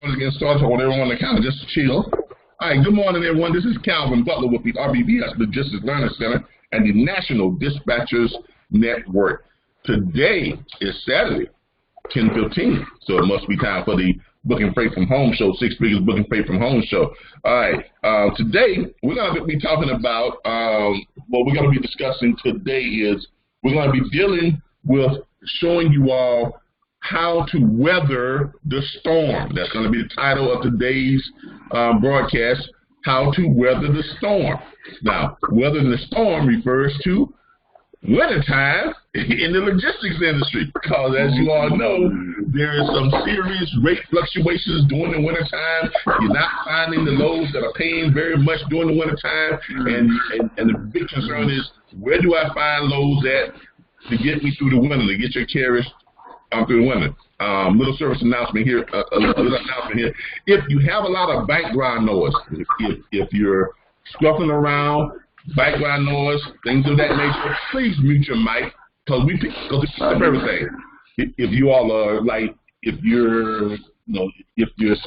Let's get started. I want everyone to kind of just chill. All right, good morning, everyone. This is Calvin Butler with the RBBS Logistics Learning Center and the National Dispatchers Network. Today is Saturday, 10/15, so it must be time for the Booking Freight from Home show, Six Figures Booking Freight from Home show. All right, today we're going to be talking about, what we're going to be discussing today is we're going to be dealing with showing you all how to weather the storm. That's going to be the title of today's broadcast, How to Weather the Storm. Now, weathering the storm refers to wintertime in the logistics industry, because as you all know, there is some serious rate fluctuations during the wintertime. You're not finding the loads that are paying very much during the wintertime, and the big concern is, where do I find loads at to get me through the winter, to get your carriers through the winter. Little service announcement here, a little announcement here. If you have a lot of background noise, if you're scuffling around, background noise, things of that nature, please mute your mic, because we pick up everything. If you all are like, if you're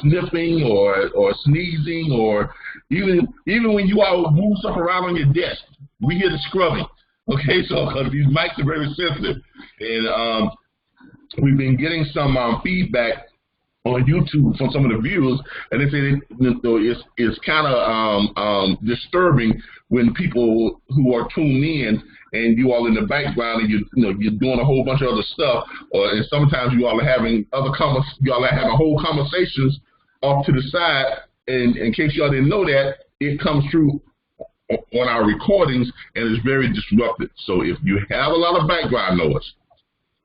sniffing or sneezing, or even when you all move stuff around on your desk, we hear the scrubbing. Okay, so because these mics are very sensitive, and we've been getting some feedback on YouTube from some of the viewers, and they say it's kind of disturbing when people who are tuned in and you all in the background and you're doing a whole bunch of other stuff, and sometimes you all are having whole conversations off to the side. And in case y'all didn't know that, it comes through on our recordings and it's very disruptive. So if you have a lot of background noise,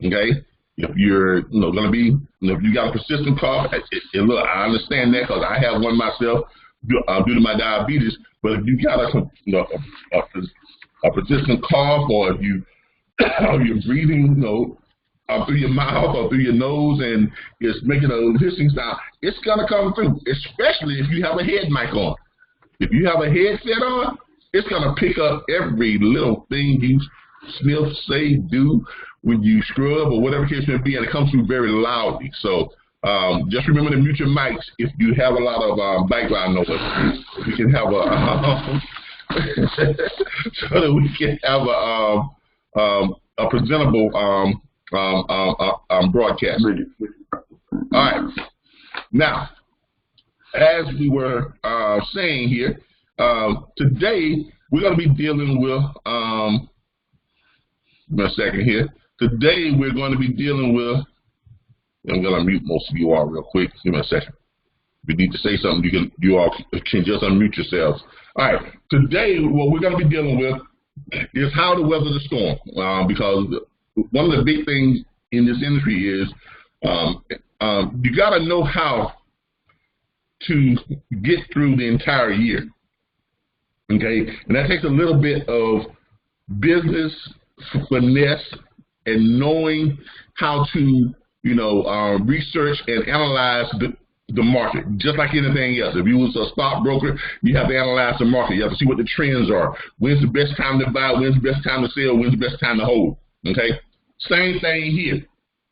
okay, if you're going to be, if you got a persistent cough, and look, I understand that because I have one myself due to my diabetes. But if you got a persistent cough, or if you're breathing, through your mouth or through your nose, and it's making a hissing sound, it's gonna come through. Especially if you have a head mic on. If you have a headset on, it's gonna pick up every little thing you sniff, say, do when you scrub or whatever case may be, and it comes through very loudly. So just remember to mute your mics if you have a lot of background noise. We can have so that we can have a presentable broadcast. All right. Now, as we were saying here, today we're going to be dealing with a second here. Today we're going to be dealing with, I'm going to mute most of you all real quick. Give me a second. If you need to say something, you all can just unmute yourselves. All right. Today what we're going to be dealing with is how to weather the storm, because one of the big things in this industry is you got to know how to get through the entire year. Okay, and that takes a little bit of business finesse and knowing how to, research and analyze the market, just like anything else. If you was a stockbroker, you have to analyze the market. You have to see what the trends are. When's the best time to buy? When's the best time to sell? When's the best time to hold? Okay, same thing here.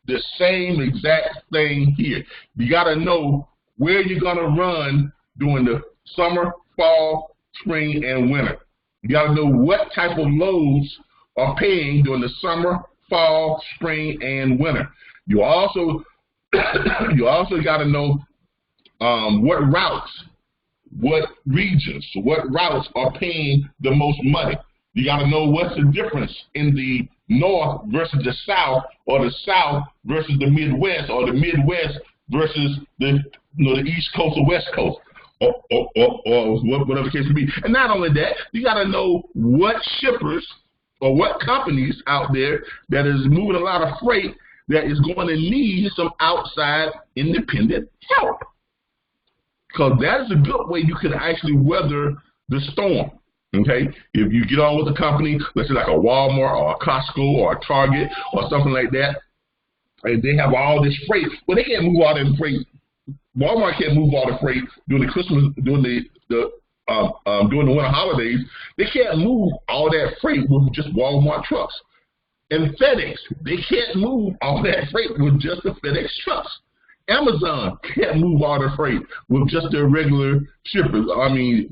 The same exact thing here. You got to know where you're going to run during the summer, fall, spring, and winter. You got to know what type of loads are paying during the summer, fall, spring, and winter. You also got to know what routes, what regions, what routes are paying the most money. You got to know what's the difference in the north versus the south, or the south versus the Midwest, or the Midwest versus the East Coast or West Coast, or whatever the case may be. And not only that, you got to know what shippers or what companies out there that is moving a lot of freight that is going to need some outside independent help, because that is a good way you can actually weather the storm. Okay, if you get on with a company, let's say like a Walmart or a Costco or a Target or something like that, and they have all this freight, well, they can't move all that freight. Walmart can't move all the freight during the Christmas, during the winter holidays. They can't move all that freight with just Walmart trucks. And FedEx, they can't move all that freight with just the FedEx trucks. Amazon can't move all their freight with just their regular shippers.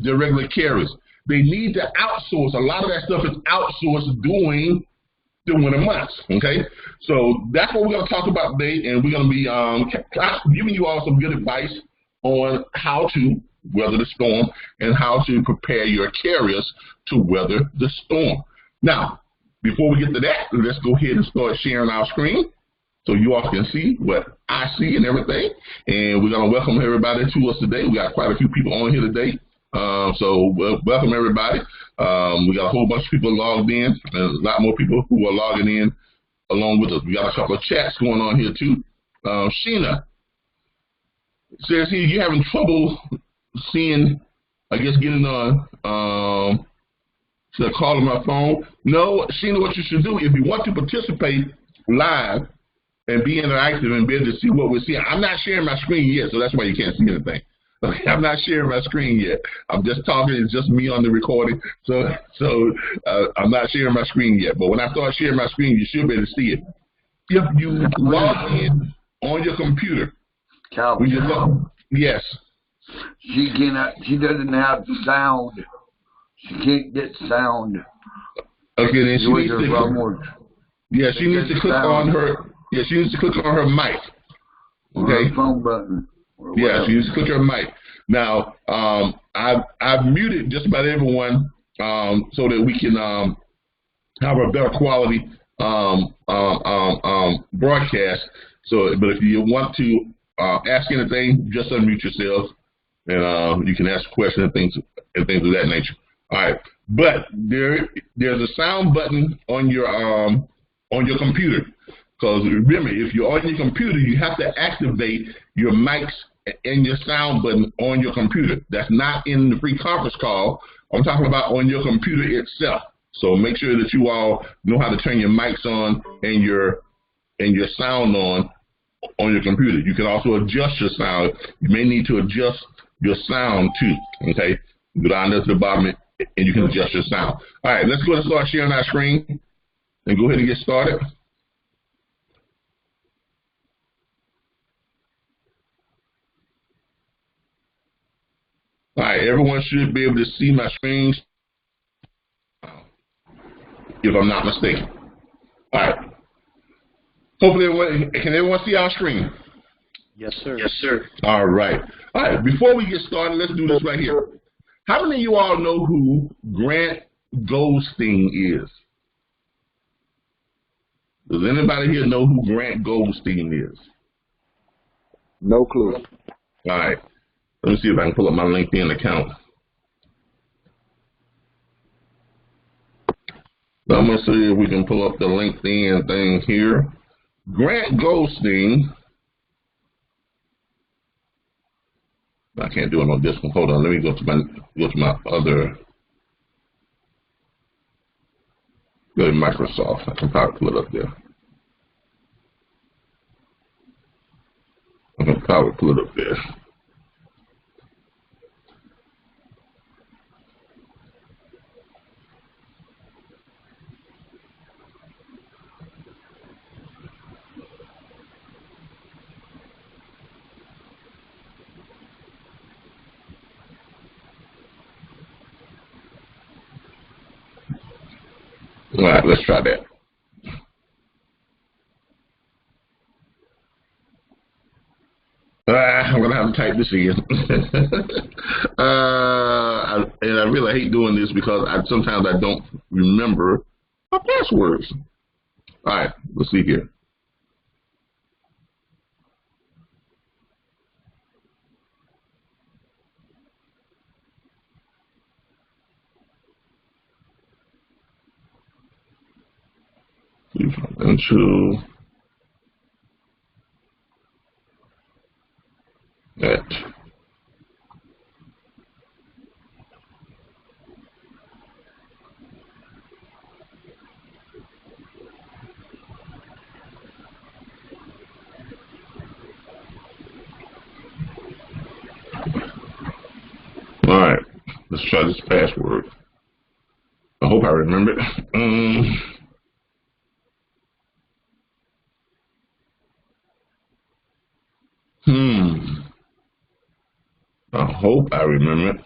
Their regular carriers. They need to outsource. A lot of that stuff is outsourced during the winter months. Okay, so that's what we're going to talk about today, and we're going to be giving you all some good advice on how to weather the storm and how to prepare your carriers to weather the storm. Now, before we get to that, let's go ahead and start sharing our screen so you all can see what I see and everything. And we're going to welcome everybody to us today. We got quite a few people on here today. So welcome everybody. We got a whole bunch of people logged in, and a lot more people who are logging in along with us. We got a couple of chats going on here too. Sheena says here you're having trouble seeing, I guess, getting on. Should I call on my phone? No, Sheena, what you should do, if you want to participate live and be interactive and be able to see what we're seeing. I'm not sharing my screen yet, so that's why you can't see anything. I'm not sharing my screen yet. I'm just talking. It's just me on the recording. So I'm not sharing my screen yet. But when I start sharing my screen, you should be able to see it. If you log in on your computer, when you log, yes. She doesn't have sound. She can't get sound. Okay, then she needs to. Yeah, she needs to click on her. Yeah, she needs to click on her mic. Okay. Phone button. Yeah, she needs to click her mic. Now, I've muted just about everyone so that we can have a better quality broadcast. So, but if you want to ask anything, just unmute yourself, and you can ask questions and things of that nature. All right, but there's a sound button on your computer. Because remember, if you're on your computer, you have to activate your mics and your sound button on your computer. That's not in the free conference call. I'm talking about on your computer itself. So make sure that you all know how to turn your mics on and your sound on your computer. You can also adjust your sound. You may need to adjust your sound too. Okay, go down to the bottom and you can adjust your sound. All right, let's go ahead and start sharing our screen and go ahead and get started. All right, everyone should be able to see my screen, if I'm not mistaken. All right. Hopefully, can everyone see our screen? Yes, sir. Yes, sir. All right. All right, before we get started, let's do this right here. How many of you all know who Grant Goldstein is? Does anybody here know who Grant Goldstein is? No clue. All right. Let me see if I can pull up my LinkedIn account. So I'm going to see if we can pull up the LinkedIn thing here. Grant Goldstein. I can't do it on this one. Hold on. Let me go to my other. Go to Microsoft. I can probably pull it up there. I can probably pull it up there. All right, let's try that. I'm going to have to type this in. And I really hate doing this because sometimes I don't remember my passwords. All right, let's see here. Into that. All right, let's try this password. I hope I remember it. I hope I remember it.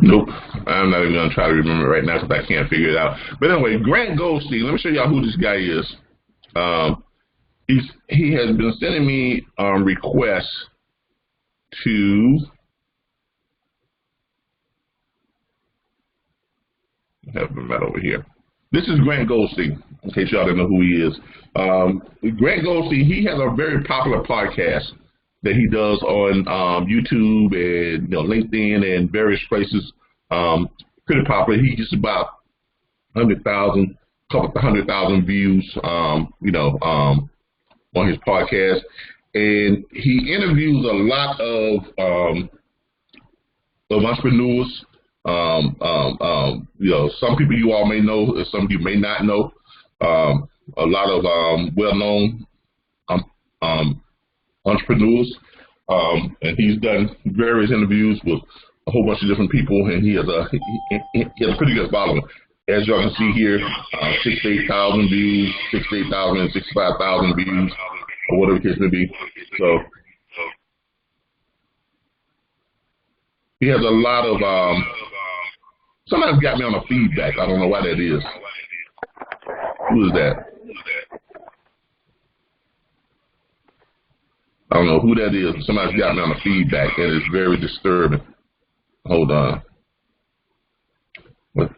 Nope. I'm not even going to try to remember it right now because I can't figure it out. But anyway, Grant Goldstein, let me show y'all who this guy is. He has been sending me requests to have him right over here. This is Grant Goldstein, in case y'all don't know who he is. Grant Goldstein, he has a very popular podcast that he does on YouTube and LinkedIn and various places. Pretty popular. He gets about 100,000, couple 100,000 views, on his podcast, and he interviews a lot of entrepreneurs. Some people you all may know, some of you may not know. A lot of well-known entrepreneurs, and he's done various interviews with a whole bunch of different people, and he has a pretty good following. As y'all can see here, 6,000 to 8,000 views, 6,000 to 8,000, and 65,000 views, or whatever the case may be. So he has a lot of sometimes got me on a feedback. I don't know why that is. Who is that? I don't know who that is. Somebody's got me on a feedback, and it's very disturbing. Hold on.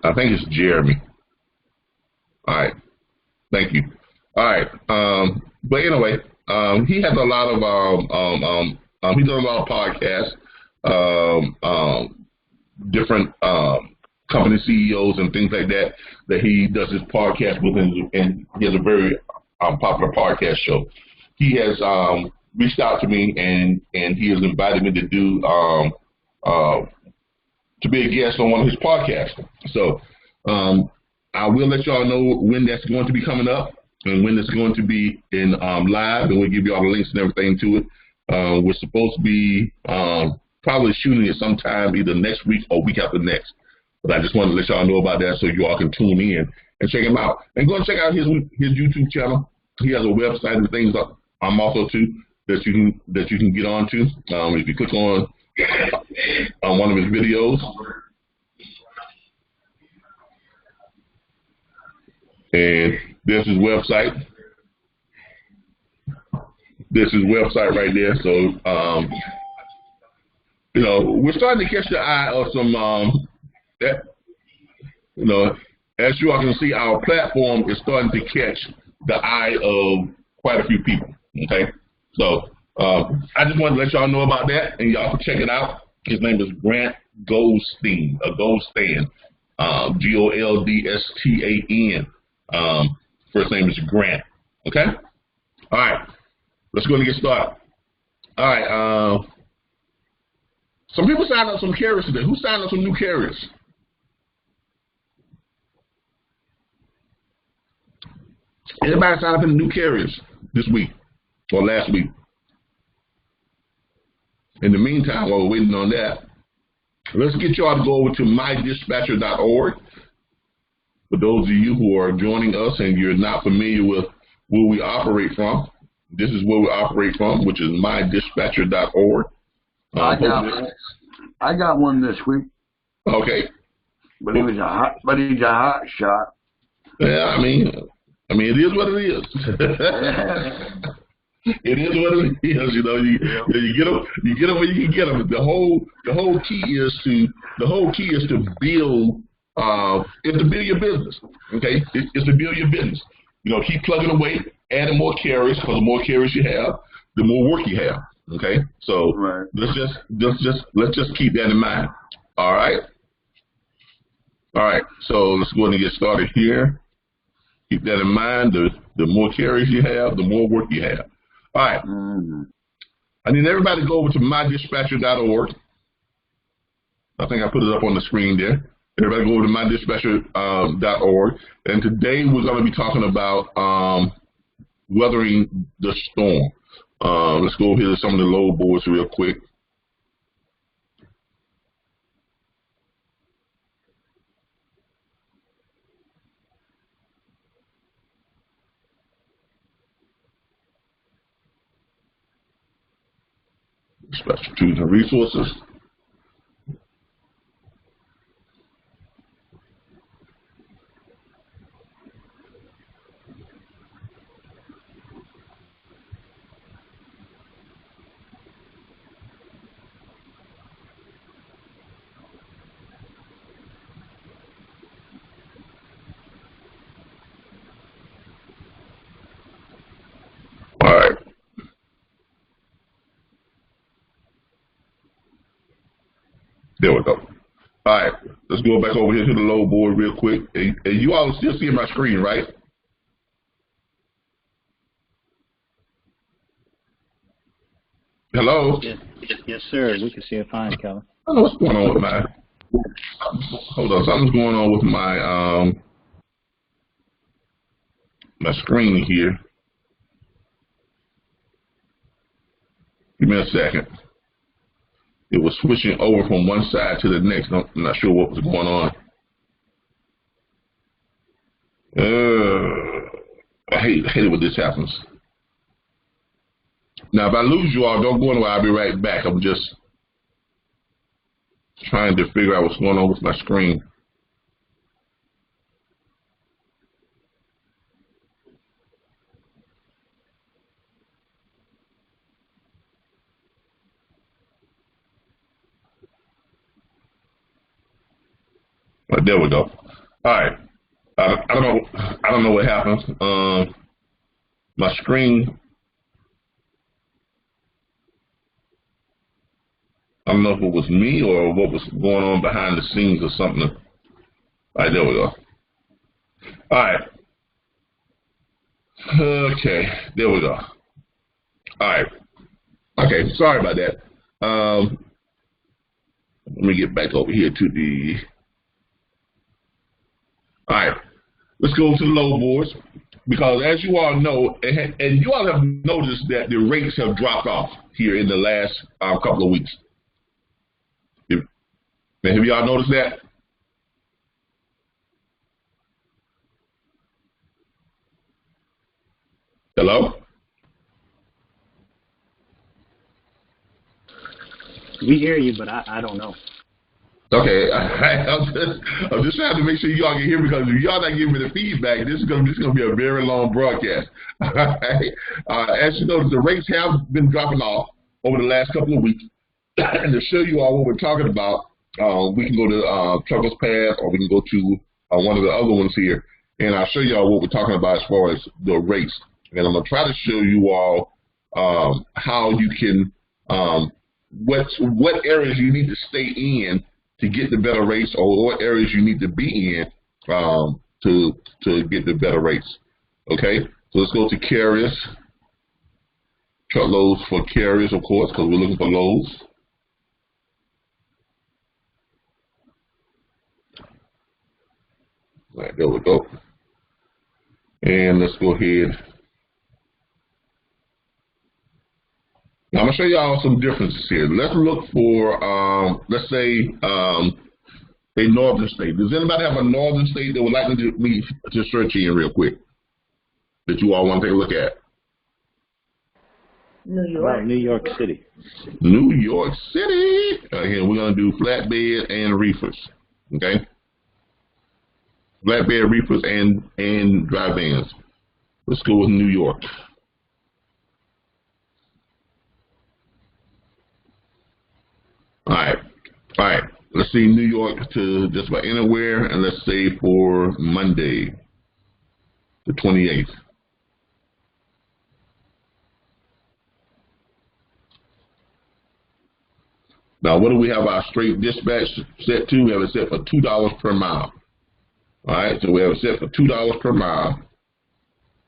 I think it's Jeremy. All right. Thank you. All right. But anyway, he has a lot of he does a lot of podcasts, different company CEOs and things like that he does his podcast with, and he has a very popular podcast show. He has reached out to me and he has invited me to do to be a guest on one of his podcasts. So I will let y'all know when that's going to be coming up and when it's going to be in live, and we'll give you all the links and everything to it. We're supposed to be probably shooting it sometime either next week or week after next. But I just wanted to let y'all know about that so you all can tune in and check him out. And go and check out his YouTube channel. He has a website and things also too that you can get onto. If you click on one of his videos, and there's his website. This is website right there. So we're starting to catch the eye of some as you all can see, our platform is starting to catch the eye of quite a few people. Okay, so I just wanted to let y'all know about that, and y'all can check it out. His name is Grant Goldstein, Goldstan, Goldstan. First name is Grant. Okay, all right. Let's go and get started. All right. Some people signed up some carriers today. Who signed up some new carriers? Everybody signed up in the new carriers this week or last week. In the meantime, while we're waiting on that, let's get y'all to go over to mydispatcher.org. For those of you who are joining us and you're not familiar with where we operate from, this is where we operate from, which is mydispatcher.org. I got one this week. Okay. But he's a hot shot. Yeah, I mean, it is what it is. It is what it is. You get them where you can get them. The whole key is to build. It's to build your business. Okay, it's to build your business. Keep plugging away, adding more carriers, because the more carriers you have, the more work you have. Okay, so right. let's just keep that in mind. All right. So let's go ahead and get started here. Keep that in mind. The more carriers you have, the more work you have. All right. Mm-hmm. I need everybody to go over to mydispatcher.org. I think I put it up on the screen there. Everybody go over to mydispatcher.org. And today we're going to be talking about weathering the storm. Let's go over here to some of the load boards real quick. Special tools and resources. All right. There we go. All right. Let's go back over here to the load board real quick. And you all still see my screen, right? Hello? Yes, sir. We can see it fine, Calvin. I don't know what's going on with my... Hold on. Something's going on with my my screen here. Give me a second. It was switching over from one side to the next. I'm not sure what was going on. I hate it when this happens. Now, if I lose you all, don't go anywhere. I'll be right back. I'm just trying to figure out what's going on with my screen. There we go. All right. I don't know what happened. My screen. I don't know if it was me or what was going on behind the scenes or something. All right, there we go. All right. Okay, there we go. All right. Okay, sorry about that. Let me get back over here to the... All right, let's go to the load boards, because as you all know, and you all have noticed that the rates have dropped off here in the last couple of weeks. Have y'all noticed that? Hello? We hear you, but I don't know. Okay, I'm just trying to make sure y'all can hear me, because if y'all not giving me the feedback, this is gonna be a very long broadcast. All right. As you know, the rates have been dropping off over the last couple of weeks, and to show you all what we're talking about, we can go to Truckers Path, or we can go to one of the other ones here, and I'll show you all what we're talking about as far as the rates. And I'm gonna try to show you all how you can what areas you need to stay in to get the better rates, or what areas you need to be in to get the better rates. Okay, so let's go to carriers, truckloads for carriers, of course, because we're looking for loads. All right, there we go. And let's go ahead. Now, I'm going to show y'all some differences here. Let's look for, let's say, a northern state. Does anybody have a northern state that would like me to search in real quick that you all want to take a look at? New York. New York City. New York City. Here, we're going to do flatbed and reefers. Okay? Flatbed, reefers, and dry vans. Let's go with New York. All right. Let's see New York to just about anywhere, and let's say for Monday, the 28th. Now, what do we have our straight dispatch set to? We have it set for $2 per mile. All right, so we have it set for $2 per mile.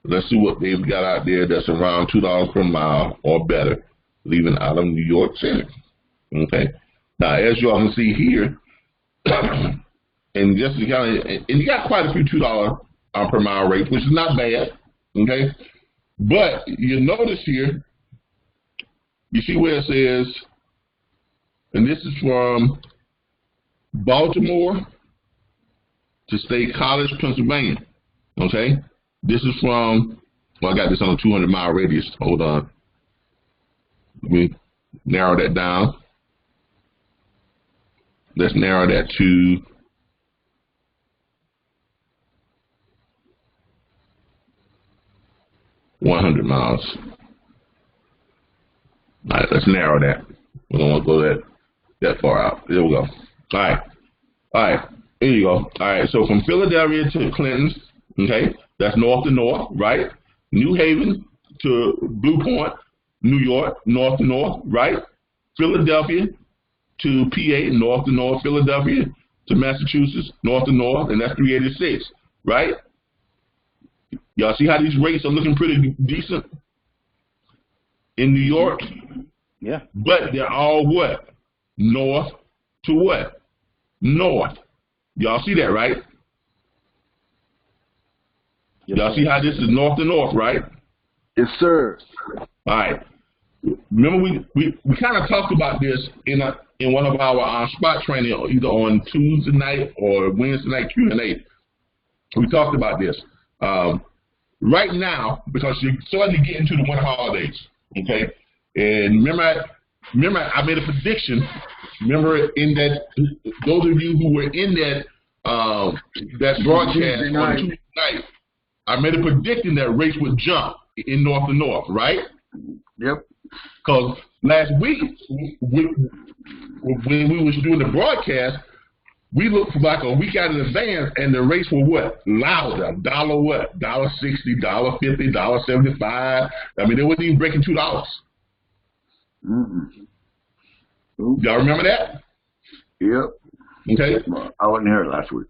Let's see what they've got out there that's around $2 per mile or better, leaving out of New York City. Okay. Now, as you all can see here, and just to kind of, and you got quite a few $2 per mile rates, which is not bad. Okay, but you notice here, you see where it says, and this is from Baltimore to State College, Pennsylvania. Okay, this is from, well, I got this on a 200-mile radius. Hold on. Let me narrow that down. Let's narrow that to 100 miles. All right, let's narrow that. We don't want to go that far out. There we go. All right, here you go. All right, so from Philadelphia to Clinton, okay, that's north to north, right? New Haven to Blue Point, New York, north to north, right? Philadelphia to PA, north to north. Philadelphia to Massachusetts, north to north, and that's 386, right? Y'all see how these rates are looking pretty decent in New York? Yeah. But they're all what? North to what? North. Y'all see that, right? Yes, y'all see how this is north to north, right? Yes, sir. All right. Remember, we kind of talked about this in one of our spot training, either on Tuesday night or Wednesday night Q&A. We talked about this. Right now, because you're starting to get into the winter holidays, okay? And remember I made a prediction. Remember in that, those of you who were in that broadcast on Tuesday night, I made a prediction that rates would jump in north to north, right? Yep. Because last week, when we was doing the broadcast, we looked for like a week out in advance, and the rates were what? Louder. Dollar what? $1.60, $1.50, $1.75. I mean, they wasn't even breaking $2. Y'all remember that? Yep. Okay. I wasn't here last week.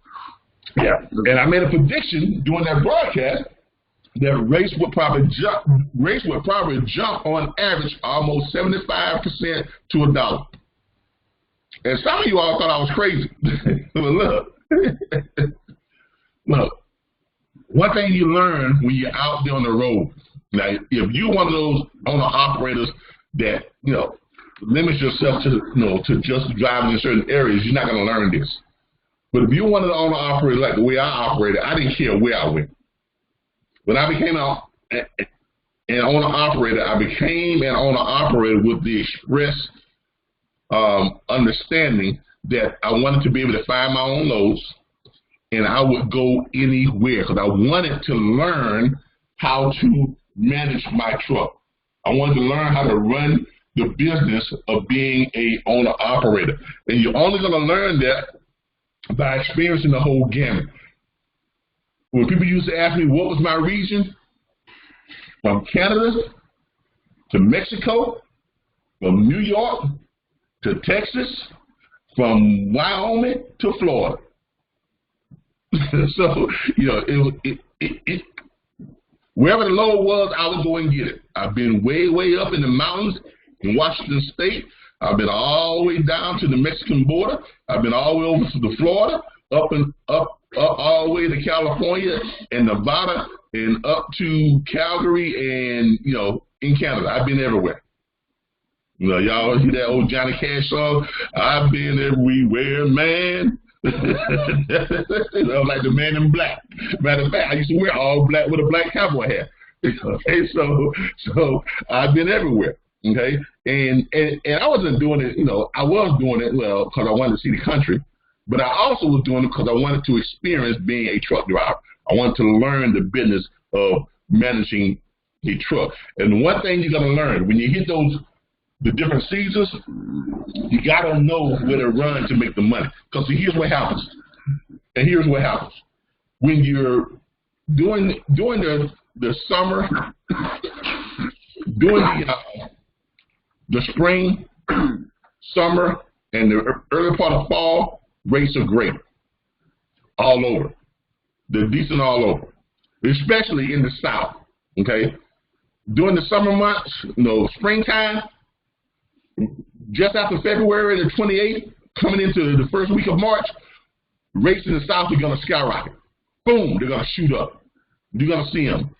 Yeah. And I made a prediction during that broadcast that rates would probably jump on average almost 75% to $1. And some of you all thought I was crazy. But look, one thing you learn when you're out there on the road, now if you're one of those owner-operators that, limits yourself to just driving in certain areas, you're not going to learn this. But if you're one of the owner-operators like the way I operated, I didn't care where I went. When I became an owner-operator, I became an owner-operator with the express understanding that I wanted to be able to find my own loads, and I would go anywhere because I wanted to learn how to manage my truck. I wanted to learn how to run the business of being a owner-operator. And you're only going to learn that by experiencing the whole gamut. When people used to ask me what was my region, from Canada to Mexico, from New York to Texas, from Wyoming to Florida. So, wherever the load was, I would go and get it. I've been way, way up in the mountains in Washington State. I've been all the way down to the Mexican border. I've been all the way over to the Florida, up all the way to California and Nevada, and up to Calgary and, in Canada. I've been everywhere. Y'all hear that old Johnny Cash song? I've been everywhere, man. Like the Man in Black. Matter of fact, I used to wear all black with a black cowboy hat. Okay, so I've been everywhere. Okay, and I wasn't doing it. I was doing it because I wanted to see the country, but I also was doing it because I wanted to experience being a truck driver. I wanted to learn the business of managing a truck. And one thing you're gonna learn when you hit the different seasons, you gotta know where to run to make the money. Because here's what happens. And here's what happens. When you're doing the summer, doing the spring, summer, and the early part of fall, rates are great. All over. They're decent all over. Especially in the South. Okay? During the summer months, springtime, just after February the 28th, coming into the first week of March, rates in the South are going to skyrocket. Boom, they're going to shoot up. You're going to see them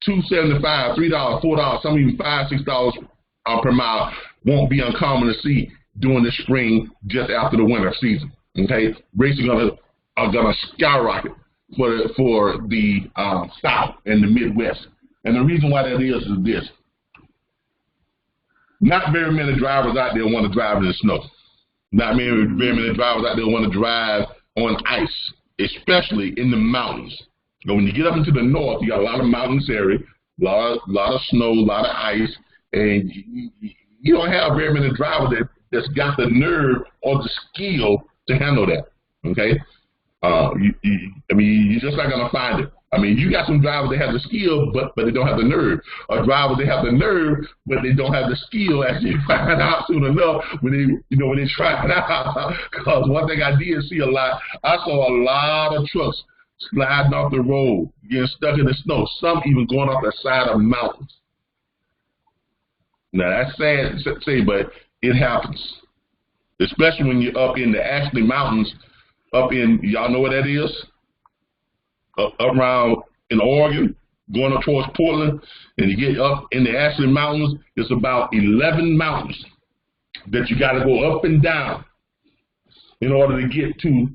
$2.75, $3, $4, some even $5, $6 per mile. Won't be uncommon to see during the spring, just after the winter season. Okay, rates are gonna skyrocket for the South and the Midwest. And the reason why that is this. not very many drivers out there want to drive in the snow. Not very many drivers out there want to drive on ice, especially in the mountains. So when you get up into the north, you got a lot of mountainous area, a lot of snow, a lot of ice, and you don't have very many drivers that's got the nerve or the skill to handle that. Okay, I mean, you're just not gonna find it. I mean, you got some drivers that have the skill, but they don't have the nerve. Or drivers that have the nerve, but they don't have the skill. As you find out soon enough when they try it out. Because one thing I did see a lot, I saw a lot of trucks sliding off the road, getting stuck in the snow. Some even going off the side of mountains. Now that's sad to say, but it happens, especially when you're up in the Ashley Mountains. Up in, y'all know what that is? Around in Oregon, going up towards Portland, and you get up in the Ashley Mountains, it's about 11 mountains that you got to go up and down in order to get to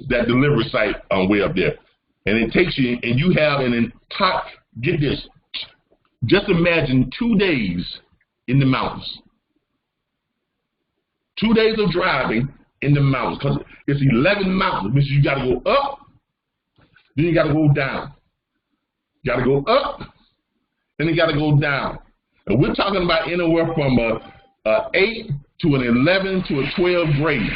that delivery site way up there. And it takes you, and you have an entire, get this, just imagine 2 days in the mountains. 2 days of driving in the mountains, because it's 11 mountains, which you got to go up, then you got to go down. You got to go up, and you got to go down. And we're talking about anywhere from a 8 to an 11 to a 12 grade.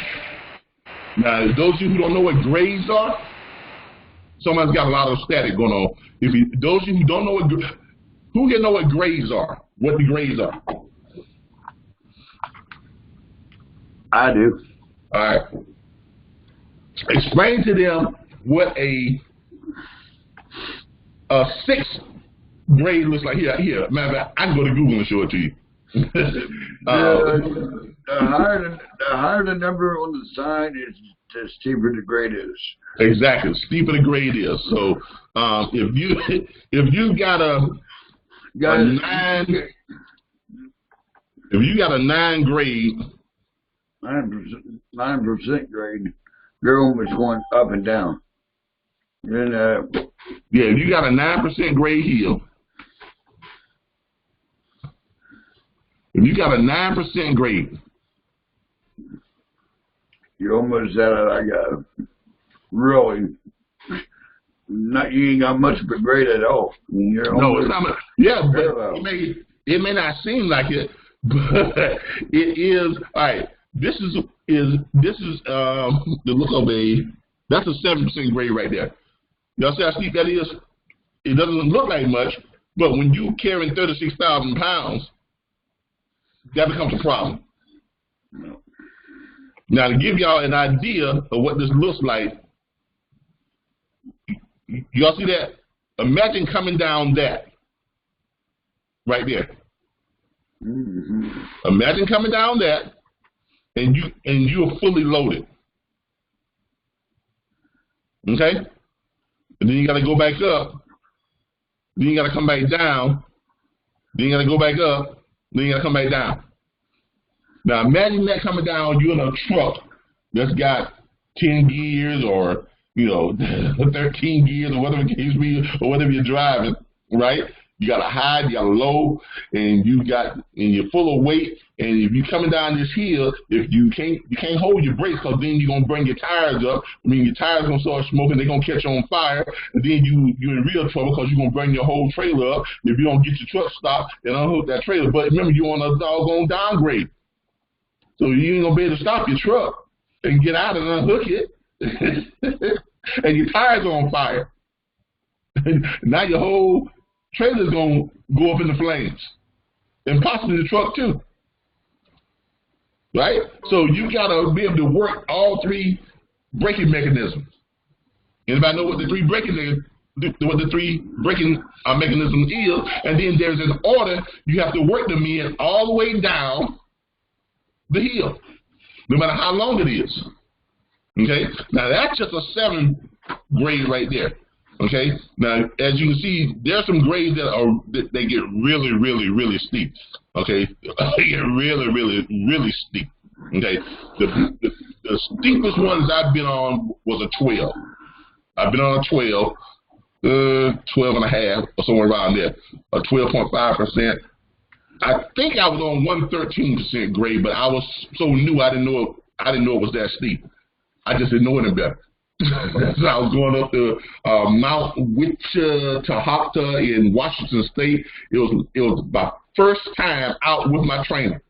Now, those of you who don't know what grades are, somebody's got a lot of static going on. Those of you who don't know who here know what grades are? What the grades are? I do. All right. Explain to them what a 6th grade looks like. Here. Matter of fact, I can go to Google and show it to you. The higher the number on the sign is, the steeper the grade is. Exactly, the steeper the grade is. So if you got a 9, if you got a 9 grade, 9% grade, your home is going up and down. Then yeah, if you got a 9% grade hill, if you got a 9% grade, you almost at like a really not. You ain't got much of a grade at all. No, it's not much. Yeah, but it may not seem like it, but it is. All right, this is the look of that's a 7% grade right there. Y'all see how steep that is? It doesn't look like much, but when you carrying 36,000 pounds, that becomes a problem. No. Now, to give y'all an idea of what this looks like, y'all see that? Imagine coming down that right there. Mm-hmm. Imagine coming down that, and you're fully loaded. Okay? And then you got to go back up. Then you got to come back down. Then you got to go back up. Then you got to come back down. Now imagine that coming down, you're in a truck that's got 10 gears or 13 gears or whatever the case be, or whatever you're driving, right? You got a high, you got a low, and you're full of weight. And if you're coming down this hill, if you can't hold your brakes, because then you're gonna bring your tires up. I mean, your tires gonna start smoking, they're gonna catch on fire, and then you're in real trouble because you're gonna bring your whole trailer up if you don't get your truck stopped and unhook that trailer. But remember, you're on a doggone downgrade. So you ain't gonna be able to stop your truck and get out and unhook it, and your tires are on fire. Now your whole trailer's gonna go up in the flames, and possibly the truck too. Right? So you gotta be able to work all 3 braking mechanisms. Anybody know what the 3 braking mechanisms is? And then there's an order you have to work them in all the way down the hill, no matter how long it is. Okay, now that's just a 7 grade right there. Okay, now as you can see, there's some grades that they get really, really, really steep. Okay, they get really, really, really steep. Okay, the steepest ones I've been on was a 12. I've been on a 12 and a half or somewhere around there, a 12.5%. I think I was on 113% grade, but I was so new I didn't know it was that steep. I just didn't know any better. So I was going up to Mount Wichita in Washington State. It was my first time out with my trainer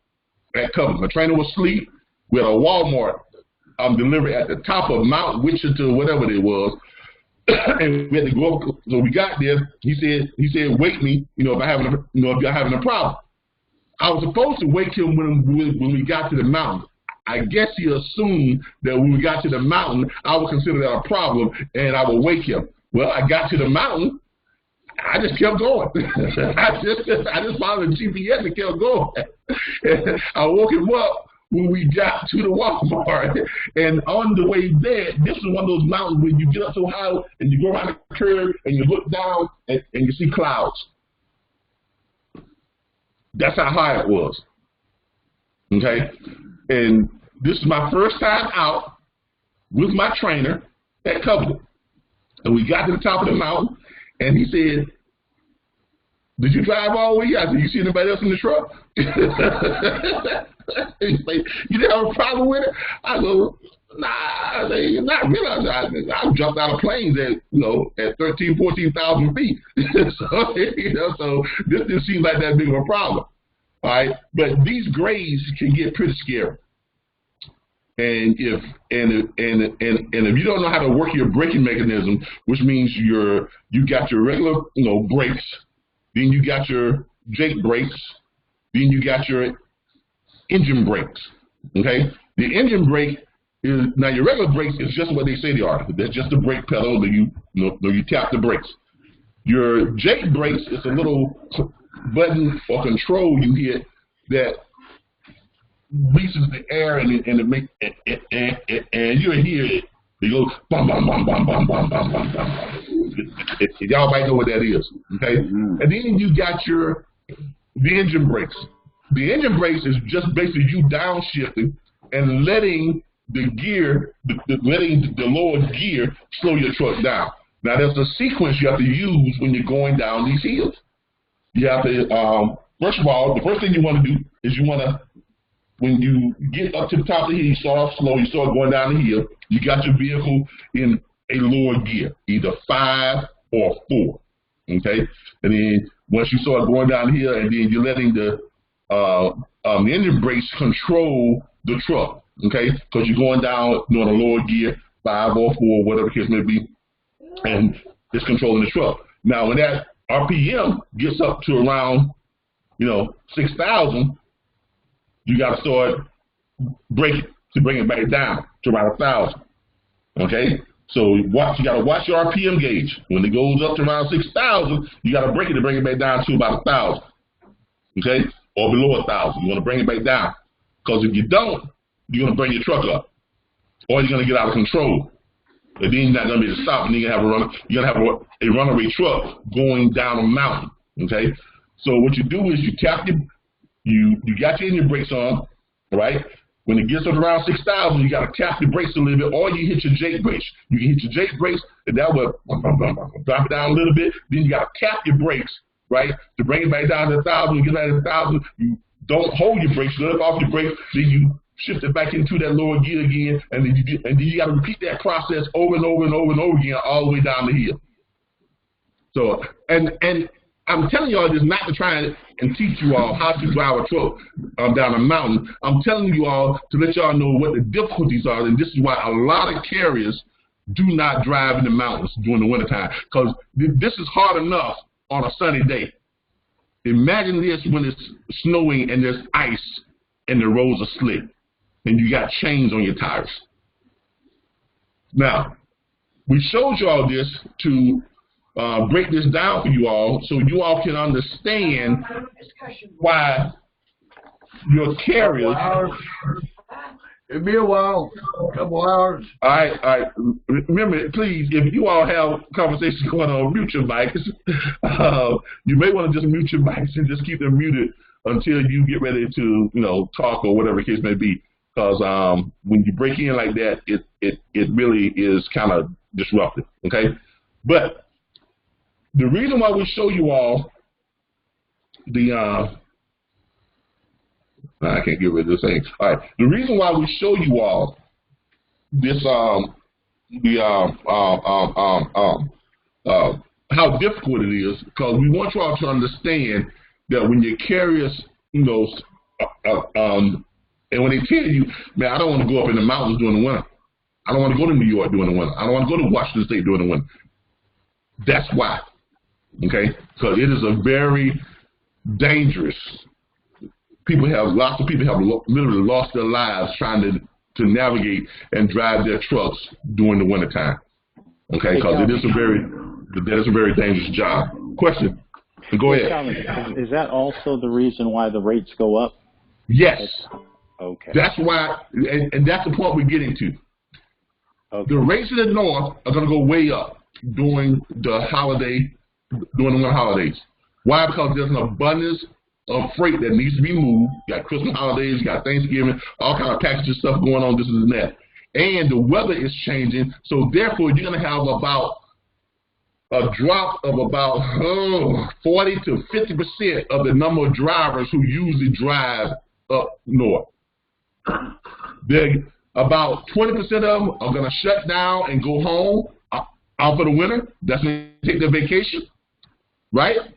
at Covenant. My trainer was asleep. We had a Walmart delivery at the top of Mount Wichita, whatever it was. And we had to go up. So we got there. He said, wake me, if you're having a problem. I was supposed to wake him when we got to the mountain. I guess he assumed that when we got to the mountain, I would consider that a problem and I would wake him. Well, I got to the mountain. I just kept going. I just followed the GPS and kept going. I woke him up when we got to the Walmart. And on the way there, this is one of those mountains where you get up so high and you go around the curve and you look down and you see clouds. That's how high it was. Okay? And this is my first time out with my trainer at Covenant. And we got to the top of the mountain, and he said, did you drive all the way? I said, you see anybody else in the truck? He said, you didn't have a problem with it? I go, nah, not really. I jumped out of planes at 13,000, 14,000 feet. So this didn't seem like that big of a problem. All right, but these grades can get pretty scary. And if you don't know how to work your braking mechanism, which means you got your regular brakes, then you got your Jake brakes, then you got your engine brakes. Okay, the engine brake is now your regular brakes is just what they say they are. That's just the brake pedal that you tap the brakes. Your Jake brakes is a little button or control you hit that releases the air and it makes and you'll hear it. It goes bum bum bum bum bum bum bum bum bum. Y'all might know what that is, okay? And then you got the engine brakes. The engine brakes is just basically you downshifting and letting the gear, letting the lower gear slow your truck down. Now there's a sequence you have to use when you're going down these hills. You have to, first of all, the first thing you want to do is when you get up to the top of the hill, you start off slow, you start going down the hill, you got your vehicle in a lower gear, either 5 or 4, okay? And then once you start going down the hill, and then you're letting the engine brakes control the truck, okay? Because you're going down in a lower gear, 5 or 4, whatever the case may be, and it's controlling the truck. Now, when that RPM gets up to around, 6,000, you got to start braking to bring it back down to around 1,000. Okay, so you got to watch your RPM gauge. When it goes up to around 6,000, you got to brake it to bring it back down to about 1,000. Okay, or below 1,000. You want to bring it back down, because if you don't, you're going to bring your truck up, or you're going to get out of control. And then you're not going to be able to stop, and then you're going to have a runaway truck going down a mountain. Okay, so what you do is you tap you got your engine brakes on, right? When it gets up around 6,000, you got to tap your brakes a little bit, or you hit your Jake brakes. You can hit your Jake brakes, and that will drop it down a little bit. Then you got to tap your brakes, right, to bring it back down to 1,000. You get back to 1,000. You don't hold your brakes. You let off your brakes. Then you shift it back into that lower gear again, and then you got to repeat that process over and over and over and over again, all the way down the hill. So, and I'm telling y'all this not to try and teach you all how to drive a truck down a mountain. I'm telling you all to let y'all know what the difficulties are, and this is why a lot of carriers do not drive in the mountains during the wintertime, because this is hard enough on a sunny day. Imagine this when it's snowing and there's ice and the roads are slick and you got chains on your tires. Now, we showed you all this to break this down for you all so you all can understand why your carriers. It'll be a while, a couple hours. All right. Remember, please, if you all have conversations going on, mute your mics. You may want to just mute your mics and just keep them muted until you get ready to, talk or whatever the case may be. Because when you break in like that, it really is kind of disruptive. Okay, but the reason why we show you all the I can't get rid of this thing. All right. The reason why we show you all this, how difficult it is, because we want you all to understand that when your carriers, and when they tell you, man, I don't want to go up in the mountains during the winter. I don't want to go to New York during the winter. I don't want to go to Washington State during the winter. That's why. Okay? Because it is a very dangerous. Lots of people have literally lost their lives trying to navigate and drive their trucks during the wintertime. Okay? Because that is a very dangerous job. Question? Go ahead. Is that also the reason why the rates go up? Yes. Okay. That's why, and that's the point we're getting to. Okay. The rates in the north are going to go way up during the winter holidays. Why? Because there's an abundance of freight that needs to be moved. You got Christmas holidays, you got Thanksgiving, all kind of packages stuff going on, this and that. And the weather is changing, so therefore you're going to have about a drop of about 40 to 50% of the number of drivers who usually drive up north. About 20% of them are going to shut down and go home out for the winter. That's when they take their vacation, right?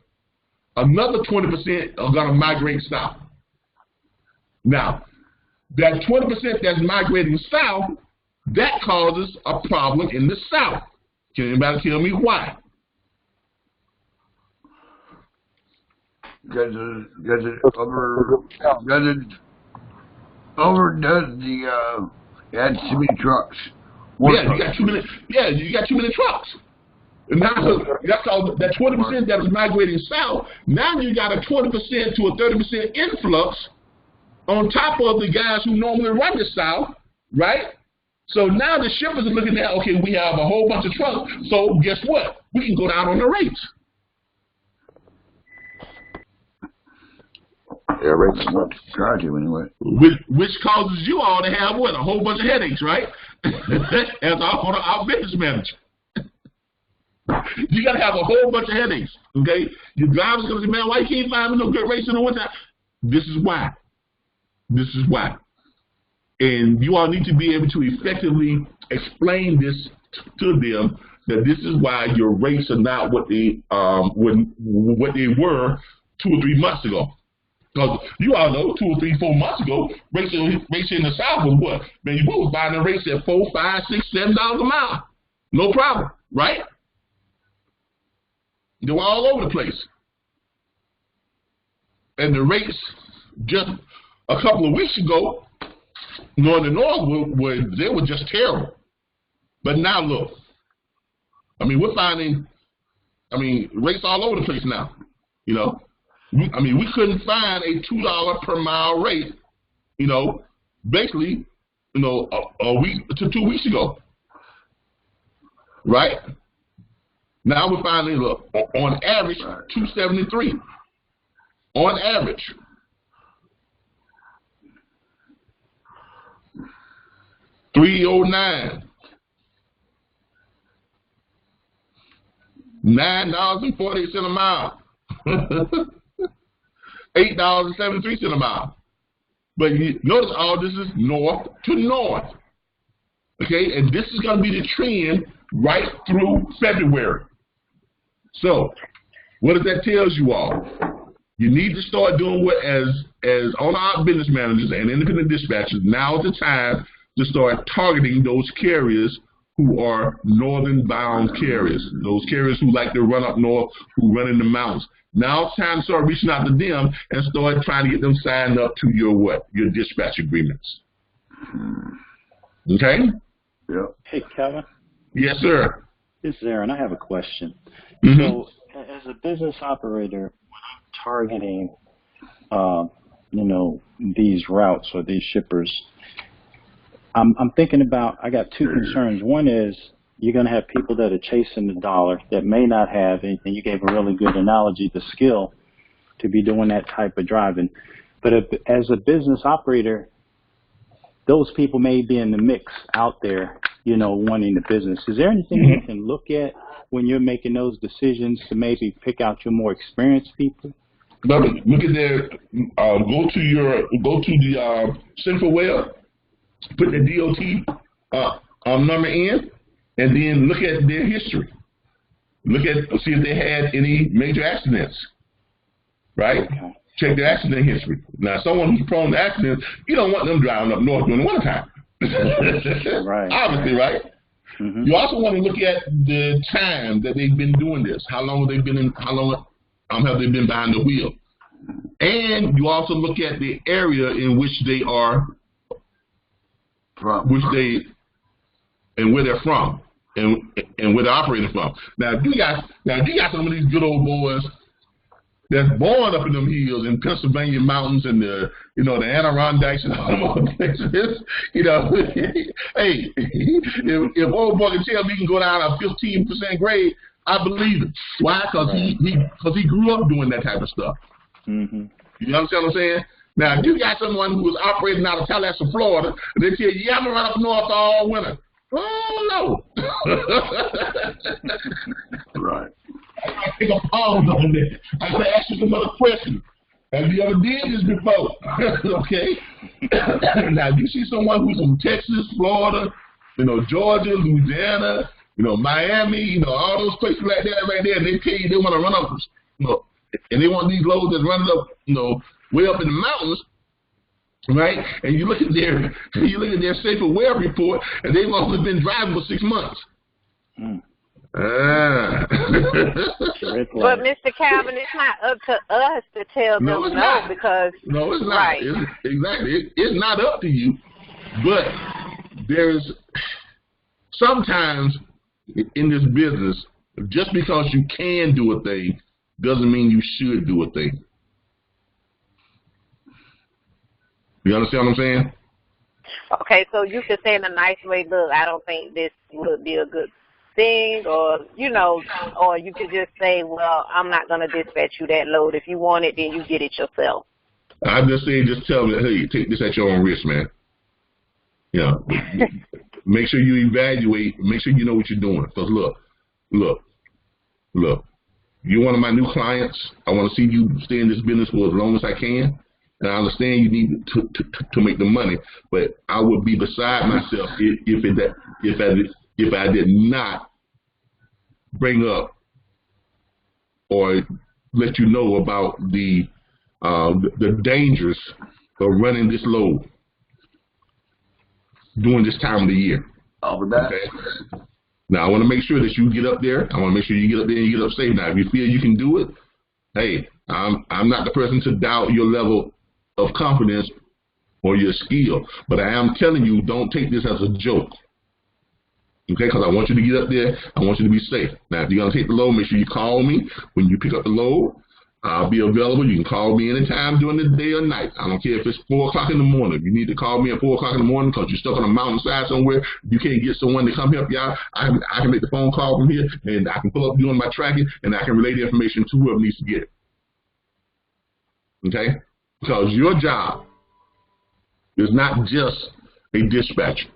Another 20% are going to migrate south. Now, that 20% that's migrating south, that causes a problem in the south. Can anybody tell me why? Because it overdoes the had too many trucks. You got too many. Yeah, you got too many trucks. And now that's all. That 20% that is migrating south. Now you got a 20% to a 30% influx on top of the guys who normally run the south, right? So now the shippers are looking at, okay, we have a whole bunch of trucks. So guess what? We can go down on the rates. Yeah, rates are what to charge you anyway. Which causes you all to have what? A whole bunch of headaches, right? As our business manager. You got to have a whole bunch of headaches, okay? Your driver's going to say, man, why you can't find me no good rates in the winter? This is why. This is why. And you all need to be able to effectively explain this to them, that this is why your rates are not what they were 2 or 3 months ago. Because you all know 2 or 3, 4 months ago, rates in the South was what? Man, we were buying the rates at $4, $5, $6, $7 a mile. No problem, right? They were all over the place. And the rates just a couple of weeks ago, in the north, they were just terrible. But now look, we're finding, rates all over the place now, we couldn't find a $2 per mile rate, basically, a week to 2 weeks ago, right? Now we're finding, look, on average, $2.73, on average. $3.09, $9.48 a mile. $8.73 a mile. But you notice all this is north to north. Okay, and this is going to be the trend right through February. So, what does that tell you all? You need to start doing what, as owner-op business managers and independent dispatchers, now is the time to start targeting those carriers who are northern-bound carriers, those carriers who like to run up north, who run in the mountains. Now it's time to start reaching out to them and start trying to get them signed up to your dispatch agreements. Okay? Yeah. Hey, Kevin. Yes, sir. This is Aaron. I have a question. Mm-hmm. So, as a business operator, when I'm targeting, these routes or these shippers, I'm thinking about, I got 2 concerns. One is you're going to have people that are chasing the dollar that may not have, and you gave a really good analogy, the skill to be doing that type of driving. But as a business operator, those people may be in the mix out there, wanting the business. Is there anything you can look at when you're making those decisions to maybe pick out your more experienced people look at their, go to the central web, put the DOT number in, and then look at their history. See if they had any major accidents, right? Okay. Check their accident history. Now, someone who's prone to accidents, you don't want them driving up north during the wintertime. Right. Obviously, right? Mm-hmm. You also want to look at the time that they've been doing this. How long have they been have they been behind the wheel? And you also look at the area in which they are from, and where they're from, and where they're operating from. Now, if you got some of these good old boys that's born up in them hills in Pennsylvania mountains and the Adirondacks and all those places, hey, if old boy can tell me he can go down a 15% grade, I believe it. Why? Because he grew up doing that type of stuff. Mm-hmm. You understand what I'm saying? Now, if you got someone who was operating out of Tallahassee, Florida, and they tell you, I'm going to run up north all winter. Oh, no. Right. I take a pause on that. I'm going to ask you some other questions. Have you ever did this before? Okay? Now, if you see someone who's from Texas, Florida, Georgia, Louisiana, Miami, all those places like that right there, and they tell you they want to run up, and they want these loads that's running up, way up in the mountains, right? And you look at their safe aware report, and they've only been driving for 6 months. Mm. But Mr. Calvin, it's not up to us to tell them no, because no, it's not. Right. Exactly, it's not up to you. But there's sometimes in this business, just because you can do a thing doesn't mean you should do a thing. You understand what I'm saying? Okay, so you could say in a nice way, look, I don't think this would be a good thing, or or you could just say, well, I'm not going to dispatch you that load. If you want it, then you get it yourself. I just say, just tell them, hey, take this at your own risk, man. Make sure you evaluate. Make sure you know what you're doing. Because look. You're one of my new clients. I want to see you stay in this business for as long as I can. And I understand you need to make the money, but I would be beside myself if I did not bring up or let you know about the dangers of running this load during this time of the year. Okay? Now, I want to make sure that you get up there. I want to make sure you get up there and you get up safe. Now, if you feel you can do it, hey, I'm not the person to doubt your level of confidence or your skill, but I am telling you, don't take this as a joke. Okay, because I want you to get up there. I want you to be safe. Now, if you're going to take the load, make sure you call me when you pick up the load. I'll be available. You can call me anytime during the day or night. I don't care if it's 4 o'clock in the morning. If you need to call me at 4 o'clock in the morning because you're stuck on a mountainside somewhere, you can't get someone to come help you out, I can make the phone call from here, and I can pull up doing my tracking, and I can relay the information to whoever needs to get it. Okay? Because your job is not just a dispatcher.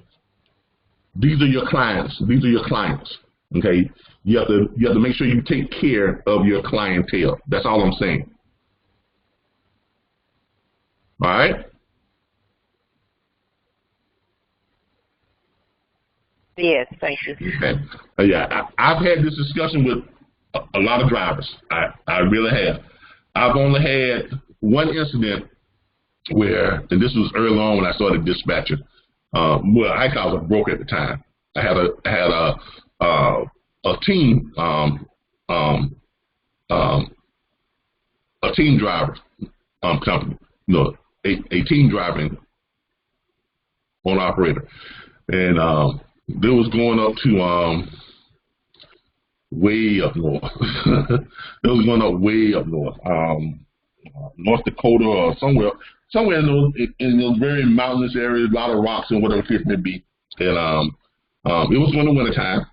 These are your clients. These are your clients. Okay? You have to make sure you take care of your clientele. That's all I'm saying. All right? Yes, thank you. Okay. Yeah, I've had this discussion with a lot of drivers. I really have. I've only had one incident where, and this was early on when I started dispatching. Well, I was a broker at the time. I had a team driver company, a team driving owner operator, and they was going up to way up north. It was going up way up north, North Dakota or somewhere in those very mountainous areas, a lot of rocks and whatever the case may be. And it was going to wintertime,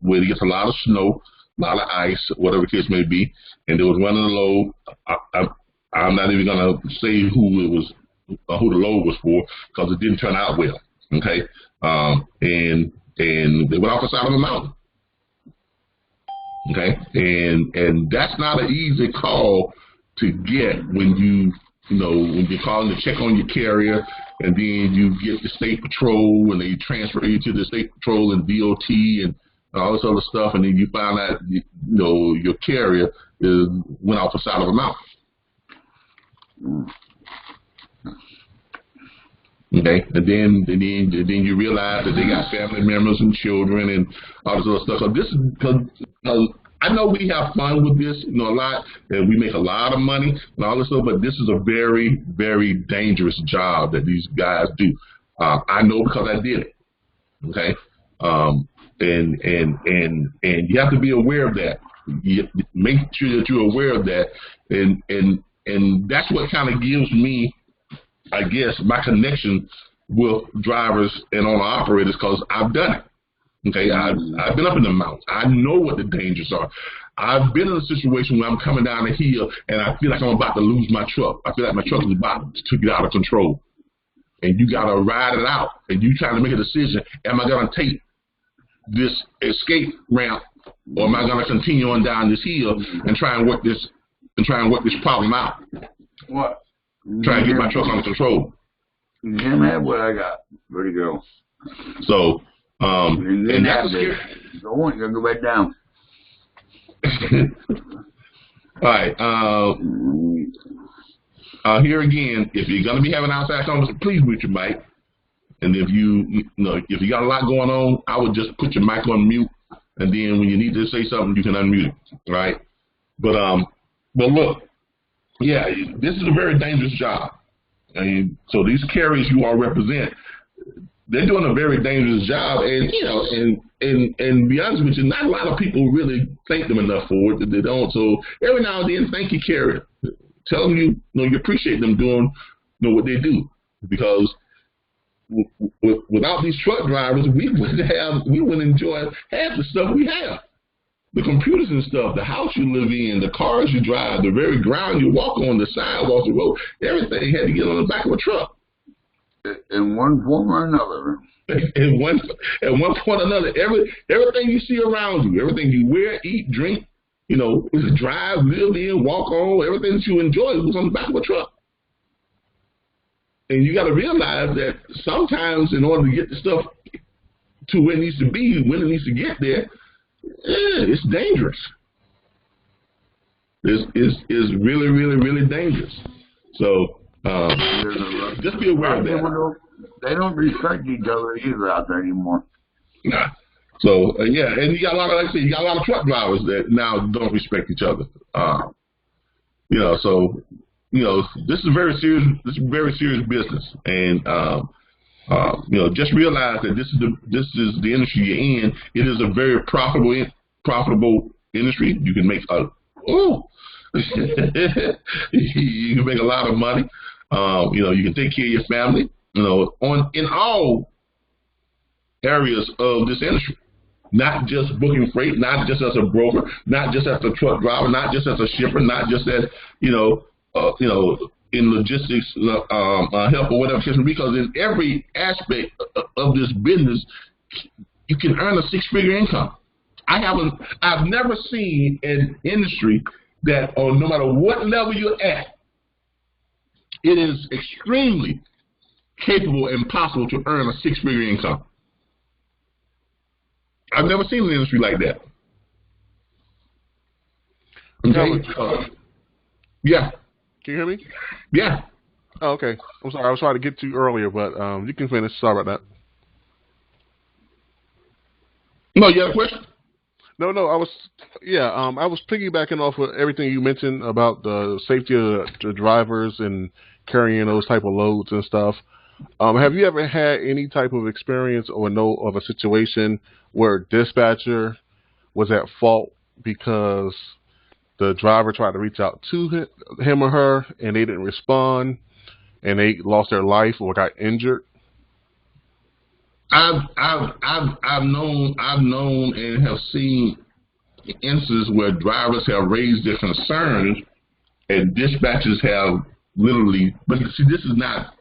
where it gets a lot of snow, a lot of ice, whatever the case may be. And they was running the load. I'm not even going to say who the load was for, because it didn't turn out well. Okay, and they went off the side of the mountain. Okay, and that's not an easy call to get when when you're calling to check on your carrier, and then you get the state patrol and they transfer you to the state patrol and DOT and all this other stuff, and then you find out your carrier went off the side of a mountain. Okay, and then you realize that they got family members and children and all this other stuff. So this is because I know we have fun with this, a lot, and we make a lot of money and all this stuff, but this is a very, very dangerous job that these guys do. I know because I did it. Okay, and you have to be aware of that. You make sure that you're aware of that, and that's what kind of gives me, I guess, my connection with drivers and owner-operators, because I've done it. Okay, I've been up in the mountains. I know what the dangers are. I've been in a situation where I'm coming down the hill and I feel like I'm about to lose my truck. I feel like my truck is about to get out of control. And you got to ride it out. And you trying to make a decision. Am I going to take this escape ramp, or am I going to continue on down this hill and try and work this problem out? What? Try and get my truck under control. You can have what I got. Where'd it go? So, and that's scary. Go back down. All right. Here again, if you're gonna be having outside conversations, please mute your mic. And if if you got a lot going on, I would just put your mic on mute, and then when you need to say something, you can unmute it. Right? But look, yeah, this is a very dangerous job. I mean, so these carriers you all represent, they're doing a very dangerous job, and be honest with you, not a lot of people really thank them enough for it. They don't. So every now and then, thank your carrier. Tell them you appreciate them doing what they do, because without these truck drivers, we wouldn't enjoy half the stuff we have. The computers and stuff, the house you live in, the cars you drive, the very ground you walk on, the sidewalks, the road, everything had to get on the back of a truck. In one form or another. At one point or another, everything you see around you, everything you wear, eat, drink, drive, live in, walk on, everything that you enjoy was on the back of a truck. And you got to realize that sometimes, in order to get the stuff to where it needs to be, when it needs to get there, it's dangerous. It's really, really, really dangerous. So just be aware of that. They don't respect each other either out there anymore. Nah. So yeah, and you got a lot of, like I said, you got a lot of truck drivers that now don't respect each other. So this is very serious. This is very serious business, and just realize that this is the industry you're in. It is a very profitable industry. You can make you can make a lot of money. You can take care of your family. In all areas of this industry, not just booking freight, not just as a broker, not just as a truck driver, not just as a shipper, not just as in logistics help or whatever, because in every aspect of this business, you can earn a six-figure income. I've never seen an industry that, no matter what level you're at, it is extremely capable and possible to earn a six-figure income. I've never seen an industry like that. Okay. Yeah. Can you hear me? Yeah. Oh, okay. I'm sorry. I was trying to get to you earlier, but you can finish. Sorry about that. No, you had a question? No. I was piggybacking off of everything you mentioned about the safety of the drivers and carrying those type of loads and stuff. Have you ever had any type of experience or know of a situation where a dispatcher was at fault because the driver tried to reach out to him or her and they didn't respond and they lost their life or got injured? I've known and have seen instances where drivers have raised their concerns and dispatchers have literally, but see, this is not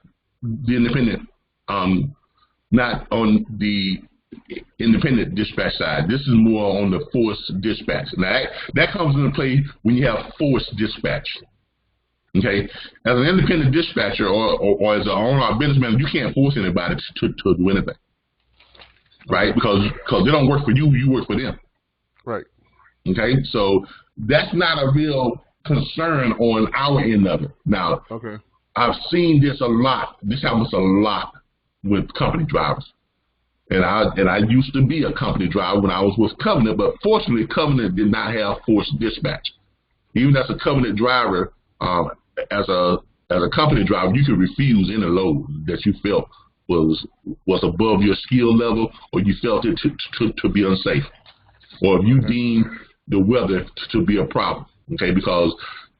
the independent, not on the independent dispatch side. This is more on the forced dispatch. Now that comes into play when you have forced dispatch. Okay, as an independent dispatcher or as an owner or businessman, you can't force anybody to do anything, right? Because they don't work for you, you work for them. Right. Okay, so that's not a real concern on our end of it. Now, okay, I've seen this a lot. This happens a lot with company drivers. And I used to be a company driver when I was with Covenant, but fortunately Covenant did not have forced dispatch. Even as a Covenant driver, as a company driver, you could refuse any load that you felt was above your skill level, or you felt it to be unsafe, or if you deemed the weather to be a problem. Okay, because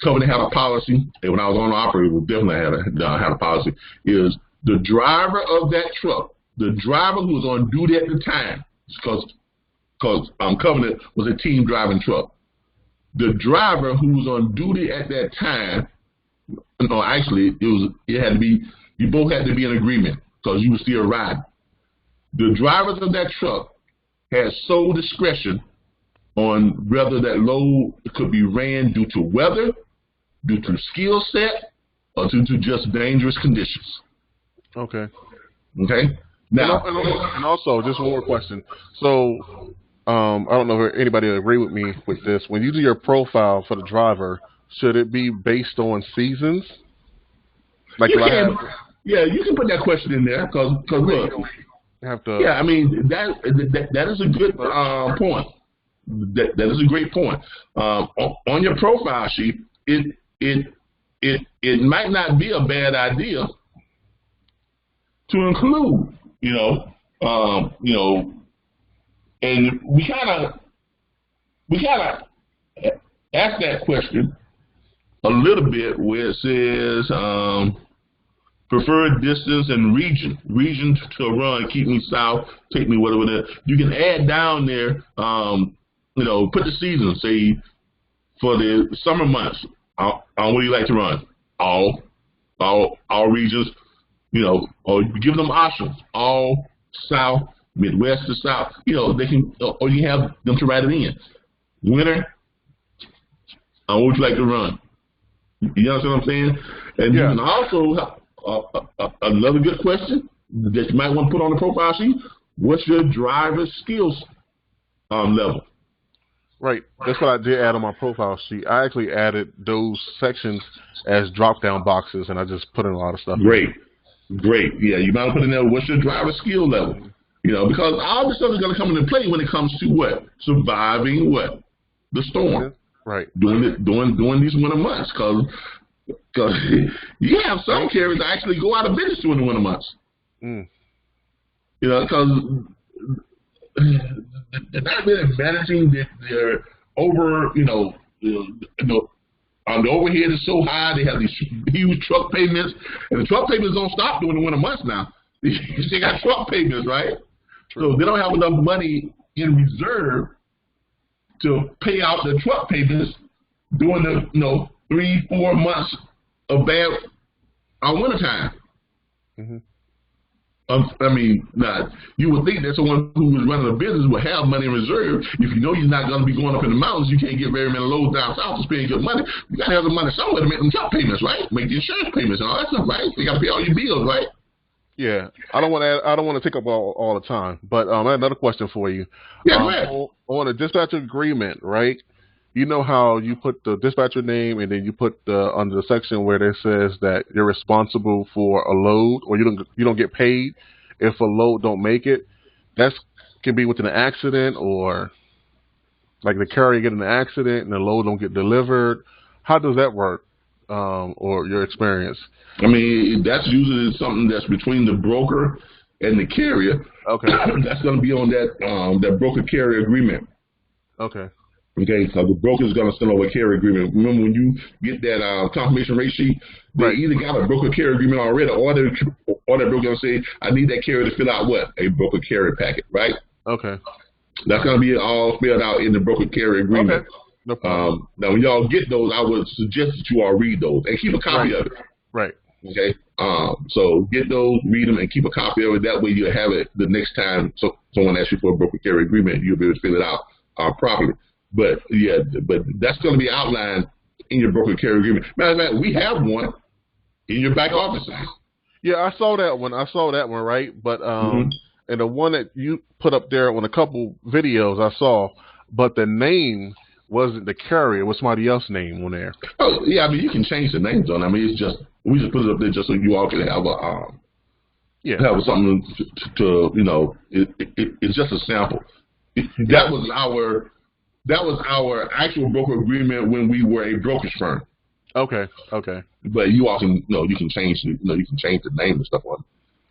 Covenant had a policy, and when I was on the operator, we definitely had a policy, is the driver of that truck, the driver who was on duty at the time, because Covenant was a team driving truck. The driver who was on duty at that time, no, actually, it had to be, you both had to be in agreement because you were still riding. The drivers of that truck had sole discretion on whether that load could be ran due to weather, due to skill set, or due to just dangerous conditions. Okay. Okay. Now, and also, just one more question. So, I don't know if anybody will agree with me with this. When you do your profile for the driver, should it be based on seasons? Like, you can put that question in there because look, yeah, I mean that is a good point. That is a great point. On your profile sheet, it might not be a bad idea to include, and we kind of ask that question a little bit where it says preferred distance and region to run, keep me south, take me whatever. You can add down there, put the season, say for the summer months, what do you like to run? All regions, or give them options, all south, Midwest to south, they can, or you have them to write it in. Winter, what would you like to run? You understand what I'm saying? And you can also, another good question that you might want to put on the profile sheet, what's your driver's skills level? Right. That's what I did add on my profile sheet. I actually added those sections as drop-down boxes, and I just put in a lot of stuff. Great. Yeah, you might put in there, what's your driver's skill level? Because all this stuff is going to come into play when it comes to what? Surviving what? The storm. Right. During these winter months, because you have some carriers that actually go out of business during the winter months. Because they're not really managing their over, the overhead is so high. They have these huge truck payments, and the truck payments don't stop during the winter months now. They got truck payments, right? So they don't have enough money in reserve to pay out the truck payments during the 3-4 months of bad winter time. You would think that someone who is running a business would have money in reserve. If you know you're not going to be going up in the mountains, you can't get very many loads down south to spend good money. You got to have the money somewhere to make them truck payments, right? Make the insurance payments and all that stuff, right? You got to pay all your bills, right? Yeah, I don't want to take up all the time, but I have another question for you. Yeah, on a dispatcher agreement, right? You know how you put the dispatcher name and then you put under the section where it says that you're responsible for a load, or you don't get paid if a load don't make it. That can be within an accident, or like the carrier get in an accident and the load don't get delivered. How does that work, or your experience? I mean, that's usually something that's between the broker and the carrier. Okay. That's going to be on that broker carrier agreement. Okay. Okay, so the broker is going to send over a carrier agreement. Remember, when you get that confirmation rate sheet, they either got a broker carrier agreement already, or that broker going to say, I need that carrier to fill out what? A broker carrier packet, right? Okay. That's going to be all filled out in the broker carrier agreement. Okay. No problem. Now, when y'all get those, I would suggest that you all read those and keep a copy of it. Right. Okay. So get those, read them, and keep a copy of it. That way you'll have it the next time someone asks you for a broker carrier agreement, you'll be able to fill it out properly. But that's going to be outlined in your broker carrier agreement. Matter of fact, we have one in your back office. Yeah, I saw that one. Right? But and the one that you put up there on a couple videos I saw, but the name wasn't the carrier. It was somebody else's name on there. Oh, yeah. I mean, you can change the names on it. I mean, it's just, we just put it up there just so you all can have a, have something to you know, it's just a sample. That was our actual broker agreement when we were a brokerage firm. Okay. But you all can, you can change the name and stuff on it.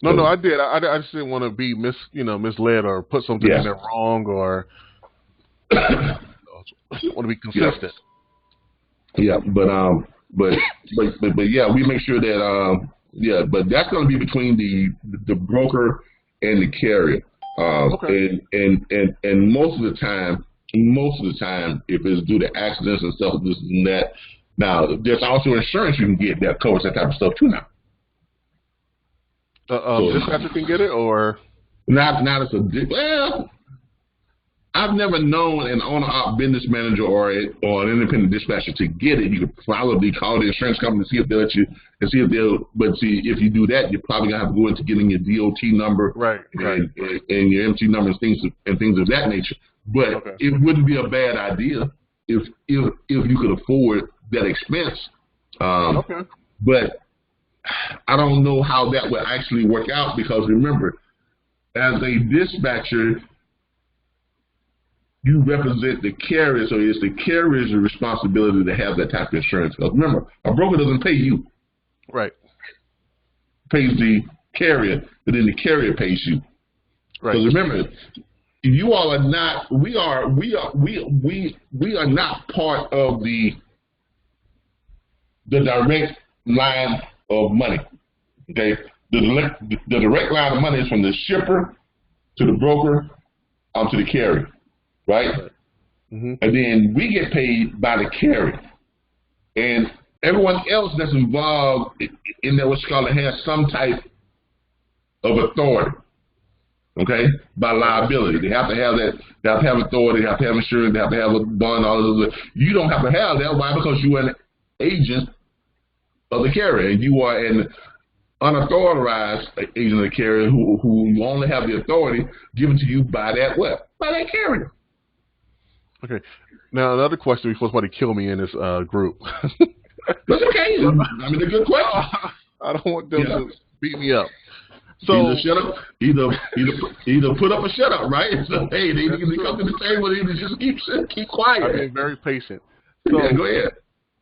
No, I did. I just didn't want to be misled or put something in there wrong, or want to be consistent. Yeah, but yeah, we make sure that but that's going to be between the broker and the carrier. And most of the time, if it's due to accidents and stuff, this and that. Now, there's also insurance you can get that covers that type of stuff too now. Dispatcher can get it, or not as well. I've never known an owner-op business manager or an independent dispatcher to get it. You could probably call the insurance company to see if they'll let you, and see if they'll. But see, if you do that, you're probably gonna have to go into getting your DOT number, and your MC number and things of that nature. But it wouldn't be a bad idea if you could afford that expense. But I don't know how that would actually work out, because remember, as a dispatcher, you represent the carrier, so it's the carrier's responsibility to have that type of insurance. Because remember, a broker doesn't pay you. Right. Pays the carrier, but then the carrier pays you. Right. Because remember, you all are not. We are not part of the direct line of money. Okay. The direct line of money is from the shipper to the broker to the carrier. Right? And then we get paid by the carrier. And everyone else that's involved in that, what's called, has some type of authority. Okay? By liability. They have to have that, they have to have authority, they have to have insurance, they have to have a bond, all of those. You don't have to have that. Why? Because you are an agent of the carrier. And you are an unauthorized agent of the carrier who you only have the authority given to you by that what? By that carrier. Okay. Now, another question before somebody kill me in this group. That's okay. I mean, a good question. I don't want them to beat me up. So either shut up, either put up or shut up, right? So hey, they come to the table and they just keep quiet. I've been very patient. So, go ahead.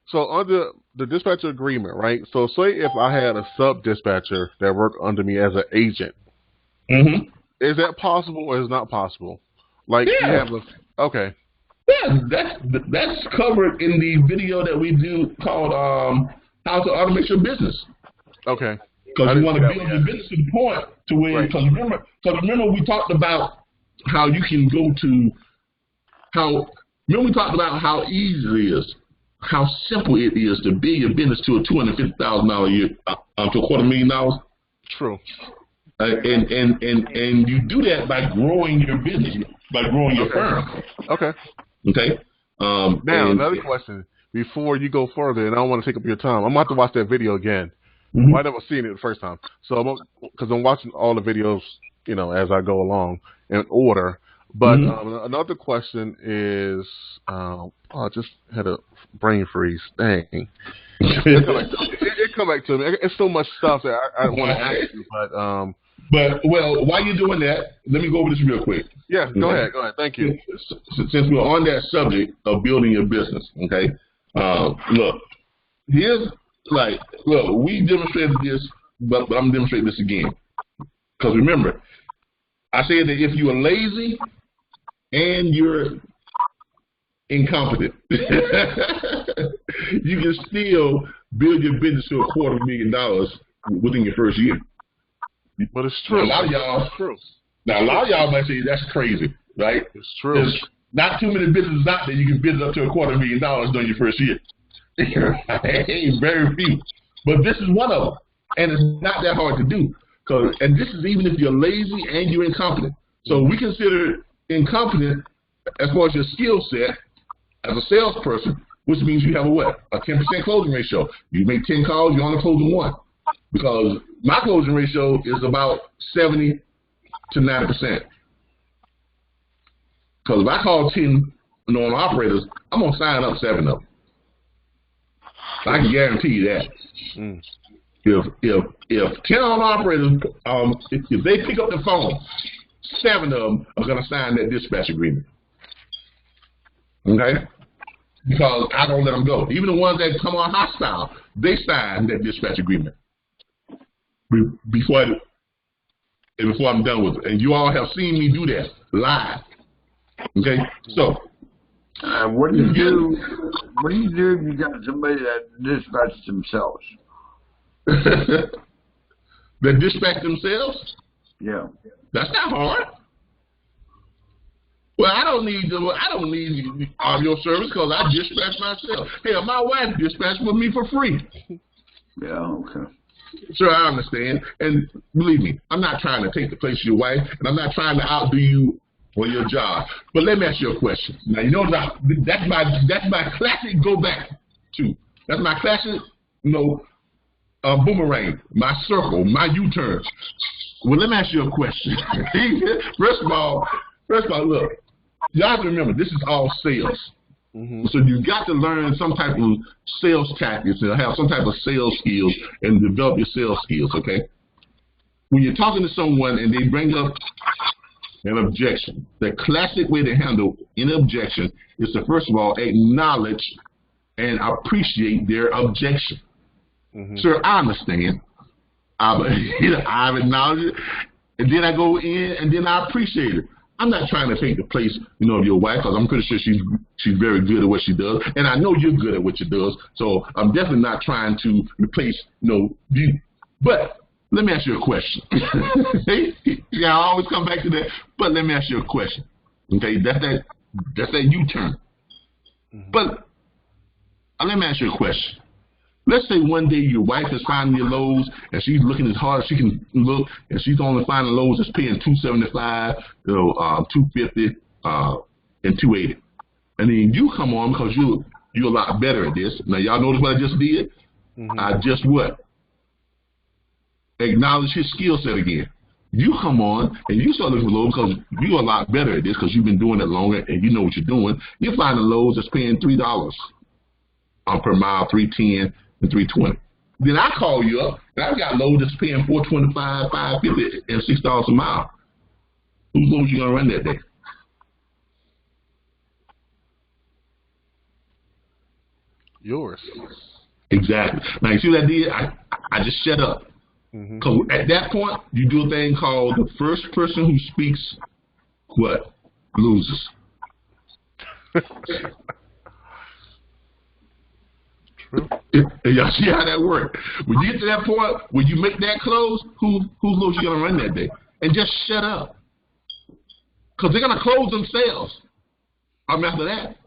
So under the dispatcher agreement, right? So say if I had a sub dispatcher that worked under me as an agent, is that possible or is it not possible? Like you have okay. Yeah, that's covered in the video that we do called How to Automate Your Business. Okay. Because you want to build your business to the point to where, because remember we talked about how you can go to, remember we talked about how easy it is, how simple it is to build your business to a $250,000 a year, to $250,000. True. And you do that by growing your business, by growing your firm. Okay. Now, another question before you go further, and I don't want to take up your time. I'm going to have to watch that video again. I never seen it the first time. So, because I'm watching all the videos, as I go along in order. But another question is, I just had a brain freeze. Dang. It come back to me. It's so much stuff that I want to ask you, But while you're doing that, let me go over this real quick. Yeah, go ahead. Thank you. Since we're on that subject of building your business, okay? Look, we demonstrated this, but I'm demonstrating this again. Because remember, I said that if you are lazy and you're incompetent, you can still build your business to $250,000 within your first year. But it's true. Now, a lot of y'all might say that's crazy, right? It's true. There's not too many businesses out there you can build up to $250,000 during your first year. Very few. But this is one of them, and it's not that hard to do. And this is even if you're lazy and you're incompetent. So we consider incompetent as far as your skill set as a salesperson. which means you have a what? A 10% closing ratio. You make 10 calls, you're only closing 1. Because my closing ratio is about 70 to 90%. Because if I call 10 non-operators, I'm going to sign up 7 of them. I can guarantee you that. If 10 non-operators, if they pick up the phone, 7 of them are going to sign that dispatch agreement. Okay? Because I don't let them go. Even the ones that come on hostile, they sign that dispatch agreement before I'm done with it. And you all have seen me do that live. Okay? So, what do you do? What do you do if you got somebody that dispatches themselves? That dispatch themselves? Yeah. That's not hard. Well, I don't need all your service because I dispatch myself. Hell, my wife dispatched with me for free. Yeah, okay. Sure, I understand. And believe me, I'm not trying to take the place of your wife, and I'm not trying to outdo you on your job. But let me ask you a question. Now, you know that's my classic go back to. That's my classic, boomerang, my circle, my U-turn. Well, let me ask you a question. First of all, look, y'all have to remember, this is all sales. So you got to learn some type of sales tactics and have some type of sales skills and develop your sales skills, okay? When you're talking to someone and they bring up an objection, the classic way to handle an objection is to, first of all, acknowledge and appreciate their objection. Sir, I understand. I've acknowledged it, and then I go in and then I appreciate it. I'm not trying to take the place, of your wife, because I'm pretty sure she's very good at what she does, and I know you're good at what you do. So I'm definitely not trying to replace, you. But let me ask you a question. I always come back to that. But let me ask you a question. Okay, that's that U-turn. But let me ask you a question. Let's say one day your wife is finding your loads and she's looking as hard as she can look, and she's only finding loads that's paying $275, $250, and $280. And then you come on because you're a lot better at this. Now y'all notice what I just did? I just what? Acknowledge his skill set again. You come on and you start looking for loads because you're a lot better at this because you've been doing it longer and you know what you're doing. You're finding loads that's paying $3 per mile, $3.10. and $3.20. Then I call you up, and I've got loads that's paying $4.25, $5.50, and $6 a mile. Whose loads you gonna run that day? Yours. Exactly. Now you see what I did? I just shut up. Because at that point, you do a thing called the first person who speaks, what? Loses. Y'all see how that works? When you get to that point, when you make that close, whose loads you gonna run that day? And just shut up, because they're gonna close themselves. After that,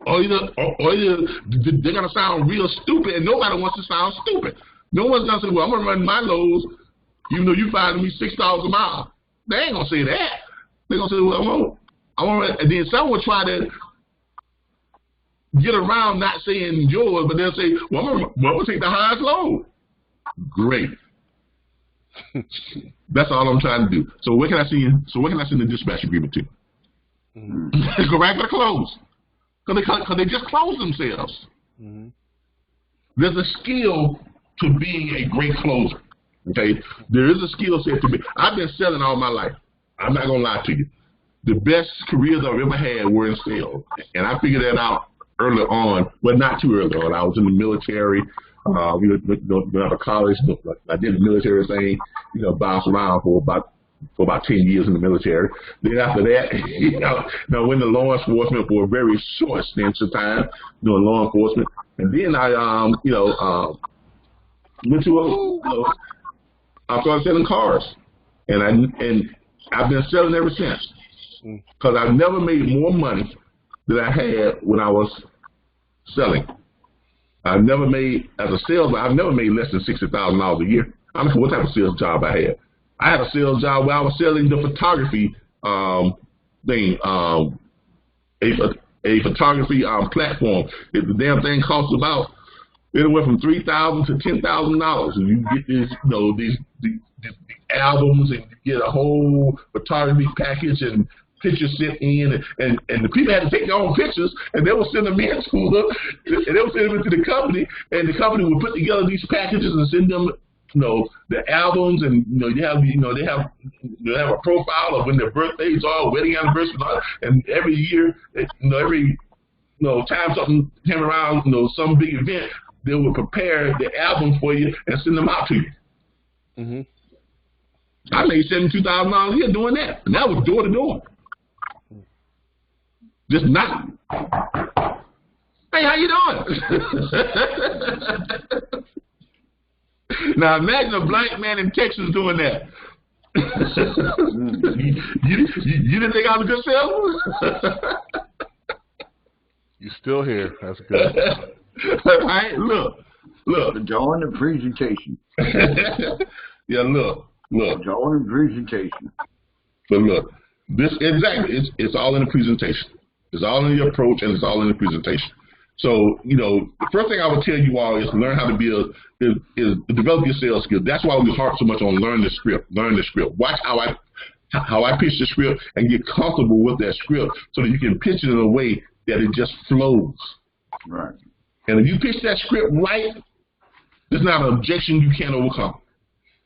or either they're gonna sound real stupid, and nobody wants to sound stupid. No one's gonna say, "Well, I'm gonna run my loads, even though you finding me $6 a mile." They ain't gonna say that. They're gonna say, "Well, I want," and then someone will try to get around not saying yours, but they'll say, well, I'm gonna take the highest load. Great. That's all I'm trying to do. So where can I send the dispatch agreement to? Go right for the close. Because they just close themselves. There's a skill to being a great closer. Okay? There is a skill set to be. I've been selling all my life. I'm not gonna lie to you. The best careers I've ever had were in sales. And I figured that out early on, well, not too early on. I was in the military. Went out of college. I did the military thing. Bounced around for about 10 years in the military. Then after that, I went to law enforcement for a very short stint of time doing law enforcement. And then I, went to I started selling cars, and I've been selling ever since. Because I've never made more money than I had when I was selling. I've never made, as a salesman, I've never made less than $60,000 a year. I don't know what type of sales job I had. I had a sales job where I was selling the photography thing, a photography platform. If the damn thing costs about anywhere from $3,000 to $10,000, and you get this, these albums, and you get a whole photography package and pictures sent in, and the people had to take their own pictures, and they would send them in to and they would send them into the company, and the company would put together these packages and send them, the albums, and they have a profile of when their birthdays are, wedding anniversaries, and every year, every time something came around, some big event, they would prepare the album for you and send them out to you. Mm-hmm. I made $72,000 a year doing that, and that was door to door. Just not. Hey, how you doing? Now imagine a black man in Texas doing that. you didn't think I was a good salesman? You still here? That's good. All right, look. Join the presentation. Yeah, look. Join the presentation. So look, this exactly. It's all in the presentation. It's all in the approach, and it's all in the presentation. So, the first thing I would tell you all is learn how to build, is develop your sales skills. That's why we harp so much on learn the script. Watch how I pitch the script and get comfortable with that script so that you can pitch it in a way that it just flows. Right. And if you pitch that script right, there's not an objection you can't overcome.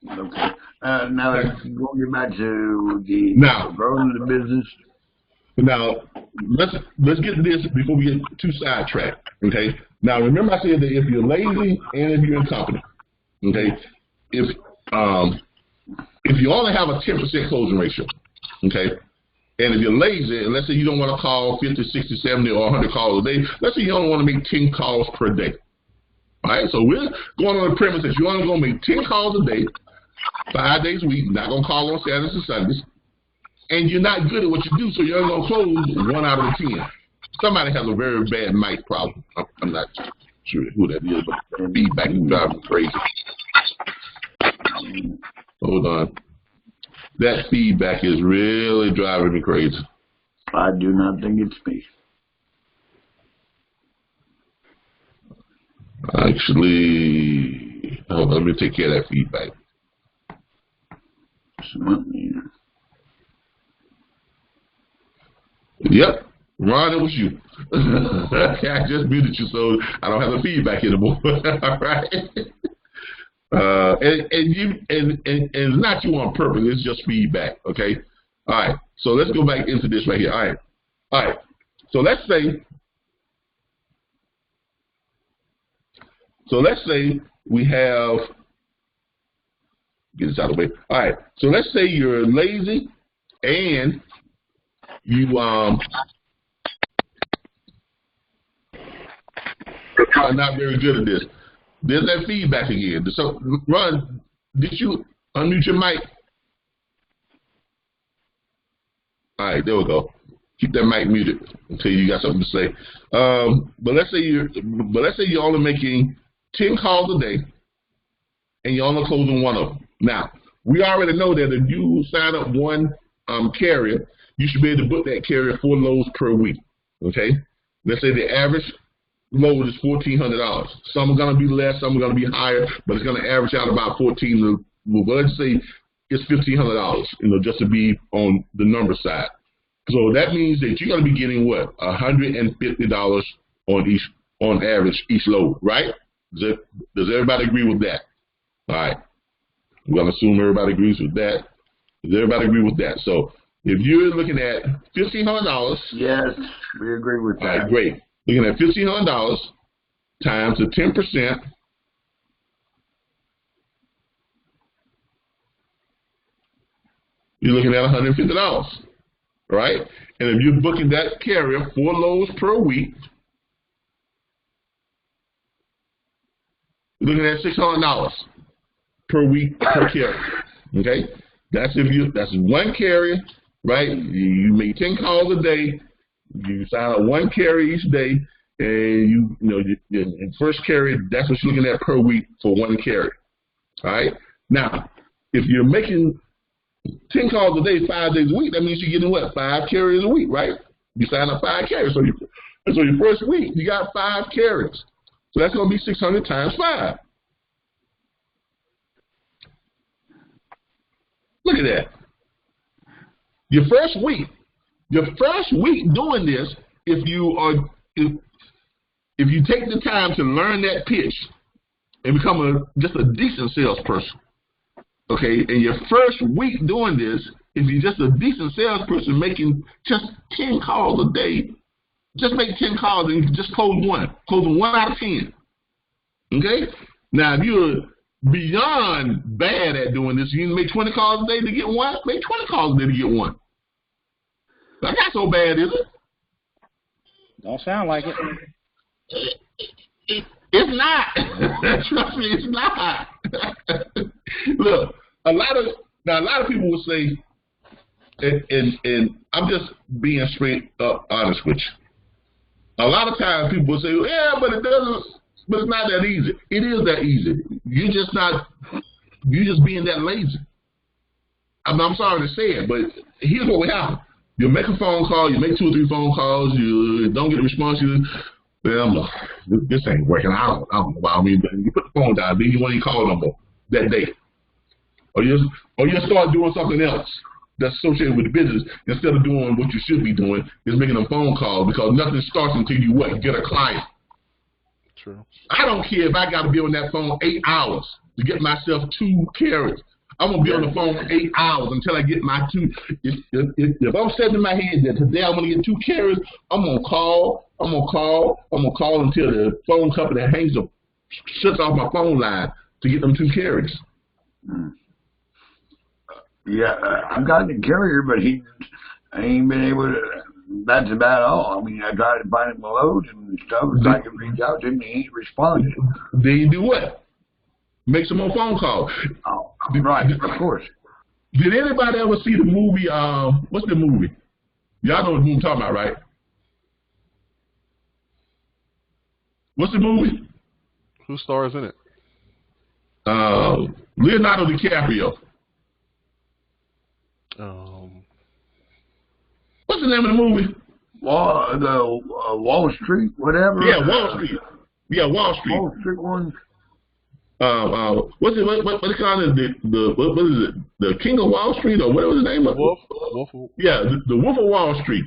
Okay. Now, going back to the growing the business. Now, let's get to this before we get too sidetracked, okay? Now, remember I said that if you're lazy and if you're incompetent, okay, if you only have a 10% closing ratio, okay, and if you're lazy, and let's say you don't want to call 50, 60, 70, or 100 calls a day, let's say you only want to make 10 calls per day, all right? So we're going on the premise that you're only going to make 10 calls a day, 5 days a week, not going to call on Saturdays and Sundays, and you're not good at what you do, so you're only going to close 1 out of the 10. Somebody has a very bad mic problem. I'm not sure who that is, but the feedback is driving me crazy. Hold on. That feedback is really driving me crazy. I do not think it's me. Actually, hold on, let me take care of that feedback. Yep, Ron, it was you. I just muted you, so I don't have the feedback anymore. All right. And it's not you on purpose. It's just feedback. Okay. All right. So let's go back into this right here. All right. So let's say we have. Get this out of the way. All right. So let's say you're lazy and you are not very good at this. There's that feedback again. So, Ron, did you unmute your mic? All right, there we go. Keep that mic muted until you got something to say. But let's say you're only making 10 calls a day, and you're only closing 1 of them. Now, we already know that if you sign up one carrier, you should be able to book that carrier 4 loads per week. Okay? Let's say the average load is $1,400. Some are going to be less, some are going to be higher, but it's going to average out about $1,400. Well, let's say it's $1,500, just to be on the number side. So that means that you're going to be getting what? $150 on average each load, right? Does everybody agree with that? All right. I'm going to assume everybody agrees with that. Does everybody agree with that? So if you're looking at $1,500. Yes, we agree with that. All right, great. Looking at $1,500 times the 10%. You're looking at $150, right? And if you're booking that carrier 4 loads per week, you're looking at $600 per week per carrier. Okay, that's one carrier, right? You make 10 calls a day. You sign up 1 carrier each day, and your first carrier, that's what you're looking at per week for 1 carrier. All right. Now, if you're making 10 calls a day, 5 days a week, that means you're getting what? 5 carriers a week, right? You sign up 5 carriers, so So your first week, you got 5 carriers. So that's going to be 600 times 5. Look at that. Your first week doing this, if you take the time to learn that pitch and become just a decent salesperson, okay, and your first week doing this, if you're just a decent salesperson making just 10 calls a day, just make 10 calls and just close one out of 10. Okay? Now, if you're beyond bad at doing this, you can make 20 calls a day to get one, make 20 calls a day to get one. That's not so bad, is it? Don't sound like it. It's not. Trust me, it's not. Look, a lot of people will say, and I'm just being straight up honest with you. A lot of times people will say, yeah, but it's not that easy. It is that easy. You're just being that lazy. I'm sorry to say it, but here's what will happen. You make a phone call, you make 2 or 3 phone calls, you don't get a response, well, this ain't working. I don't know why. I mean, you put the phone down, then you won't even call no more that day. Or you start doing something else that's associated with the business instead of doing what you should be doing, is making a phone call, because nothing starts until you get a client. True. I don't care if I got to be on that phone 8 hours to get myself 2 carriers. I'm going to be on the phone 8 hours until I get my 2. If I'm setting in my head that today I'm going to get 2 carriers, I'm going to call until the phone company shuts off my phone line to get them 2 carriers. Yeah, I've got the carrier, but I ain't been able to. That's about all. I mean, I tried to find him a load and stuff, so I could reach out to him, and he ain't responded. Then you do what? Make some more phone calls. Oh, right, of course. Did anybody ever see the movie, what's the movie? Y'all know what I'm talking about, right? What's the movie? Who stars in it? Leonardo DiCaprio. What's the name of the movie? Wall Street, whatever. Yeah, Wall Street. Yeah, Wall Street. Wall Street one. What they call it? What is it? The King of Wall Street, or what was the name of it? Wolf. Yeah, the Wolf of Wall Street.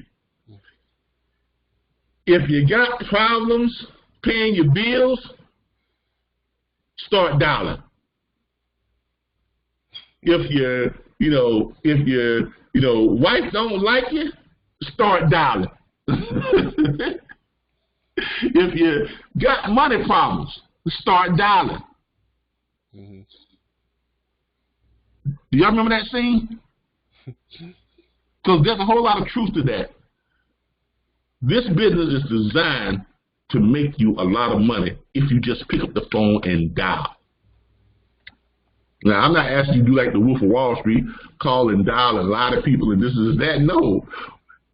If you got problems paying your bills, start dialing. If your wife don't like you, start dialing. If you got money problems, start dialing. Mm-hmm. Do y'all remember that scene? Because there's a whole lot of truth to that. This business is designed to make you a lot of money if you just pick up the phone and dial. Now, I'm not asking you to do like the Wolf of Wall Street, call and dial and lie to people and this and that. No.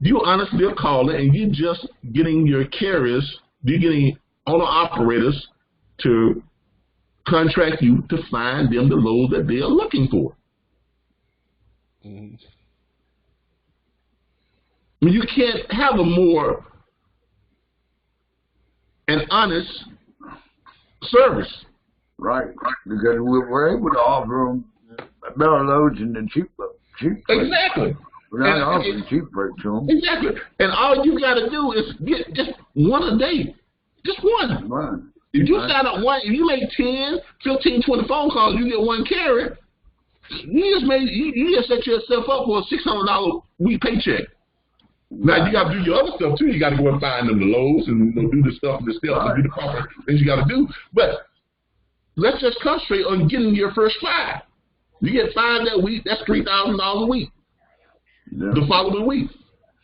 You honestly are calling and you're just getting your carriers, you're getting owner-operators to contract you to find them the loads that they are looking for. Mm-hmm. I mean, you can't have a more an honest service. Right, because we're able to offer them better loads and the cheap. Exactly. We're not offering cheap rate to them. Exactly. And all you got to do is get just one a day. Just one. One. If you sign up one, if you make 10, 15, 20 phone calls, you get one carrier. You just set yourself up for a $600 week paycheck. Now you got to do your other stuff too. You got to go and find them the loads and do the stuff and do the proper things you got to do. But let's just concentrate on getting your first 5. You get 5 that week, that's $3,000 a week. Yeah. The following week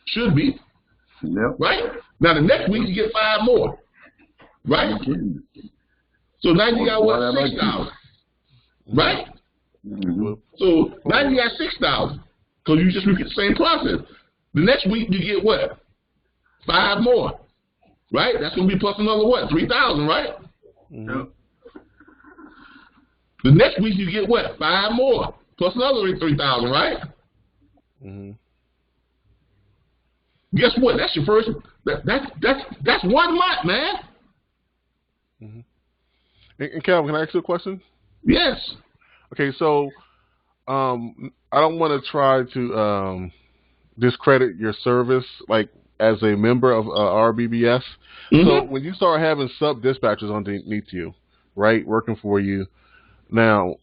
should be. Yep. Right? Now the next week you get 5 more. Right? So now you got what? $6,000. Right? Mm-hmm. So now you got $6,000. So you just repeat the same process. The next week you get what? 5 more. Right? That's gonna be plus another what? 3,000, right? Yep. The next week you get what? 5 more. Plus another 3,000, right? Mm-hmm. guess what? That's your first. That's 1 month, man. Mm-hmm. And Calvin, can I ask you a question? Yes. Okay, so I don't want to try to discredit your service, like as a member of RBBS. Mm-hmm. So when you start having sub dispatchers underneath you, right, working for you, now,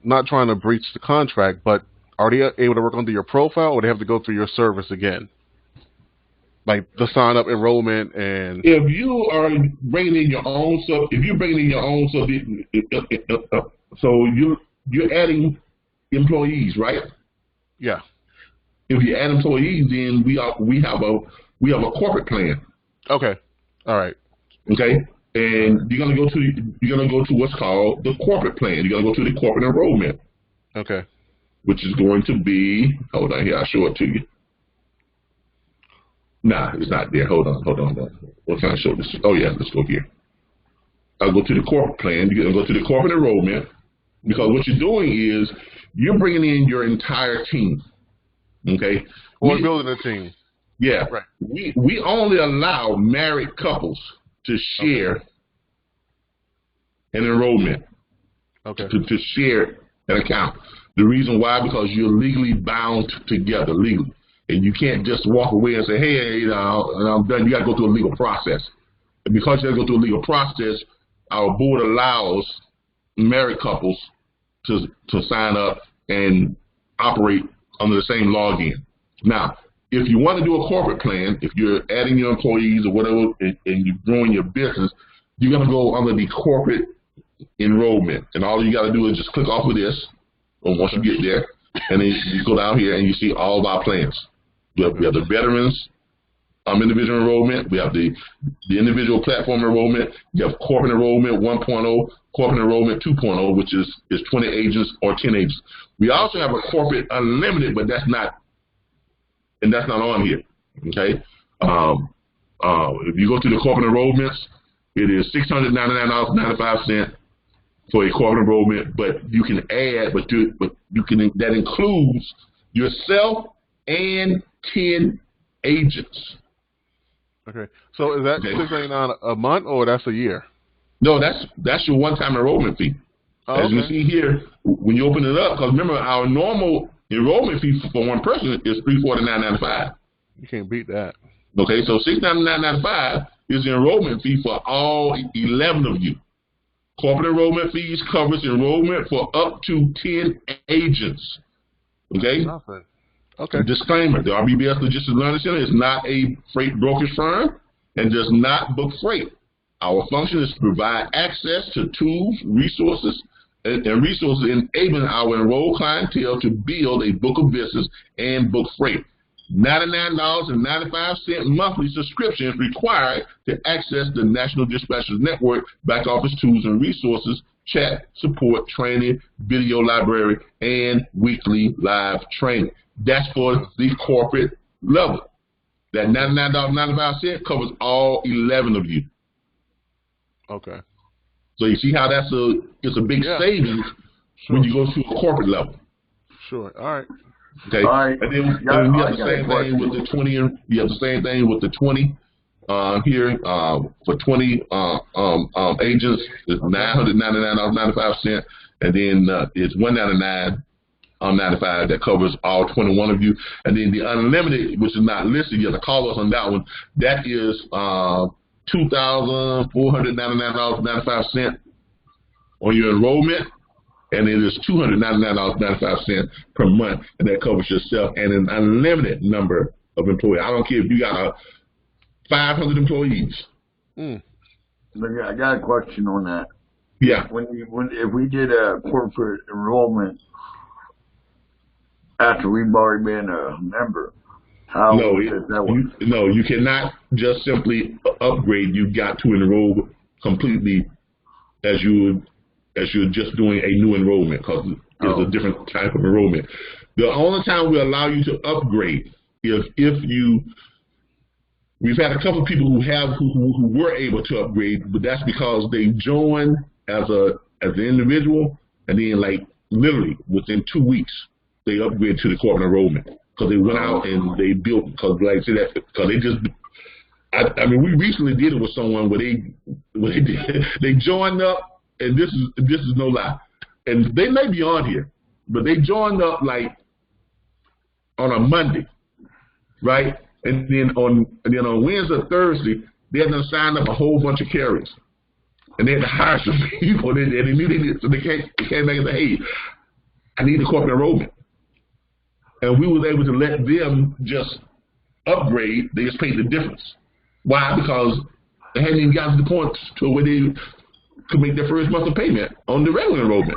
not trying to breach the contract, but are they able to work under your profile, or they have to go through your service again? Like the sign up enrollment and. If you are bringing in your own sub, so you're adding employees, right? Yeah. If you add employees, then we have a corporate plan. Okay. All right. Okay. And you're gonna go to what's called the corporate plan. You're gonna go to the corporate enrollment. Okay. Which is going to be, hold on here, I'll show it to you. Nah, it's not there. Hold on. What can I show this? Oh yeah, let's go here. I'll go to the corporate plan. You're gonna go to the corporate enrollment, because what you're doing is you're bringing in your entire team. Okay. We're building a team. Yeah. Right. We only allow married couples to share an enrollment. Okay. To share an account. The reason why, because you're legally bound together, legally. And you can't just walk away and say, hey, I'm done. You got to go through a legal process. And because you have to go through a legal process, our board allows married couples to sign up and operate under the same login. Now, if you want to do a corporate plan, if you're adding your employees or whatever, and you're growing your business, you're going to go under the corporate enrollment. And all you got to do is just click off of this, or once you get there, and then you go down here and you see all of our plans. We have the veterans individual enrollment. We have the individual platform enrollment. You have corporate enrollment 1.0, corporate enrollment 2.0, which is 20 agents or 10 agents. We also have a corporate unlimited, but that's not on here. Okay. If you go to the corporate enrollments, it is $699.95 for a corporate enrollment, but you can add, that includes yourself and 10 agents. Okay. So is that $699 a month, or that's a year? No, that's your one-time enrollment fee. Oh, As you see here, when you open it up, because remember, our normal enrollment fee for one person is $349.95. You can't beat that. Okay, so $699.95 is the enrollment fee for all 11 of you. Corporate enrollment fees covers enrollment for up to 10 agents. Okay? Nothing. Okay. Disclaimer, the RBBS Logistics Learning Center is not a freight brokerage firm and does not book freight. Our function is to provide access to tools, resources, and resources enabling our enrolled clientele to build a book of business and book freight. $99.95 monthly subscription is required to access the National Dispatchers Network, back office tools and resources, chat, support, training, video library, and weekly live training. That's for the corporate level. That $99.95 covers all 11 of you. Okay. So you see how it's a big savings when you go to a corporate level. Sure. All right. Okay. All right. And then you have the same thing with the 20. You have the same thing with the 20 here for 20 agents. It's $999.95, and then it's $199.95 that covers all 21 of you. And then the unlimited, which is not listed, you have to call us on that one. That is $2,499.95 on your enrollment, and it is $299.95 per month, and that covers yourself and an unlimited number of employees. I don't care if you got 500 employees. I got a question on that. Yeah. If we did a corporate enrollment after we've already been a member, how does that work? No, you cannot just simply upgrade. You got to enroll completely as you're just doing a new enrollment, because it's a different type of enrollment. The only time we allow you to upgrade is if we've had a couple of people who were able to upgrade, but that's because they joined as an individual, and then like literally within 2 weeks they upgrade to the corporate enrollment, because they went out and they built, because like I said, that because they just, I mean, we recently did it with someone where they joined up, and this is no lie, and they may be on here, but they joined up like on a Monday, right? And then on Wednesday or Thursday, they had to sign up a whole bunch of carriers, and they had to hire some people, and they knew they needed, so they came back and said, hey, I need a corporate enrollment. And we was able to let them just upgrade. They just paid the difference. Why? Because they hadn't even gotten to the point to where they could make their first month of payment on the regular enrollment.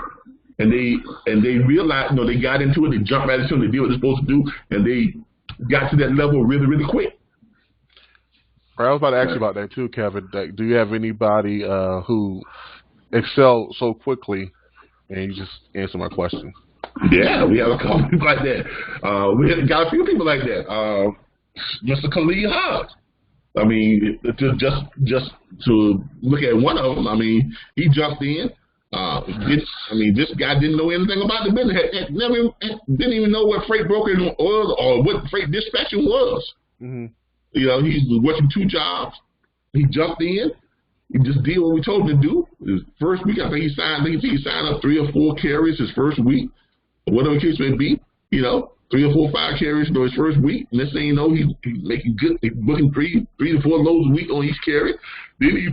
And they realized, they got into it, they jumped right into it, they did what they're supposed to do, and they got to that level really, really quick. I was about to ask you about that too, Kevin. Do you have anybody who excelled so quickly? And you just answer my question. Yeah, we have a couple people like that. We got a few people like that. Mr. Khalid Hodge. I mean, just to look at one of them. I mean, he jumped in. This guy didn't know anything about the business. Didn't even know what freight brokering was or what freight dispatching was. Mm-hmm. He was working 2 jobs. He jumped in. He just did what we told him to do. His first week, I think he signed up 3 or 4 carriers his first week, or whatever the case may be. 3 or 4 or 5 carriers his first week. Next thing you know, he's making good. He's booking 3 to 4 loads a week on each carrier. Then he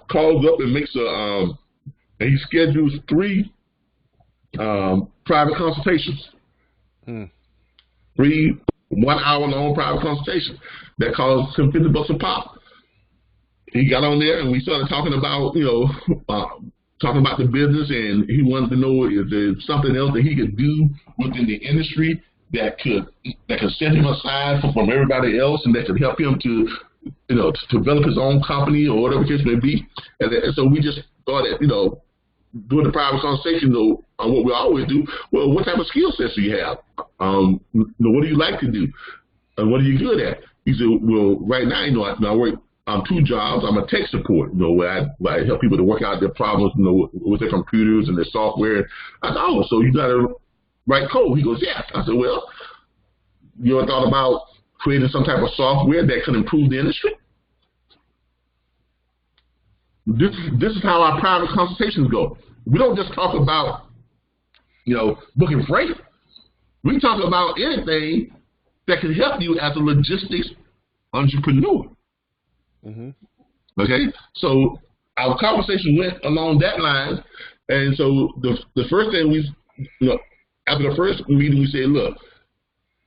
calls up and makes and he schedules 3 private consultations. 3 1-hour-long private consultations that cost him $50 a pop. He got on there and we started talking about, talking about the business, and he wanted to know if there's something else that he could do within the industry that could set him aside from everybody else, and that could help him to develop his own company or whatever the case may be. And so we just started, doing the private conversation on what we always do. Well, what type of skill sets do you have? What do you like to do? And what are you good at? He said, well, right now, I work 2 jobs. I'm a tech support, where I help people to work out their problems, with their computers and their software. I said, oh, so you got to write code? He goes, yeah. I said, well, you ever thought about creating some type of software that could improve the industry? This is how our private consultations go. We don't just talk about, booking freight. We talk about anything that can help you as a logistics entrepreneur. Mm-hmm. Okay, so our conversation went along that line, and so the first thing after the first meeting, we said, look,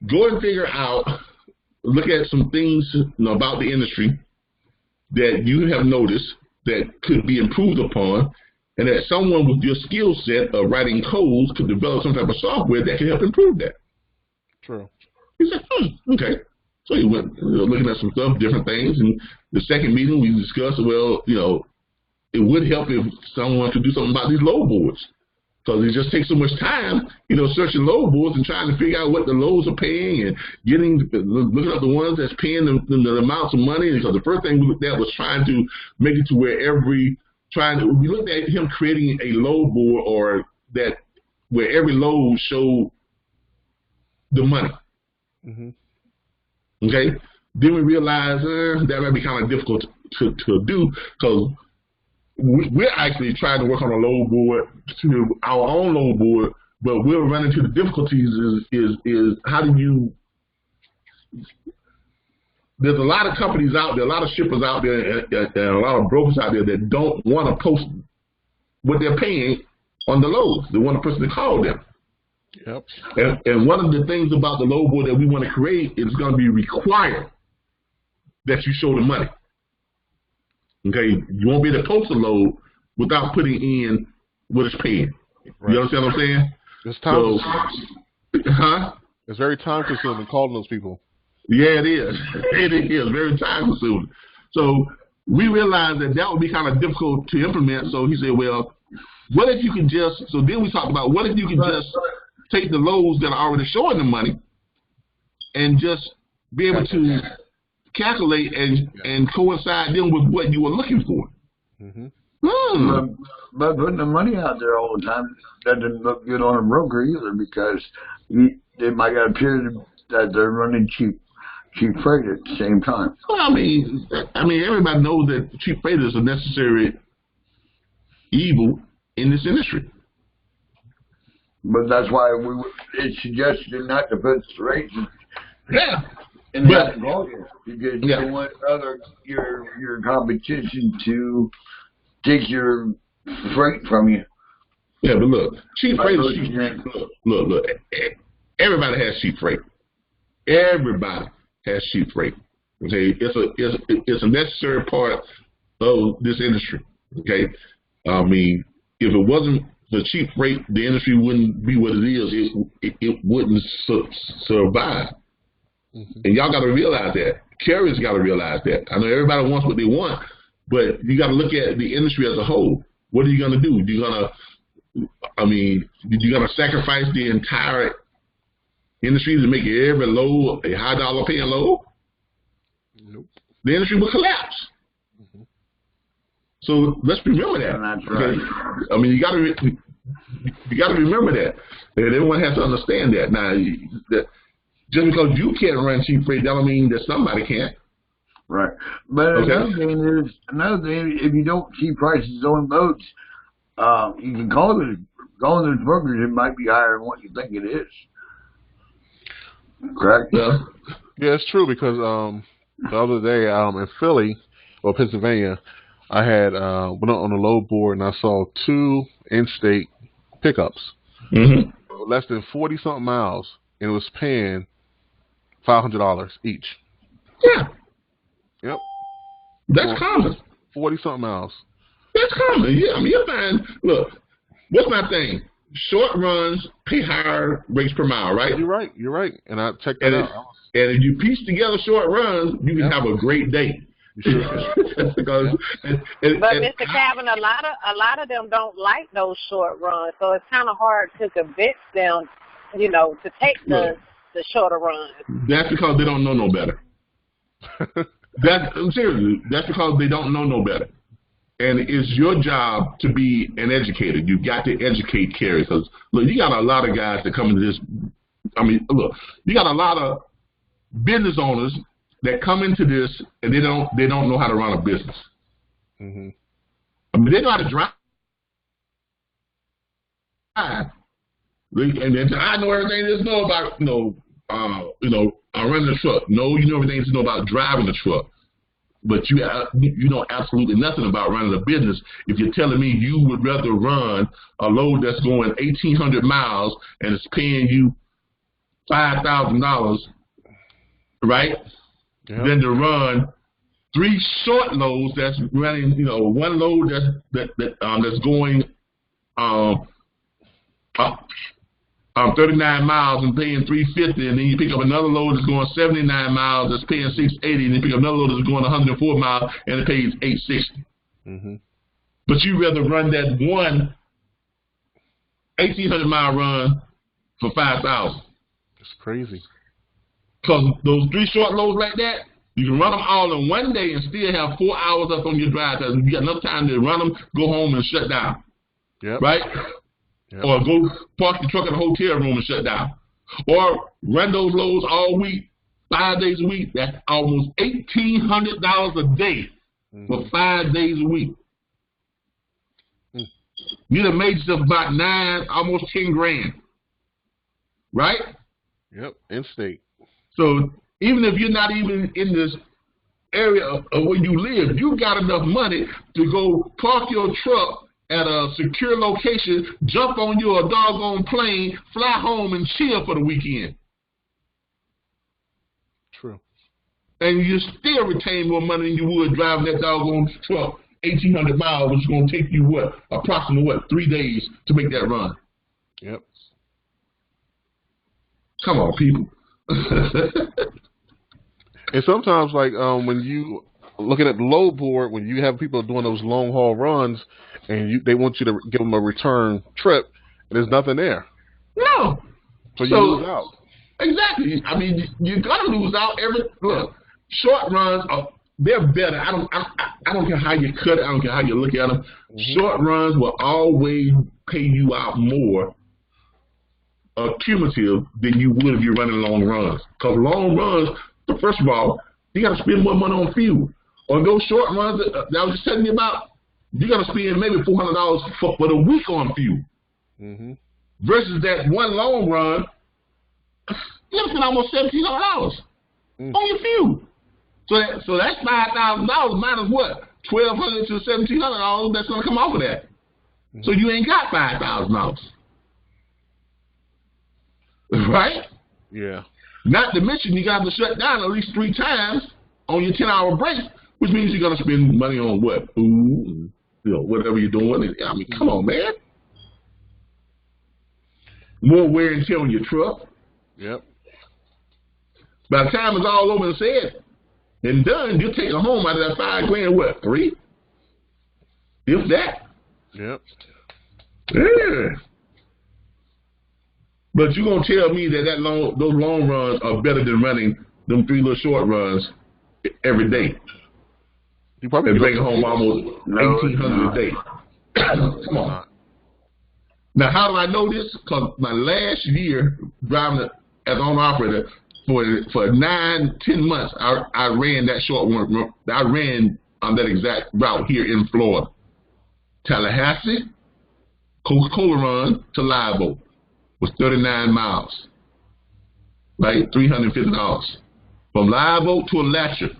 go and figure out, look at some things about the industry that you have noticed that could be improved upon, and that someone with your skill set of writing codes could develop some type of software that can help improve that. True. He said, okay. So he went looking at some stuff, different things, and the second meeting we discussed, well, it would help if someone could do something about these load boards, because it just takes so much time, searching load boards and trying to figure out what the loads are paying and looking up the ones that's paying the amounts of money. Because the first thing we looked at was trying to make it to where we looked at him creating a load board where every load showed the money. Mm-hmm. Okay. Then we realized that might be kind of difficult to do, because we're actually trying to work on a load board, to our own load board, but we're running into the difficulties is how do you? There's a lot of companies out there, a lot of shippers out there, and a lot of brokers out there that don't want to post what they're paying on the loads. They want a person to call them. Yep. And one of the things about the load board that we want to create is going to be required that you show the money. Okay, you won't be able to post a load without putting in what it's paying. Right. You understand what I'm saying? It's time consuming. Huh? It's very time consuming calling those people. Yeah, it is. It is very time consuming. So we realized that would be kind of difficult to implement. So he said, well, what if you can just, so then we talked about, what if you can just take the loads that are already showing the money and just be able to calculate and coincide them with what you were looking for. Mm-hmm. But putting the money out there all the time doesn't look good on a broker either, because they might got a period that they're running cheap freight at the same time. Well, I mean, everybody knows that cheap freight is a necessary evil in this industry. But that's why it's suggested not to put the rates in but, the volume, because you don't want your competition to take your freight from you. Yeah, but look, cheap freight is cheap. Look. Everybody has cheap freight. Everybody has cheap freight. Okay, it's a necessary part of this industry. Okay, I mean, if it wasn't for cheap freight, the industry wouldn't be what it is. It wouldn't survive. Mm-hmm. And y'all got to realize that. Carriers got to realize that. I know everybody wants what they want, but you got to look at the industry as a whole. What are you going to do? You're going to sacrifice the entire industry to make every load a high dollar paying load? Nope. The industry will collapse. Mm-hmm. So let's remember that. That's right. I mean, you got to remember that. And everyone has to understand that. Now, just because you can't run cheap freight, that don't mean that somebody can't. Right. But another thing, if you don't keep prices on loads, you can call those brokers. It might be higher than what you think it is. Correct? Yeah, it's true, because the other day in Philly or Pennsylvania, I had went on a load board and I saw 2 in-state pickups, less than 40-something miles, and it was paying $500 each. Yeah. Yep. That's common. 40-something miles. That's common. Yeah, I mean, you're fine. Look, what's my thing? Short runs pay higher rates per mile, right? You're right. And I checked that out. And if you piece together short runs, you can have a great day. Sure. But Mr. Calvin, a lot of them don't like those short runs, so it's kind of hard to convince them, to take the shorter runs. That's because they don't know no better. Seriously, that's because they don't know no better. And it's your job to be an educator. You've got to educate carriers. Because, look, you got a lot of guys that come into this. I mean, look, you got a lot of business owners that come into this and they don't know how to run a business. Mm-hmm. I mean, they know how to drive. And I know everything there's know about, running the truck. No, you know everything to know about driving the truck. But you know absolutely nothing about running a business if you're telling me you would rather run a load that's going 1,800 miles and it's paying you $5,000, right? Yep. Than to run 3 short loads that's running, one load that's going 39 miles and paying $350, and then you pick up another load that's going 79 miles that's paying $680, and you pick up another load that's going 104 miles and it pays $860. Mm-hmm. But you rather run that one 1,800-mile run for $5,000. That's crazy. Because those 3 short loads like that, you can run them all in one day and still have 4 hours up on your drive time. You got enough time to run them, go home, and shut down. Yep. Right? Yep. Or go park the truck in a hotel room and shut down. Or run those loads all week, 5 days a week. That's almost $1,800 a day for 5 days a week. You done made yourself about almost 10 grand. Right? Yep, in state. So even if you're not even in this area of where you live, you got enough money to go park your truck at a secure location, jump on your doggone plane, fly home, and chill for the weekend. True. And you still retain more money than you would driving that doggone truck 1,800 miles, which is going to take you, approximately 3 days to make that run. Yep. Come on, people. And sometimes, like, when you looking at the load board, when you have people doing those long haul runs, and they want you to give them a return trip, and there's nothing there. No. So you lose out. Exactly. I mean, you're gonna lose out look. Short runs they're better. I don't care how you cut it. I don't care how you look at them. Mm-hmm. Short runs will always pay you out more cumulative than you would if you're running long runs. Because long runs, first of all, you got to spend more money on fuel. On those short runs that I was just telling you about, you got to spend maybe $400 for the week on fuel. Mm-hmm. Versus that one long run, you got to spend almost $1,700 on your fuel. So that's $5,000 minus what? $1,200 to $1,700 that's going to come off of that. Mm-hmm. So you ain't got $5,000. Right? Yeah. Not to mention you got to shut down at least 3 times on your 10-hour breaks, which means you're going to spend money on what? Food, whatever you're doing. I mean, come on, man. More wear and tear on your truck. Yep. By the time it's all over and said and done, you'll take it home out of that $5,000, what, 3? If that. Yep. Yeah. But you're going to tell me that those long runs are better than running them 3 little short runs every day. You probably and bring home almost $1,800 a day. Come on. Now, how do I know this? Because my last year driving as owner-operator, for 9-10 months, I ran that short one. I ran on that exact route here in Florida. Tallahassee, Coca-Cola run to Live Oak was 39 miles, like $350. From Live Oak to Alachua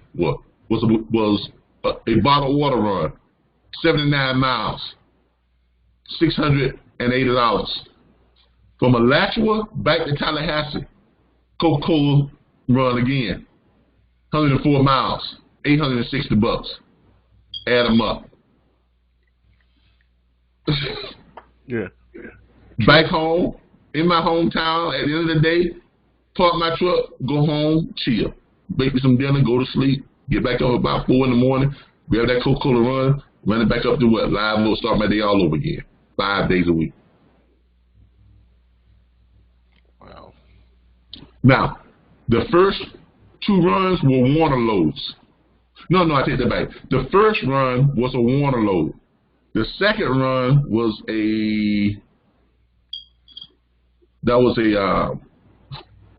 was a bottled water run, 79 miles, $680. From Alachua back to Tallahassee, Coca-Cola run again, 104 miles, $860. Add them up. Yeah. Back home, in my hometown, at the end of the day, park my truck, go home, chill. Bake me some dinner, go to sleep, get back up about 4 in the morning, grab that Coca-Cola run it back up to what? Live Oak, start my day all over again. 5 days a week. Wow. Now, the first 2 runs were Warner loads. No, I take that back. The first run was a Warner load. The second run was any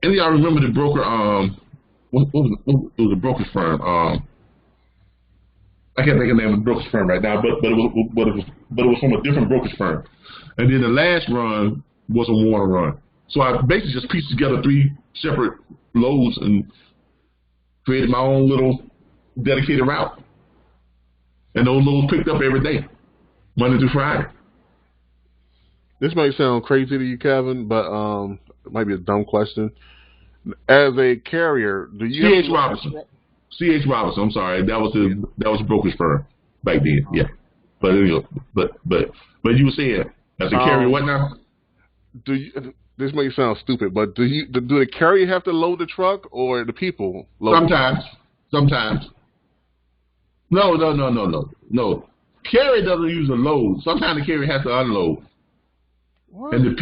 of y'all remember the broker, what was the brokerage firm? I can't think of the name of the brokerage firm right now, but it was from a different brokerage firm. And then the last run was a Warner run. So I basically just pieced together 3 separate loads and created my own little dedicated route. And those loads picked up every day, Monday through Friday. This might sound crazy to you, Kevin, but it might be a dumb question. As a carrier, do you C.H. Robinson? C.H. Robinson. I'm sorry, that was a brokerage firm back then. Yeah, but you were saying as a carrier, what now? This may sound stupid, but do the carrier have to load the truck or the people load? Sometimes. No. Carrier doesn't use a load. Sometimes the carrier has to unload. What? And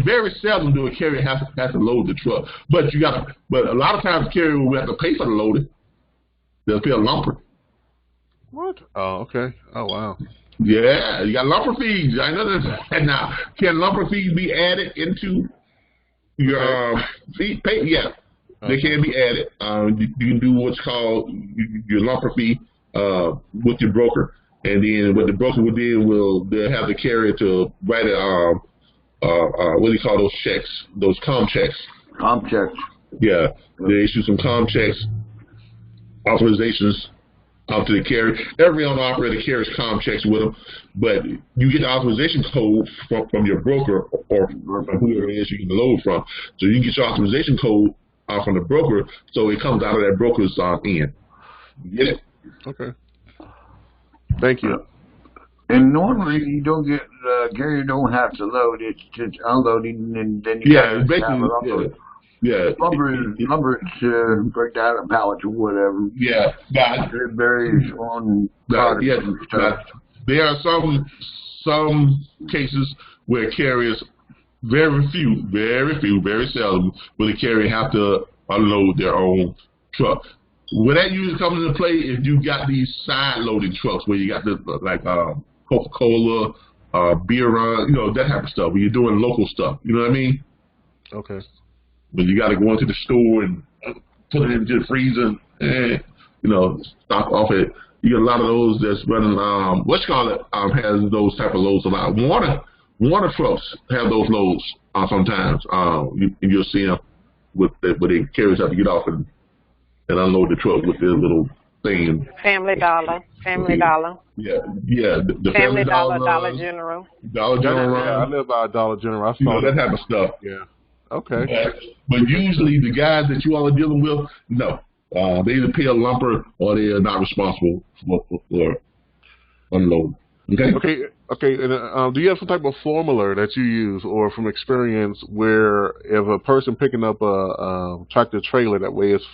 very seldom do a carrier have to load the truck. But a lot of times the carrier will have to pay for the loading. They'll pay a lumper. What? Oh, okay. Oh, wow. Yeah, you got lumper fees. I know that. Now, can lumper fees be added into your fee pay? Yeah, they can be added. You can do what's called your lumper fee with your broker. And then what the broker will do, they'll have the carrier to write what do you call those checks? Those com checks. Com checks. Yeah, they issue some com checks, authorizations out to the carrier. Every owner-operator carries com checks with them, but you get the authorization code from your broker or from whoever it is you can load from. So you can get your authorization code from the broker, so it comes out of that broker's end. You get it? Okay. Thank you. And normally you don't get carrier don't have to load; it's just unloading, and then you have lumber. Yeah, lumber break down in pallets or whatever. Yeah, it varies on products and stuff. There are some cases where carriers, very seldom, will the carrier have to unload their own truck. Where that usually comes into play is you got these side loading trucks where you got the Coca-Cola, beer run, that type of stuff. Where you're doing local stuff, you know what I mean? Okay. But you got to go into the store and put it into the freezer and, stock off it. You get a lot of those that's running, has those type of loads a lot. Water trucks have those loads sometimes. You'll see them where they carriers have to get off and unload the truck with their little thing. Family Dollar. Yeah. The Family Dollar, Dollar General. Dollar General. Yeah, I live by a Dollar General. I saw that type of stuff. Yeah. Okay. But usually the guys that you all are dealing with, no. They either pay a lumper or they are not responsible for unloading. Okay. And do you have some type of formula that you use, or from experience, where if a person picking up a tractor trailer that weighs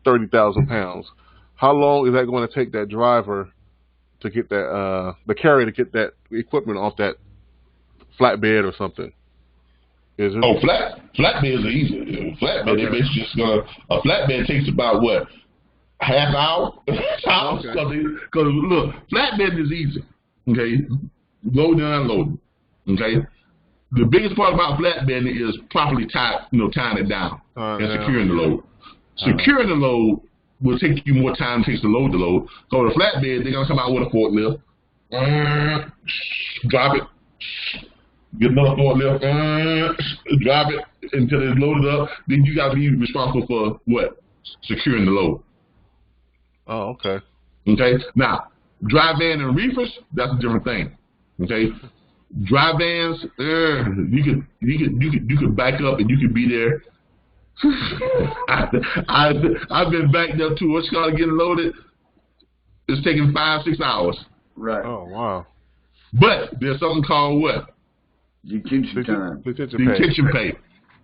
30,000 pounds, how long is that going to take that driver to get that the carrier to get that equipment off that flatbed or something? Flatbeds are easy. Flatbed, it's just a flatbed takes about what, half hour? Because look, flatbed is easy. Okay, loading and unloading. Okay, the biggest part about flatbed is properly tying it down and securing the load. Securing the load will take you more time than it takes to load the load. So the flatbed, they're gonna come out with a forklift, drop it. Get another forklift, drop it until it's loaded up. Then you got to be responsible for what? Securing the load. Oh, okay. Okay. Now, dry van and reefers, that's a different thing. Okay. Dry vans, you could back up and you could be there. I've been backed up to what's called getting loaded. It's taking 5-6 hours. Right. Oh, wow. But there's something called what? Detention time. Detention pay.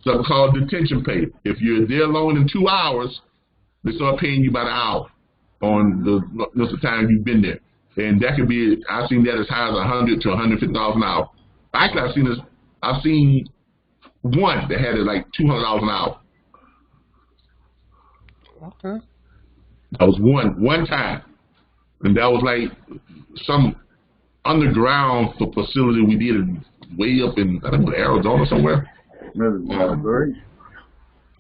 Something called detention pay. If you're there longer than 2 hours, they start paying you by the hour on the time you've been there. And that could be, I've seen that as high as $100 to $150 an hour. Actually, I've seen one that had it like $200 an hour. Okay. That was one time. And that was like some underground facility we did way up in, I think, Arizona somewhere. Missouri?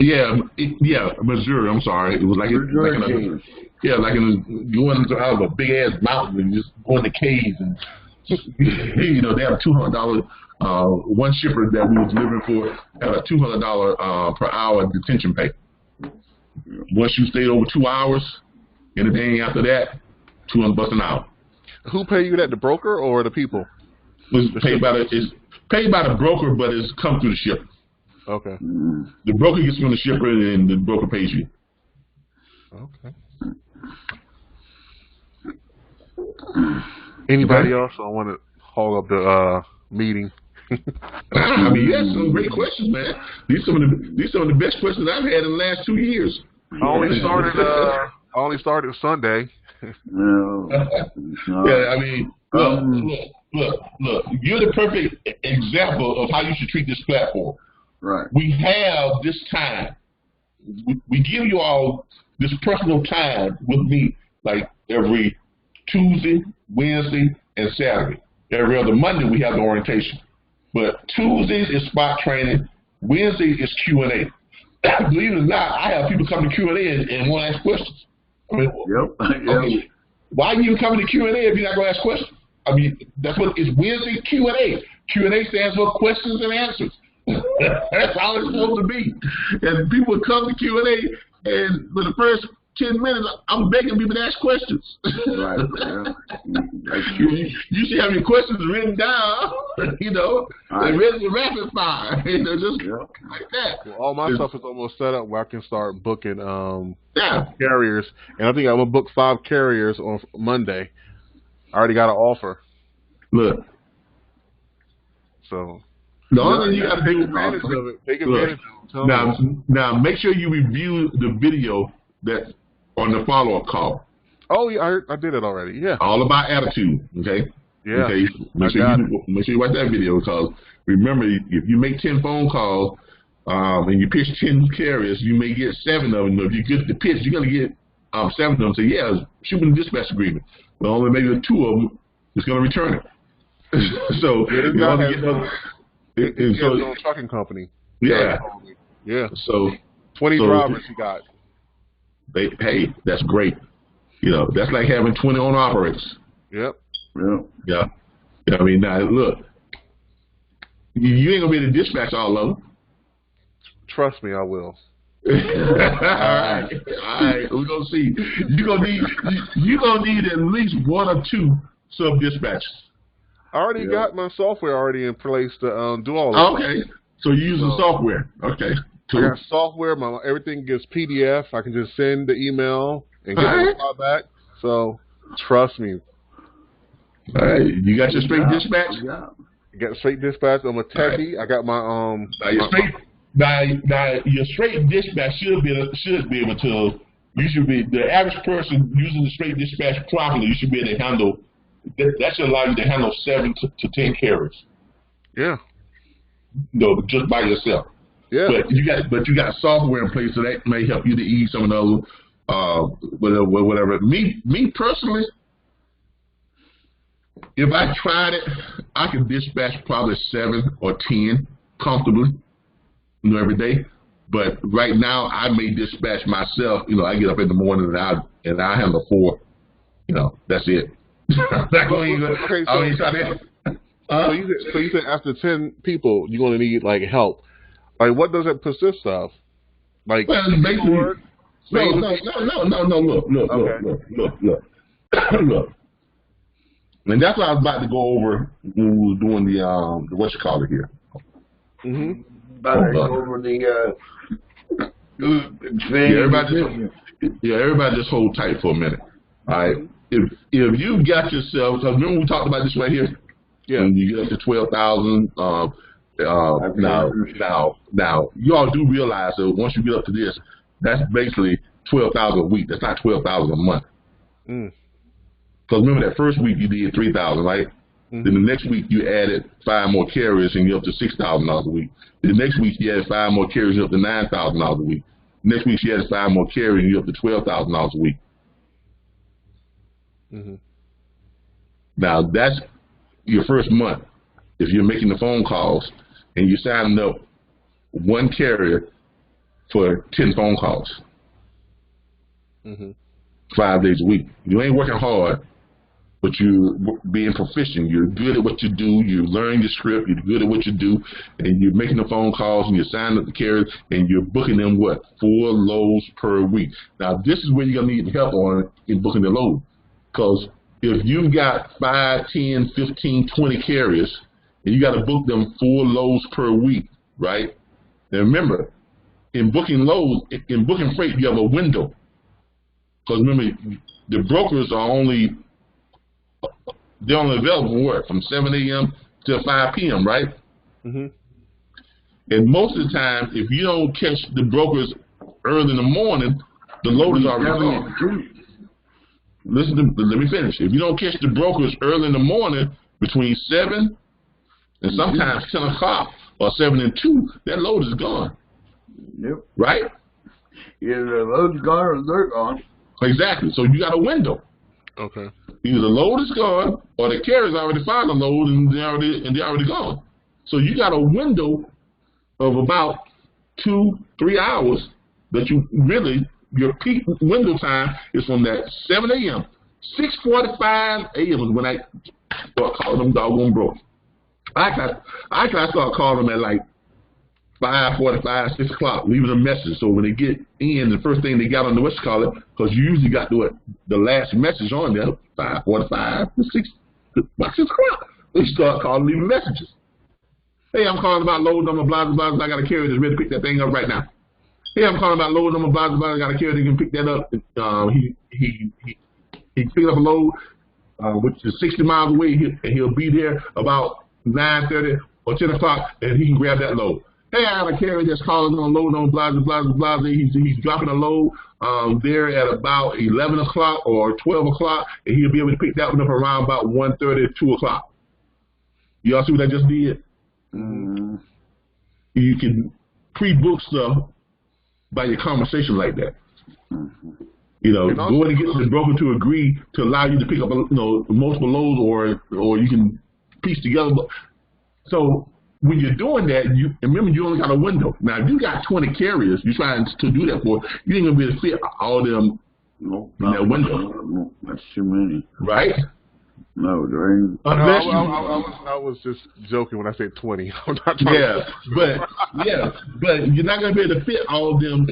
Yeah, Missouri. I'm sorry. It was like going out of a big ass mountain and just going to caves and they have $200. One shipper that we was delivering for had a $200 per hour detention pay. Once you stayed over 2 hours, anything after that, $200 an hour. Who pay you that? The broker or the people? It's paid by the broker, but it's come through the shipper. Okay. The broker gets from the shipper, and the broker pays you. Okay. Anybody else? I want to hog up the meeting. I mean, you had some great questions, man. These are some of the best questions I've had in the last 2 years. I only started Sunday. No. Yeah, I mean, look. You're the perfect example of how you should treat this platform. Right. We have this time. We give you all this personal time with me, like every Tuesday, Wednesday, and Saturday. Every other Monday we have the orientation. But Tuesdays is spot training. Wednesday is Q&A. Believe it or not, I have people come to Q&A and want to ask questions. I mean, okay, why are you coming to Q&A if you're not going to ask questions? I mean, that's what it's Wednesday Q&A. Q&A stands for questions and answers. That's all it's supposed to be. And people come to Q&A, and for the first 10 minutes, I'm begging people to ask questions. Right. You should have your questions written down, and ready to rapid fire, just like that. Well, all my stuff is almost set up where I can start booking carriers, and I think I'm gonna book 5 carriers on Monday. I already got an offer. Look, so the only thing you got to take advantage of it. Take advantage of it. Now, make sure you review the video that's on the follow-up call. Oh, yeah, I did it already. Yeah. All about attitude. Okay. Yeah. Okay. Make sure you watch that video, because remember, if you make 10 phone calls and you pitch 10 carriers, you may get 7 of them. If you get the pitch, you're gonna get 7 of them. Say, yeah, shoot me the dispatch agreement. But only maybe 2 of them is gonna return it. So his own trucking company. Yeah. Yeah. So 20 drivers he got. Hey, that's great. You know, that's like having 20 owner operators. Yep. Yeah. I mean, now look, you ain't gonna be able to dispatch all of them. Trust me, I will. All right. We're gonna see. You're gonna need at least 1 or 2 sub dispatchers. I already got my software already in place to do all of Okay. So you're using software. Okay. Cool. I got software. Everything gets PDF. I can just send the email and get the reply back. So trust me. All right. You got your straight dispatch? Yeah. I got straight dispatch. I'm a techie. I got my your straight dispatch should be able to. You should be the average person using the straight dispatch properly. You should be able to handle. That should allow you to handle 7 to 10 carriers. Yeah. No, just by yourself. Yeah. But you got software in place, so that may help you to ease some of those. Whatever. Me personally, if I tried it, I could dispatch probably 7 or 10 comfortably, every day. But right now, I may dispatch myself. I get up in the morning and I handle 4. That's it. Okay, so you said after 10 people, you're going to need like help. Like, what does it consist of? Like, well, basically, look. And that's what I was about to go over when we were doing the what you call it here. About to go over the everybody just hold tight for a minute. All right. If you got yourself, because remember we talked about this right here. Yeah. When you get up to 12,000. Now you all do realize that once you get up to this, that's basically 12,000 a week. That's not 12,000 a month. Because remember that first week you did 3,000, right? Then the next week you added 5 more carriers and you're up to $6,000 a week. The next week you added 5 more carriers and you're up to $9,000 a week. Next week you added 5 more carriers and you're up to $12,000 a week. Now that's your first month. If you're making the phone calls and you're signing up 1 carrier for 10 phone calls, 5 days a week. You ain't working hard, but you're being proficient. You're good at what you do. You're learning the script. You're good at what you do, and you're making the phone calls and you're signing up the carriers and you're booking them 4 loads per week. Now this is where you're gonna need help in booking the load, because if you've got 5, 10, 15, 20 carriers and you got to book them 4 loads per week, right? Now remember, in booking loads, in booking freight, you have a window. Because remember, the brokers are only available from 7 a.m. to 5 p.m., right? And most of the time, if you don't catch the brokers early in the morning, the load is already gone. Let me finish. If you don't catch the brokers early in the morning between 7 and sometimes 10 o'clock or 7 and 2, that load is gone. Yep. Right? Either the load's gone or they're gone. Exactly. So you got a window. Okay. Either the load is gone or the carrier's already found the load and they're already gone. So you got a window of about 2-3 hours that your peak window time is from that 7 a.m. 6:45 a.m. is when I start calling them doggone brokers. I try to start calling them at like 5:45, 6 o'clock, leaving a message. So when they get in, the first thing they got on the what's call it, because you usually got the last message on there, 5:45 to 6 o'clock. They start calling, leaving messages. Hey, I'm calling about load number blah blah blah. I got a carrier that's ready to pick that thing up right now. Hey, I'm calling about load number blah blah blah. I got a carrier that can pick that up. He picked up a load, which is 60 miles away, and he'll be there about 9:30 or 10 o'clock, and he can grab that load. Hey, I got a carrier that's calling on load on blah blah blah blah. He's dropping a load there at about 11 o'clock or 12 o'clock, and he'll be able to pick that one up around about 1:30, 2 o'clock. Y'all see what I just did? You can pre-book stuff by your conversation like that. Go and get the broker to agree to allow you to pick up, multiple loads, or you can piece together. So when you're doing that, you remember you only got a window. Now, if you got 20 carriers, you're trying to do that for, you ain't gonna be able to fit all of them in that window. No, that's too many. Right? No, there ain't. Unless I was just joking when I said 20. I'm not trying but you're not gonna be able to fit all of them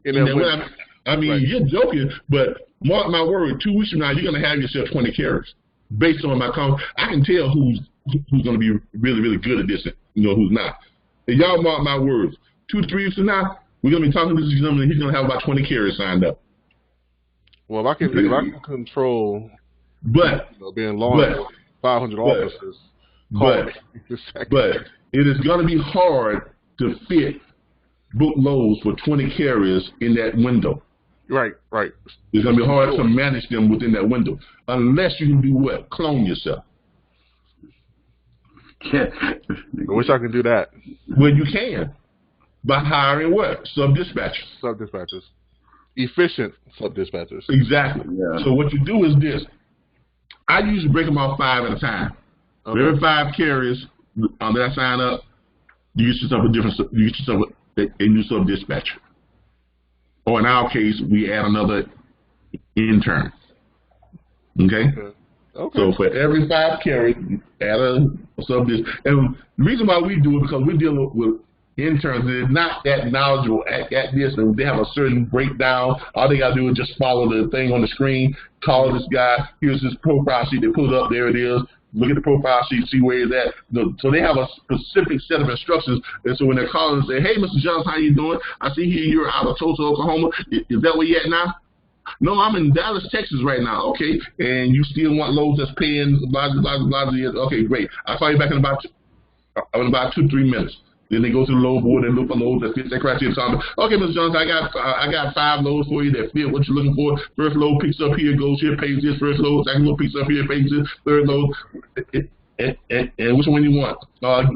in that window. I mean, right. You're joking, but mark my word, 2 weeks from now, you're gonna have yourself 20 carriers. Based on my comment, I can tell who's going to be really, really good at this, and who's not. And y'all mark my words. 2 to 3 weeks from now, we're going to be talking to this gentleman, and he's going to have about 20 carriers signed up. Well, if I can control, being law 500 officers, but it is going to be hard to fit book loads for 20 carriers in that window. Right. It's going to be hard to manage them within that window, unless you can do what? Clone yourself. I wish I could do that. Well, you can by hiring what? Sub-dispatchers. Efficient sub-dispatchers. Exactly. Yeah. So what you do is this. I usually break them off 5 at a time. Okay. For every 5 carriers that I sign up, you get yourself a new sub-dispatcher. Or in our case, we add another intern. Okay? So for every 5 carriers, add a sub-dispatcher. And the reason why we do it because we're dealing with interns that are not that knowledgeable at this, and they have a certain breakdown. All they got to do is just follow the thing on the screen, call this guy, here's his profile sheet, they put it up, there it is. Look at the profile sheet, see where he's at. So they have a specific set of instructions. And so when they're calling and say, hey, Mr. Jones, how you doing? I see here you're out of Tulsa, Oklahoma. Is that where you at now? No, I'm in Dallas, Texas right now. Okay. And you still want loads that's paying, blah, blah, blah, blah. Okay, great. I'll call you back in about 2 to 3 minutes. Then they go to the load board and look for loads that fit that criteria. So okay, Mr. Jones, I got 5 loads for you that fit what you're looking for. First load picks up here, goes here, pays this. First load, second load picks up here, pays this. Third load, and which one you want?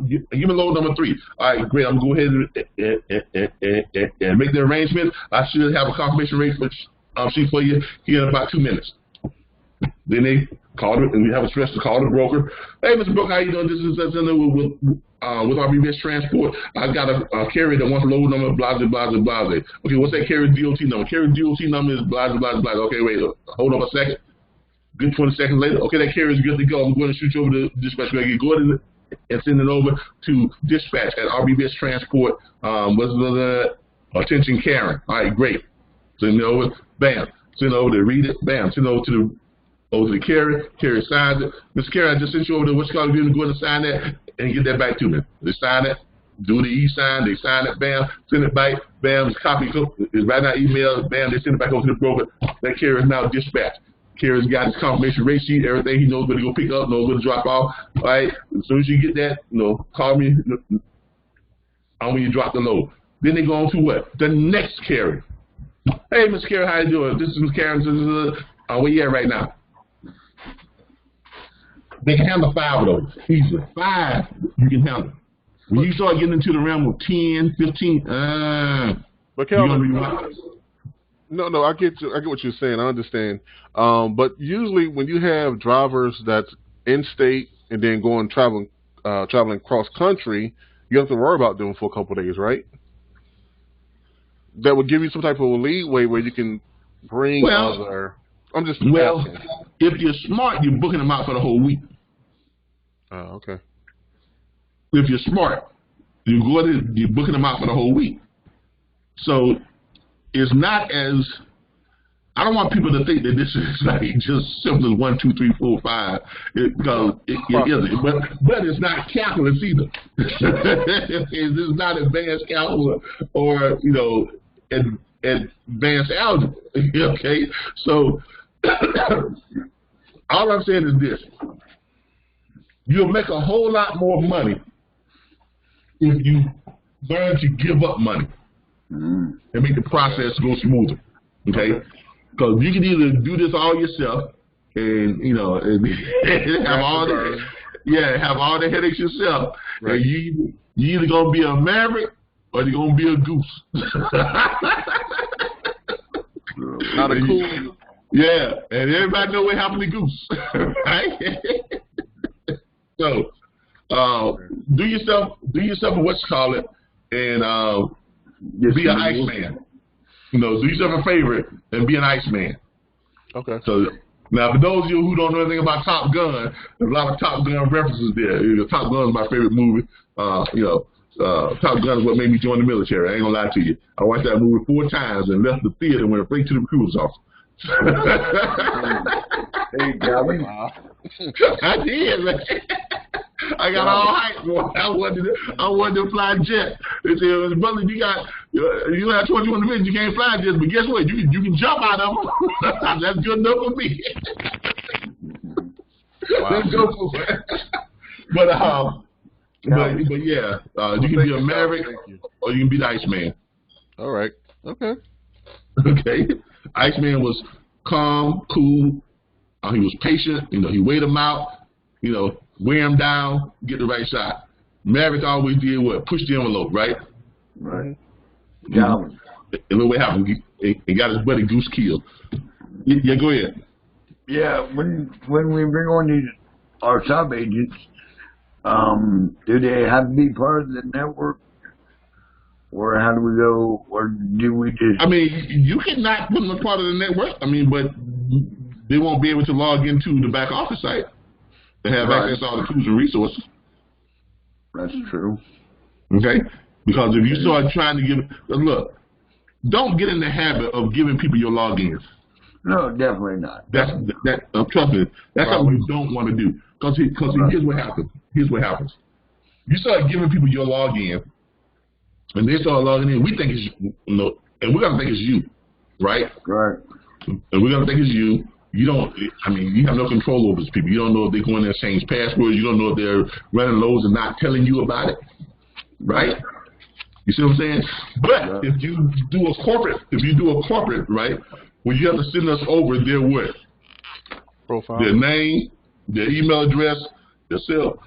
Give me load number 3. All right, great. I'm gonna go ahead and make the arrangement. I should have a confirmation rate sheet for you here in about 2 minutes. Then they call it, and we have a stress to call the broker. Hey, Mr. Broker, how you doing? This is with RBBS Transport. I've got a carrier that wants load number, blah, blah, blah, blah. Okay, what's that carrier DOT number? Carrier DOT number is blah, blah, blah, blah. Okay, wait, hold up a second. Good 20 seconds later. Okay, that carrier is good to go. I'm going to shoot you over to dispatch. Go ahead and send it over to dispatch at RBBS Transport. Attention, Karen. All right, great. Send it over. Bam. Send it over to read it. Bam. Send it over to the carrier. Carrier signs it. Mr. Carrier, I just sent you over to what's called you to go ahead and sign that and get that back to me. They sign it, do the e-sign, they sign it, bam, send it back, bam, it's copy, it's right now email, bam, they send it back over to the broker. That carrier is now dispatched. Carrier's got his confirmation rate sheet, everything. He knows where to go pick up, knows where to drop off. All right, as soon as you get that, call me when you drop the load. Then they go on to what? The next carrier. Hey, Mr. Carrier, how you doing? This is Ms. Karen. Where you at right now? They can handle 5 of those. Easily. 5 you can handle. When you start getting into the realm of 10, 15, but Calvin, no, I get what you're saying. I understand. But usually when you have drivers that's in state and then traveling cross country, you have to worry about them for a couple of days, right? That would give you some type of leeway where you can bring other. I'm just asking. If you're smart, you're booking them out for the whole week. Oh, okay. If you're smart, you're booking them out for the whole week. So it's not as, I don't want people to think that this is like just simple as 1, 2, 3, 4, 5, because it isn't. But it's not calculus either. It's not advanced calculus or advanced algebra. Okay, so all I'm saying is this: you'll make a whole lot more money if you learn to give up money and make the process go smoother. Okay, because you can either do this all yourself and and have all the headaches yourself. Right. And you either gonna be a maverick or you're gonna be a goose. Not a cool. Yeah, and everybody know what happened to goose, right? So, do yourself a what's call it, and be an Iceman. You know, do yourself a favor and be an Iceman. Okay. So now, for those of you who don't know anything about Top Gun, there's a lot of Top Gun references there. Top Gun is my favorite movie. Top Gun is what made me join the military. I ain't gonna lie to you. I watched that movie 4 times and left the theater and went straight to the recruiter's office. Hey, Calvin. Wow. I did, man. I got all hype, boy. I wanted to fly jet. They said, brother, you have 21 divisions, you can't fly jets, but guess what? You can jump out of them. That's good enough for me. Wow. Let's go for it. But yeah, you can be a Maverick or you can be the Iceman. All right. Okay. Okay. Iceman was calm, cool. He was patient. You know, he weighed him out. You know, wear him down, get the right shot. Maverick always did what? Push the envelope, right? Right. Yeah. And look what happened. He got his buddy Goose killed. Yeah, go ahead. Yeah, when we bring on these our sub agents, do they have to be part of the network, or how do we go, or do we just? I mean, you cannot put them as part of the network. I mean, but they won't be able to log into the back office site. They have access to all the tools and resources. That's true. Okay, because if you start trying to give, look, don't get in the habit of giving people your logins. No, definitely not. Trust me, that's something you don't want to do. Because here's what happens. Here's what happens. You start giving people your login, and they start logging in. We think it's and we're gonna think it's you, right? Right. And we're gonna think it's you. You don't. I mean, you have no control over these people. You don't know if they're going there and change passwords. You don't know if they're running loads and not telling you about it, right? You see what I'm saying? But if you do a corporate, right? Well, you have to send us over their what? Profile. Their name, their email address, their cell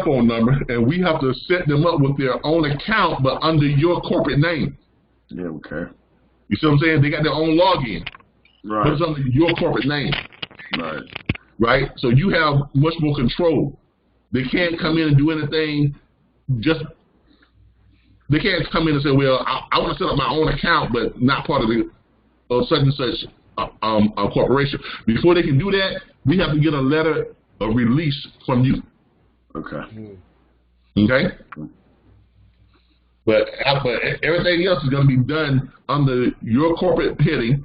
phone number, and we have to set them up with their own account, but under your corporate name. Yeah, okay. You see what I'm saying? They got their own login. Right. But it's under your corporate name. Right. Right? So you have much more control. They can't come in and do anything they can't come in and say, well, I want to set up my own account, but not part of the such and such corporation. Before they can do that, we have to get a letter of release from you. Okay. Okay? But everything else is going to be done under your corporate heading,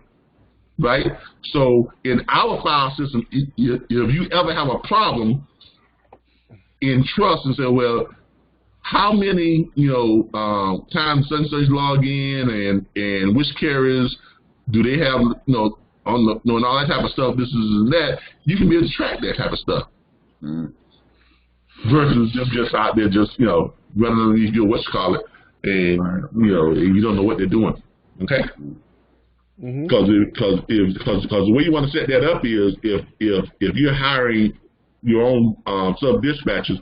right? So in our file system, if you ever have a problem in trust and say, well, how many times such and such log in and which carriers do they have on the and all that type of stuff, this is and that, you can be able to track that type of stuff. Versus just out there running underneath your and you don't know what they're doing. Okay? Because the way you want to set that up is if you're hiring your own sub dispatchers,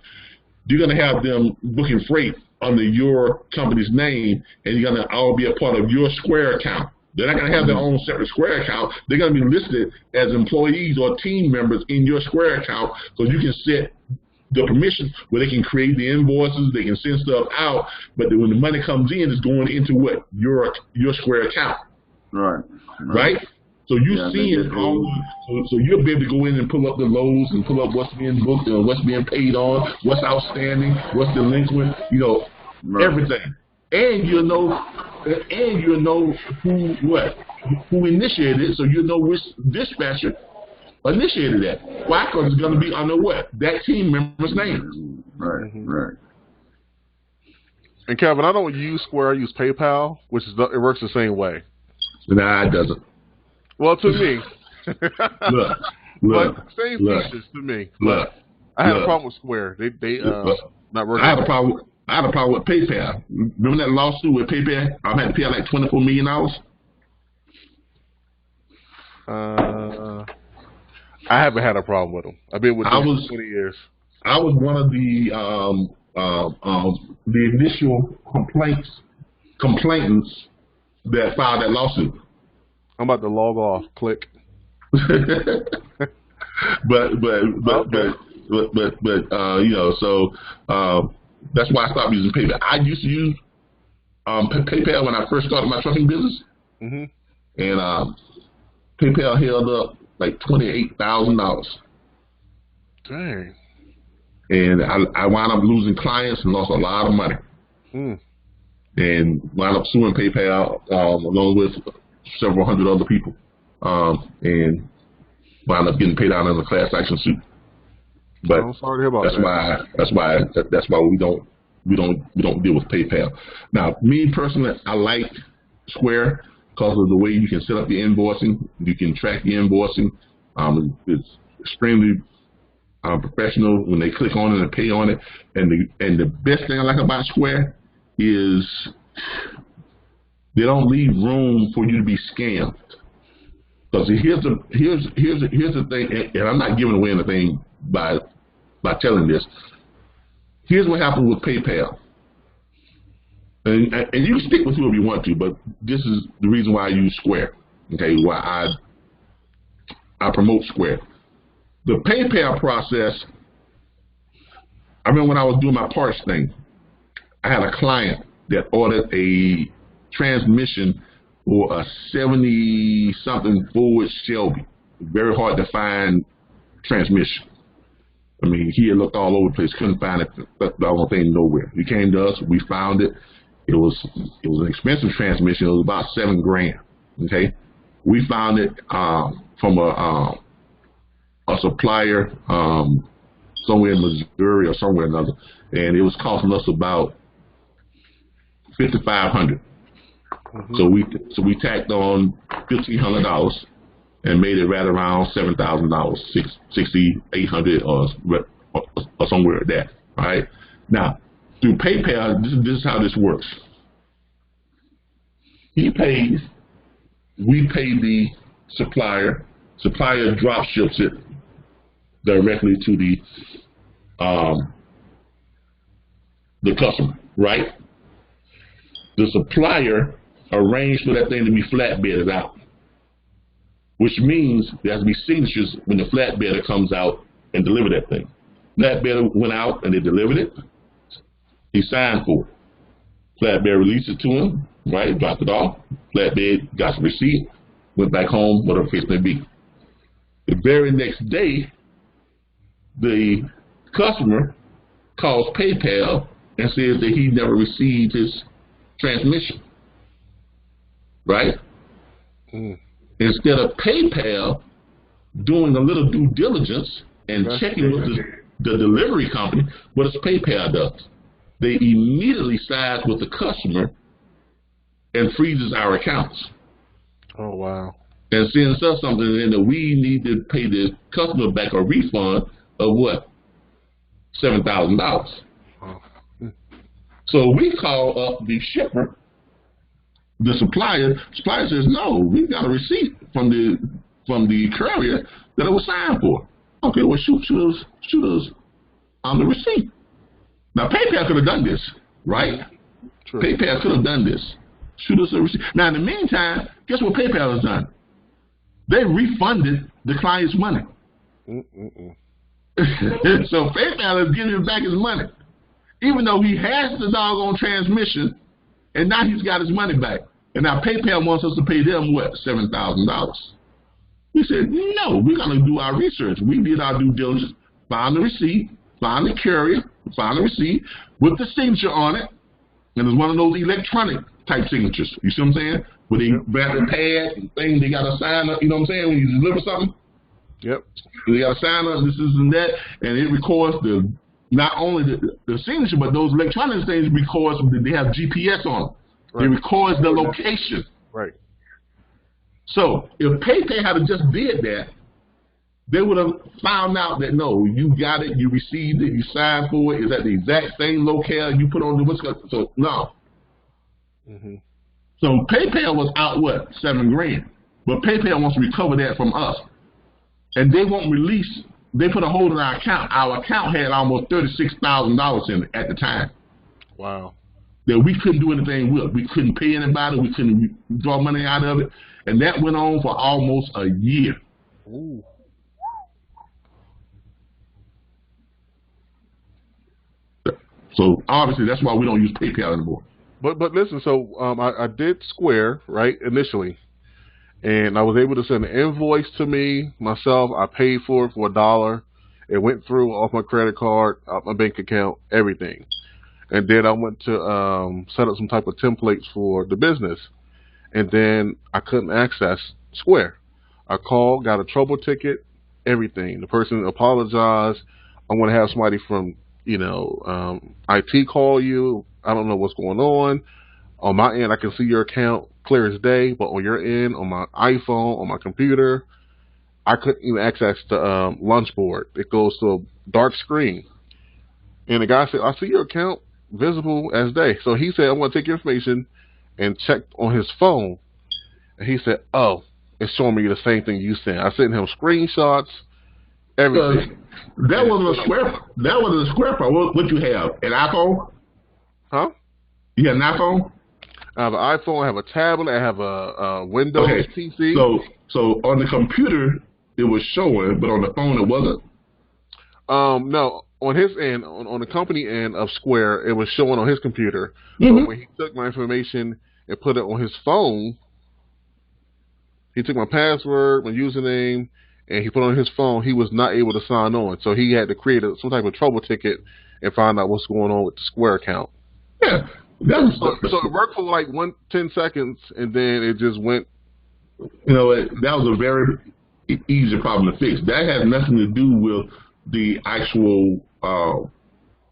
you're going to have them booking freight under your company's name, and you're going to all be a part of your Square account. They're not going to have their own separate Square account. They're going to be listed as employees or team members in your Square account, so you can set the permissions where they can create the invoices, they can send stuff out, but when the money comes in, it's going into what? Your Square account. Right? So you're seeing so you'll be able to go in and pull up the loads and pull up what's being booked and what's being paid on, what's outstanding, what's delinquent, everything. And you'll know who initiated it, so you'll know which dispatcher initiated that. Why? Because it's going to be under what? That team member's name. Right. And Kevin, I don't use Square, I use PayPal, it works the same way. Nah, it doesn't. Well, to me. Look. But same features to me. I have a problem with Square. They not working. I have a problem with PayPal. Remember that lawsuit with PayPal? I had to pay like $24 million. I haven't had a problem with them. I've been with them for 20 years. I was one of the initial complainants that filed that lawsuit. I'm about to log off. Click. but you know, so that's why I stopped using PayPal. I used to use PayPal when I first started my trucking business, and PayPal held up like $28,000. Dang. And I wound up losing clients and lost a lot of money. And wound up suing PayPal along with several hundred other people, and wound up getting paid out in a class action suit. But I'm sorry to hear about that's why we don't deal with PayPal. Now, me personally, I like Square because of the way you can set up your invoicing. You can track your invoicing. It's extremely professional when they click on it and pay on it. And the best thing I like about Square is they don't leave room for you to be scammed. Because here's the thing, and I'm not giving away anything by telling this. Here's what happens with PayPal, and you can stick with whoever you want to, but this is the reason why I use Square. Okay, why I promote Square. The PayPal process. I remember when I was doing my parts thing, I had a client that ordered a transmission for a 70-something Ford Shelby. Very hard to find transmission. I mean, he had looked all over the place, couldn't find it, the whole thing nowhere. He came to us, we found it. It was an expensive transmission. It was about $7,000. Okay, we found it from a supplier somewhere in Missouri or somewhere or another, and it was costing us about $5,500. So we tacked on $1,500 and made it right around $7,000, $6,800 or somewhere at that. All right. Now through PayPal, this is how this works. He pays, we pay the supplier. Supplier drop ships it directly to the customer. Right. The supplier arranged for that thing to be flatbedded out, which means there has to be signatures when the flatbedder comes out and deliver that thing. Flatbedder went out and they delivered it. He signed for it. Flatbedder released it to him, right? Dropped it off. Flatbed got the receipt, went back home, whatever the case may be. The very next day, the customer calls PayPal and says that he never received his transmission. Right? Instead of PayPal doing a little due diligence and checking with the delivery company, what does PayPal does? They immediately side with the customer and freezes our accounts. Oh, wow. And sends us something in that we need to pay the customer back a refund of what? $7,000. Oh. So we call up the shipper. The supplier says, no, we've got a receipt from the courier that it was signed for. Okay, well, shoot us on the receipt. Now, PayPal could have done this, right? True. PayPal could have done this. Shoot us a receipt. Now, in the meantime, guess what PayPal has done? They refunded the client's money. So PayPal is giving him back his money, even though he has the doggone transmission, and now he's got his money back. And now PayPal wants us to pay them, what, $7,000. We said, no, we're going to do our research. We did our due diligence, found the receipt, found the courier, found the receipt with the signature on it. And it's one of those electronic type signatures. You see what I'm saying? Where they grab the pad and thing, they got to sign up, you know what I'm saying, when you deliver something? Yep. They got to sign up, this and that, and it records not only the signature, but those electronic things records, they have GPS on them. Right. It records the location. Right. So if PayPal had just did that, they would have found out that no, you got it, you received it, you signed for it, it's at the exact same locale you put on the what's so no. So PayPal was out what, $7,000, but PayPal wants to recover that from us, and they won't release. They put a hold on our account. Our account had almost $36,000 in it at the time. Wow. That we couldn't do anything with. We couldn't pay anybody. We couldn't draw money out of it. And that went on for almost a year. Ooh. So obviously that's why we don't use PayPal anymore. But listen, so I did Square, right, initially. And I was able to send an invoice to me myself. I paid for it for $1. It went through off my credit card, off my bank account, everything. And then I went to set up some type of templates for the business. And then I couldn't access Square. I called, got a trouble ticket, everything. The person apologized. I want to have somebody from, IT call you. I don't know what's going on. On my end, I can see your account clear as day, but on your end, on my iPhone, on my computer, I couldn't even access the launch board. It goes to a dark screen. And the guy said, I see your account visible as day. So he said, I'm going to take your information and check on his phone. And he said, oh, it's showing me the same thing you sent. I sent him screenshots, everything. That wasn't a Square problem. What you have? An iPhone? Huh? You have an iPhone? I have an iPhone, I have a tablet, I have a Windows PC. So on the computer it was showing, but on the phone it wasn't? No, on his end, on the company end of Square, it was showing on his computer. Mm-hmm. So when he took my information and put it on his phone, he took my password, my username, and he put it on his phone. He was not able to sign on, so he had to create some type of trouble ticket and find out what's going on with the Square account. Yeah. So it worked for like 10 seconds, and then it just went. That was a very easy problem to fix. That has nothing to do with the actual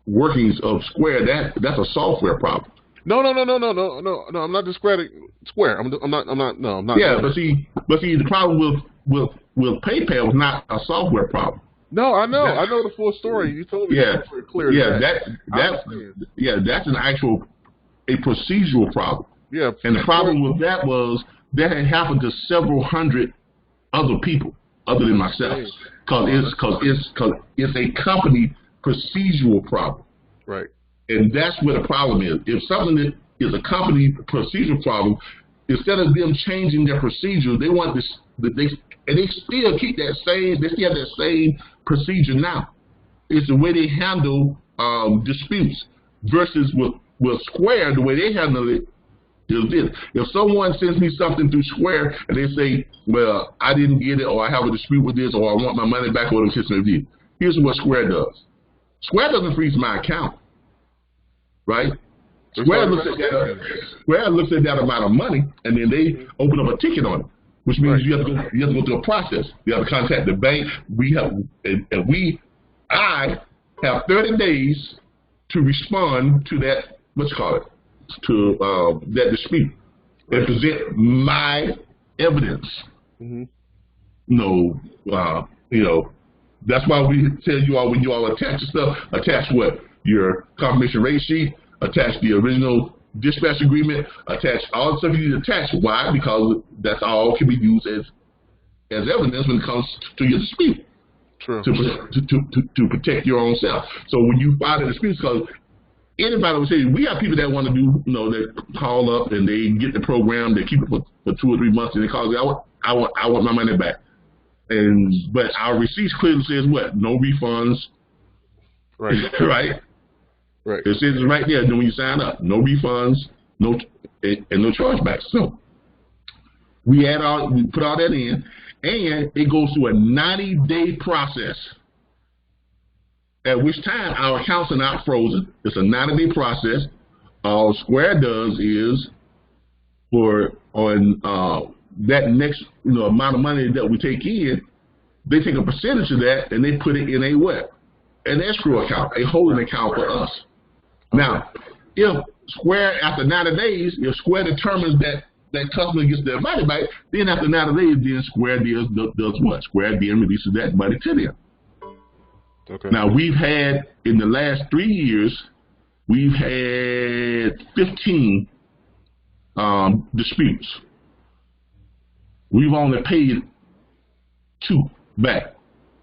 workings of Square. That's a software problem. No. I'm not discrediting Square. I'm not. Yeah, but see, the problem with PayPal was not a software problem. No, I know. I know the full story. You told me that clear. Yeah, that's an actual a procedural problem. Yeah. And the problem with that was that had happened to several hundred other people other than myself, because it's a company procedural problem. Right. And that's where the problem is. If something that is a company procedural problem, instead of them changing their procedure, they want this. They still keep that same. They still have that same procedure now. It's the way they handle disputes versus with Square. The way they handle it is this: if someone sends me something through Square and they say, "Well, I didn't get it," or "I have a dispute with this," or "I want my money back," or "This," here's what Square does. Square doesn't freeze my account, right? Square looks at that amount of money, and then they open up a ticket on it, which means you have to go through a process. You have to contact the bank. I have 30 days to respond to that. To that dispute and present my evidence. Mm-hmm. That's why we tell you all when you all attach stuff, attach what? Your confirmation rate sheet, attach the original dispatch agreement, attach all the stuff you need to attach. Why? Because that's all can be used as evidence when it comes to your dispute. True. To protect your own self. So when you file a dispute, because anybody would say, we have people that want to do, that call up and they get the program, they keep it for 2 or 3 months, and they call and say, I want my money back. But our receipts clearly says what? No refunds. Right. Right. It says right there when you sign up, no refunds, no chargebacks. So we put all that in, and it goes through a 90-day process. At which time our accounts are not frozen. It's a 90-day process. All Square does is that next amount of money that we take in, they take a percentage of that and they put it in an escrow account, a holding account for us. Now, if Square after 90 days, if Square determines that customer gets their money back, then after 90 days, then Square does what? Square then releases that money to them. Okay. Now, we've had, in the last 3 years, we've had 15 disputes. We've only paid 2 back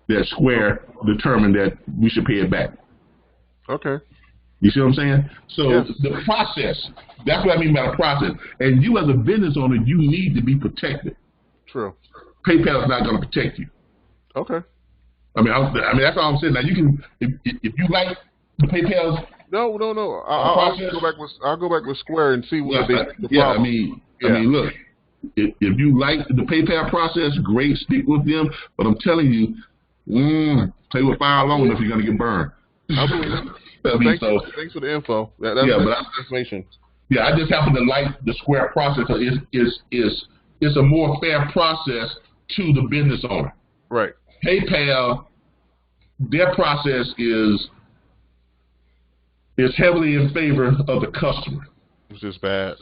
that Square determined that we should pay it back. Okay. You see what I'm saying? So yes. The process, that's what I mean by the process. And you as a business owner, you need to be protected. True. PayPal is not going to protect you. Okay. I mean, that's all I'm saying. Now, you can, if you like the PayPal's No. I'll go back with Square and see what the I problem. mean, look, if you like the PayPal process, great, stick with them. But I'm telling you, play with fire long enough, you're gonna get burned. I believe it. Thanks for the info. That's information. Yeah, I just happen to like the Square process. It's a more fair process to the business owner. Right. PayPal, their process is heavily in favor of the customer. Which is bad.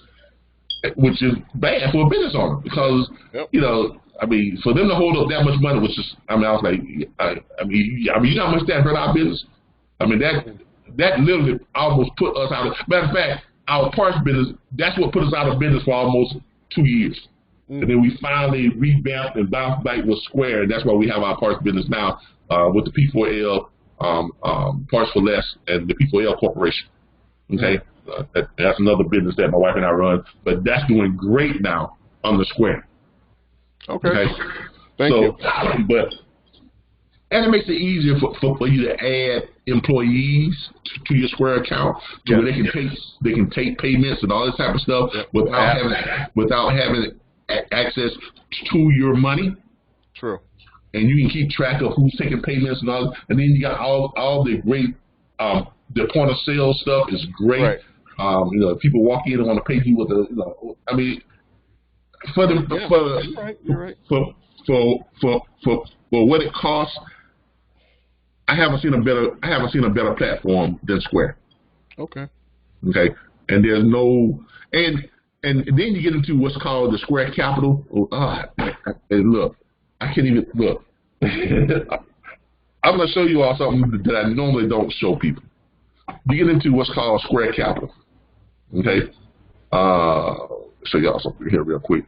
Which is bad for a business owner because, for them to hold up that much money, which is, I was like, you know how much that hurt our business? That literally almost put us out of, matter of fact, our parts business, that's what put us out of business for almost 2 years. And then we finally revamped and bounced back with Square, and that's why we have our parts business now with the P4L Parts for Less and the P4L Corporation. Okay, that's another business that my wife and I run, but that's doing great now on the Square. Okay. Thank you. And it makes it easier for you to add employees to your Square account, to where they can take payments and all this type of stuff without having access to your money. True. And you can keep track of who's taking payments and all. And then you got all the great the point of sale stuff is great. Right. People walk in and want to pay you with for what it costs. I haven't seen a better platform than Square. Okay. And there's no and then you get into what's called the Square Capital. And look, I can't even look. I'm gonna show you all something that I normally don't show people. You get into what's called Square Capital. Okay. Show y'all something here real quick.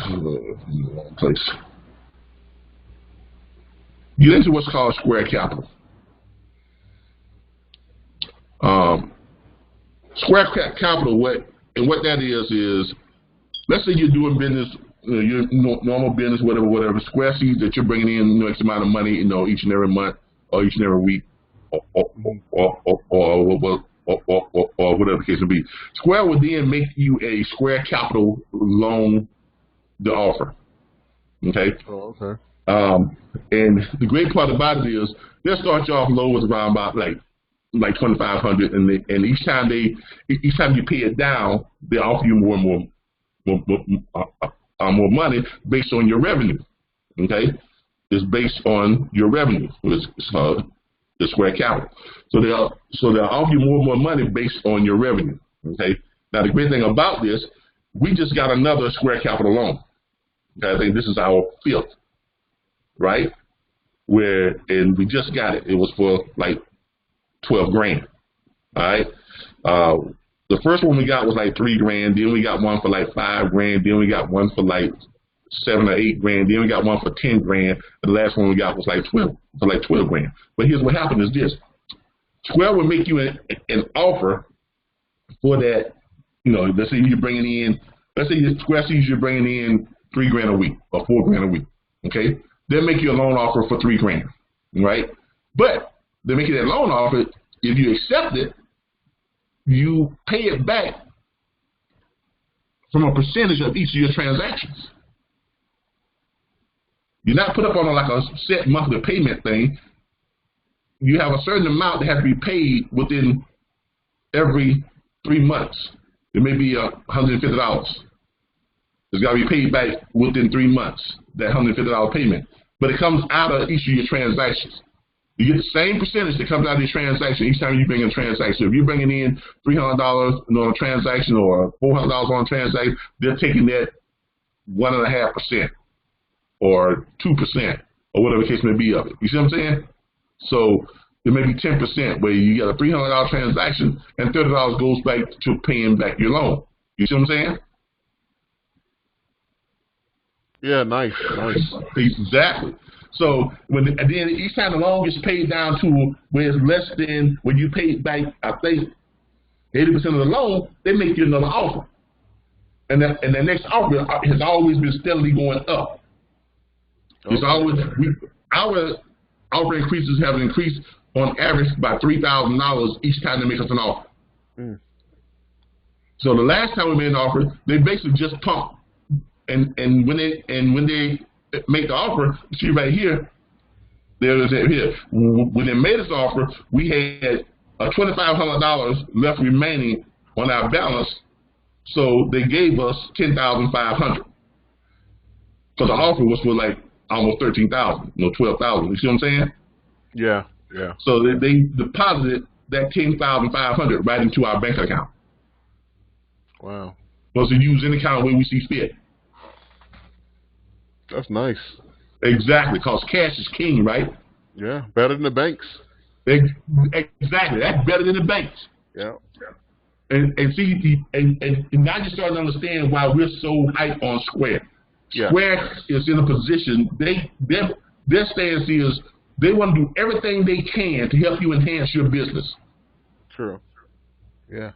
Wrong place. Get into what's called Square Capital. Square Capital, what that is let's say you're doing business, your normal business, whatever. Square sees that you're bringing in X amount of money, each and every month or each and every week, or whatever the case may be. Square will then make you a Square Capital loan to offer. Okay. Oh, okay. And the great part about it is they'll start you off low with around about like $2,500, and each time you pay it down, they offer you more and more money based on your revenue. Okay, it's based on your revenue. It's called the Square Capital. So they'll offer you more and more money based on your revenue. Okay. Now the great thing about this, we just got another Square Capital loan. Okay? I think this is our 5th. Right? And we just got it. It was for like 12 grand. All right. The first one we got was like 3 grand. Then we got one for like 5 grand. Then we got one for like 7 or 8 grand. Then we got one for 10 grand. And the last one we got was like 12 grand. But here's what happened is this. Square will make you an offer for that. Let's say Square sees you're bringing in 3 grand a week or 4 grand a week. Okay. They'll make you a loan offer for 3 grand, right? But they make you that loan offer. If you accept it, you pay it back from a percentage of each of your transactions. You're not put up on like a set monthly payment thing. You have a certain amount that has to be paid within every 3 months. It may be $150. It's got to be paid back within 3 months, that $150 payment. But it comes out of each of your transactions. You get the same percentage that comes out of your transaction each time you bring in a transaction. So if you're bringing in $300 on a transaction or $400 on a transaction, they're taking that 1.5% or 2% or whatever the case may be of it. You see what I'm saying? So there may be 10% where you get a $300 transaction and $30 goes back to paying back your loan. You see what I'm saying? Yeah, nice. Exactly. So and then each time the loan gets paid down to where it's less than when you paid back, I think 80% of the loan, they make you another offer, and the next offer has always been steadily going up. Okay. It's always our offer increases have increased on average about $3,000 each time they make us an offer. Mm. So the last time we made an offer, they basically just pumped. And when they make the offer, see right here, there's it here. When they made us an offer, we had $2,500 left remaining on our balance, so they gave us $10,500. So the offer was for like almost $13,000, $12,000. You see what I'm saying? Yeah, yeah. So they deposited that $10,500 right into our bank account. Wow. Was to use any kind of way we see fit. That's nice. Exactly, because cash is king, right? Yeah, better than the banks. Exactly, that's better than the banks. Yeah. And see, and now you're starting to understand why we're so hyped on Square. Yeah. Square is in a position, their stance is they want to do everything they can to help you enhance your business. True. Yeah.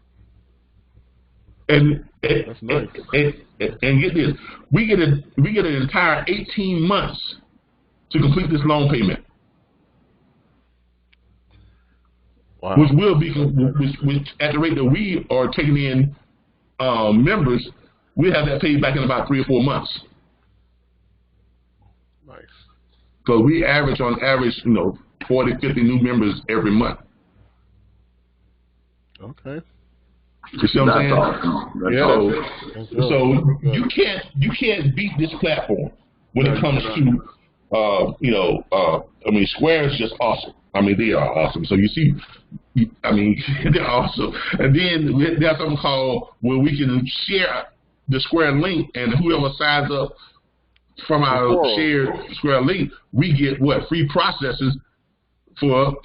And that's nice. And get this, we get an entire 18 months to complete this loan payment. Wow. Which will be, which at the rate that we are taking in members, we have that paid back in about 3 or 4 months. Nice. So we average, 40, 50 new members every month. Okay. You see what I'm saying? Awesome. Yeah. So you can't beat this platform when it comes to Square is just awesome. I mean, they are awesome. So you see, they're awesome. And then there's something called where we can share the Square link, and whoever signs up from our shared Square link, we get free processes for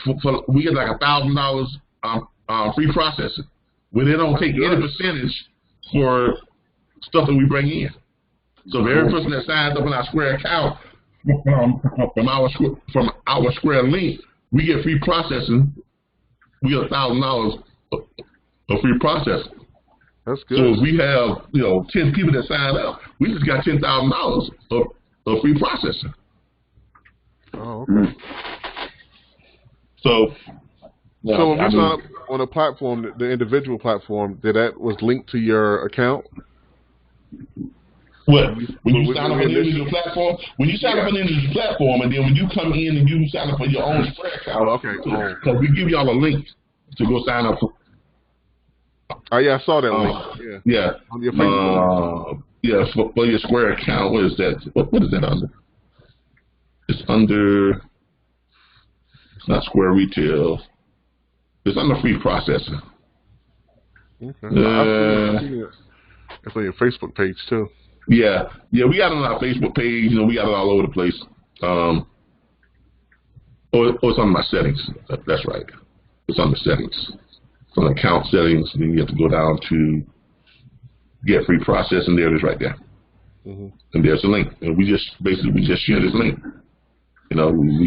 we get like $1,000 free processing, where they don't take any percentage for stuff that we bring in. So for every person that signs up in our Square account from our Square link, we get free processing. We get $1,000 of free processing. That's good. So if we have 10 people that sign up, we just got $10,000 of free processing. Oh, okay. So when we sign up on a platform, the individual platform, that was linked to your account? What? When you sign up on an individual platform? When you sign up on an individual platform, and then when you come in and you sign up for your own Square account, okay, cool. Because we give y'all a link to go sign up for. Oh, yeah, I saw that link. Yeah. On your Facebook. Yeah, for your Square account. What is that? What is that under? It's under. It's not Square Retail. It's under free processing. Okay. It's on your Facebook page too. Yeah, we got it on our Facebook page. We got it all over the place. Or it's on my settings. That's right. It's on the settings. It's on account settings. Then you have to go down to get free processing. There it is right there. Mm-hmm. And there's a link. And we just share this link. We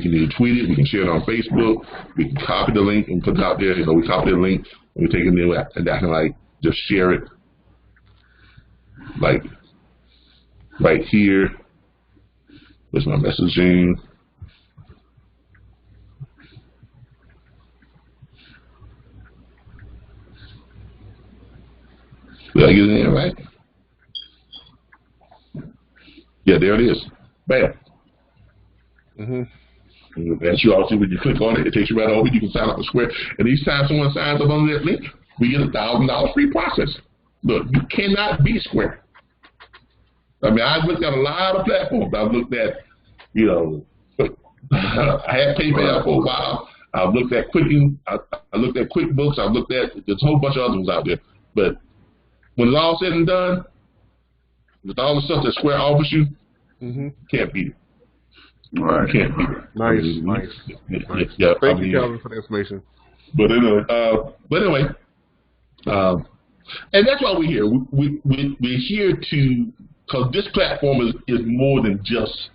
can either tweet it, we can share it on Facebook, we can copy the link and put it out there. We copy the link, and we take it there and I can just share it, like right here. There's my messaging. Did I get it in there right? Yeah, there it is. Bam. Mm-hmm. As you all see, when you click on it, it takes you right over. You can sign up for Square. And each time someone signs up on that link, we get $1,000 free process. Look, you cannot beat Square. I've looked at a lot of platforms. I've looked at, I had PayPal for a while. I've looked at I looked at QuickBooks. I've looked at, there's a whole bunch of other ones out there. But when it's all said and done, with all the stuff that Square offers you, can't beat it. Right. Can't beat it. Nice. Yeah, Thank you, Calvin, for the information. But anyway, and that's why we're here. We're here because this platform is more than just,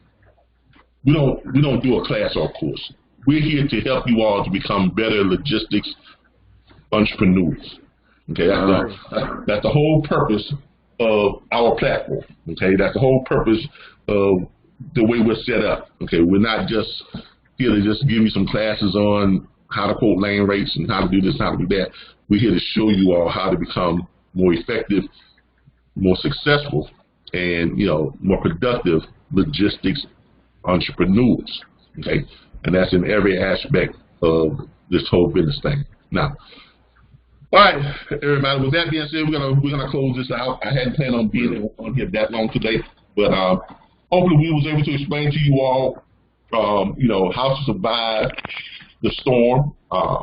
we don't do a class or a course. We're here to help you all to become better logistics entrepreneurs. Okay, that's the whole purpose of our platform. Okay, that's the whole purpose of the way we're set up. Okay, we're not just here to just give you some classes on how to quote lane rates and how to do this, how to do that. We're here to show you all how to become more effective, more successful, and more productive logistics entrepreneurs. Okay, and that's in every aspect of this whole business thing. Now, all right, everybody. With that being said, we're gonna close this out. I hadn't planned on being on here that long today, but hopefully we was able to explain to you all, how to survive the storm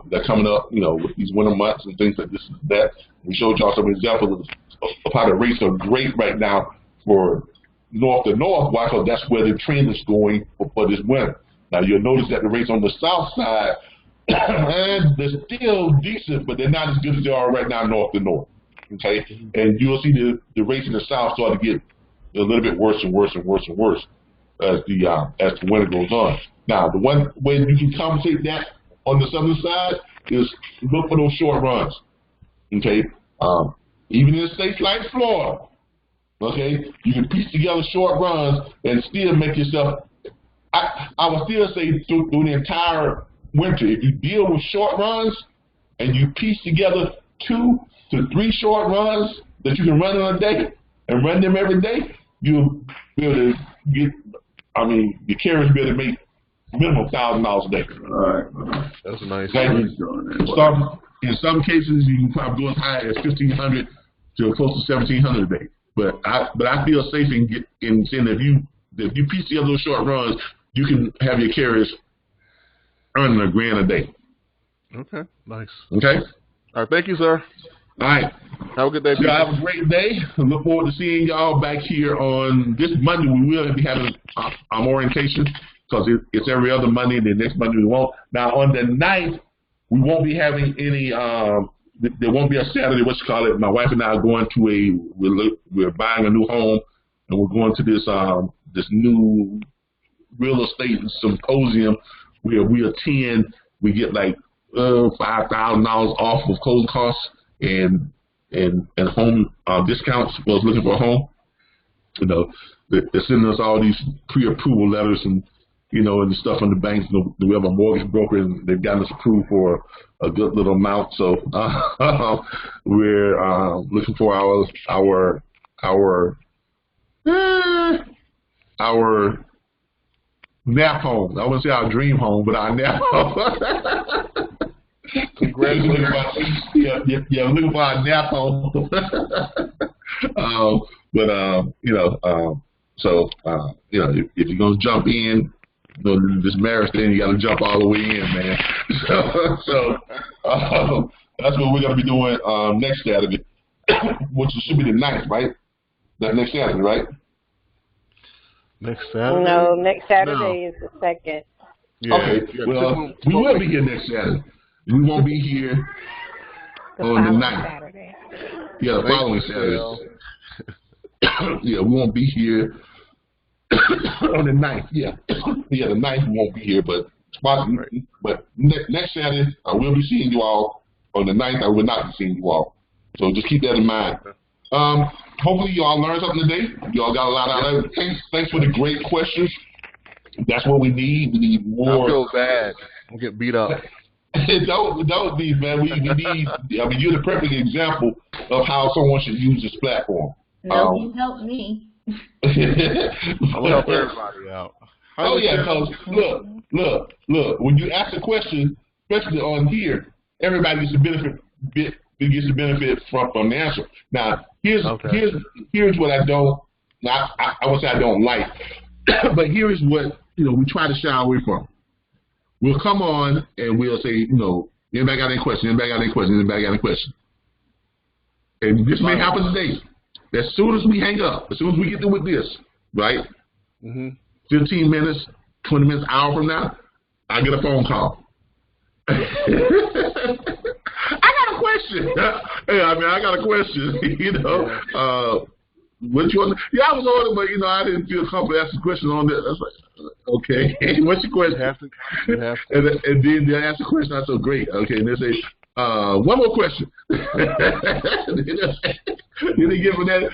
that's coming up, with these winter months and things like this and that. We showed y'all some examples of how the rates are great right now for north to north. Why? Because that's where the trend is going for this winter. Now you'll notice that the rates on the south side, and they're still decent, but they're not as good as they are right now north to north. Okay, and you'll see the rates in the south start to get a little bit worse and worse and worse and worse as the winter goes on. Now, the one way you can compensate that on the southern side is look for those short runs. Okay, even in states like Florida, okay, you can piece together short runs and still make yourself. I would still say through the entire winter, if you deal with short runs and you piece together 2 to 3 short runs that you can run in a day and run them every day, you'll be able to get. Your carriers will be able to make minimum $1,000 a day. All right. That's nice. Okay? In some cases, you can probably go as high as $1,500 to close to $1,700 a day. But I feel safe in saying that if you piece together those short runs, you can have your carriers earning $1,000 a day. Okay, nice. Okay? All right, thank you, sir. All right. Have a good day. Y'all have a great day. I look forward to seeing y'all back here on this Monday. We will be having our orientation because it's every other Monday, and the next Monday we won't. Now, on the 9th, we won't be having any, there won't be a Saturday, my wife and I are going to we're buying a new home, and we're going to this new real estate symposium where we attend. We get like $5,000 off of closing costs and home discounts for us looking for a home. They're sending us all these pre-approval letters and and the stuff from the banks. We have a mortgage broker and they've gotten us approved for a good little amount. So we're looking for our nap home. I wouldn't say our dream home, but our nap home. Congratulations. Yeah, we're looking for our nap home. If you're going to jump in, this marriage thing, you got to jump all the way in, man. So that's what we're going to be doing next Saturday, which should be the 9th, right? That next Saturday, right? Next Saturday? No, next Saturday is the 2nd. Yeah, okay. Well, we will be here next Saturday. We won't be here on the 9th. Saturday. Yeah, the following Saturday. Yeah, we won't be here on the 9th. Yeah, the 9th we won't be here, but next Saturday I will be seeing you all. On the 9th I will not be seeing you all. So just keep that in mind. Hopefully you all learned something today. You all got a lot out of it. Thanks for the great questions. That's what we need. We need more. I feel bad. I'm getting beat up. Don't be, man. We need. You're the perfect example of how someone should use this platform. No, you helped me. I'm gonna help everybody out. Oh yeah, because look. When you ask a question, especially on here, everybody gets to benefit from the answer. Now, here's what I don't. I won't say I don't like, but here's what we try to shy away from. We'll come on and we'll say, anybody got any questions? Anybody got any questions? Anybody got any questions? And this may happen today. As soon as we hang up, as soon as we get through with this, right? 15 minutes, 20 minutes, hour from now, I get a phone call. I got a question. Hey, I got a question. What you want? Yeah, I was on it, but I didn't feel comfortable asking questions on that. I was like, okay, what's your question? You have to. And then they ask the question. I said, great. Okay, and they say, one more question. Then they give them that.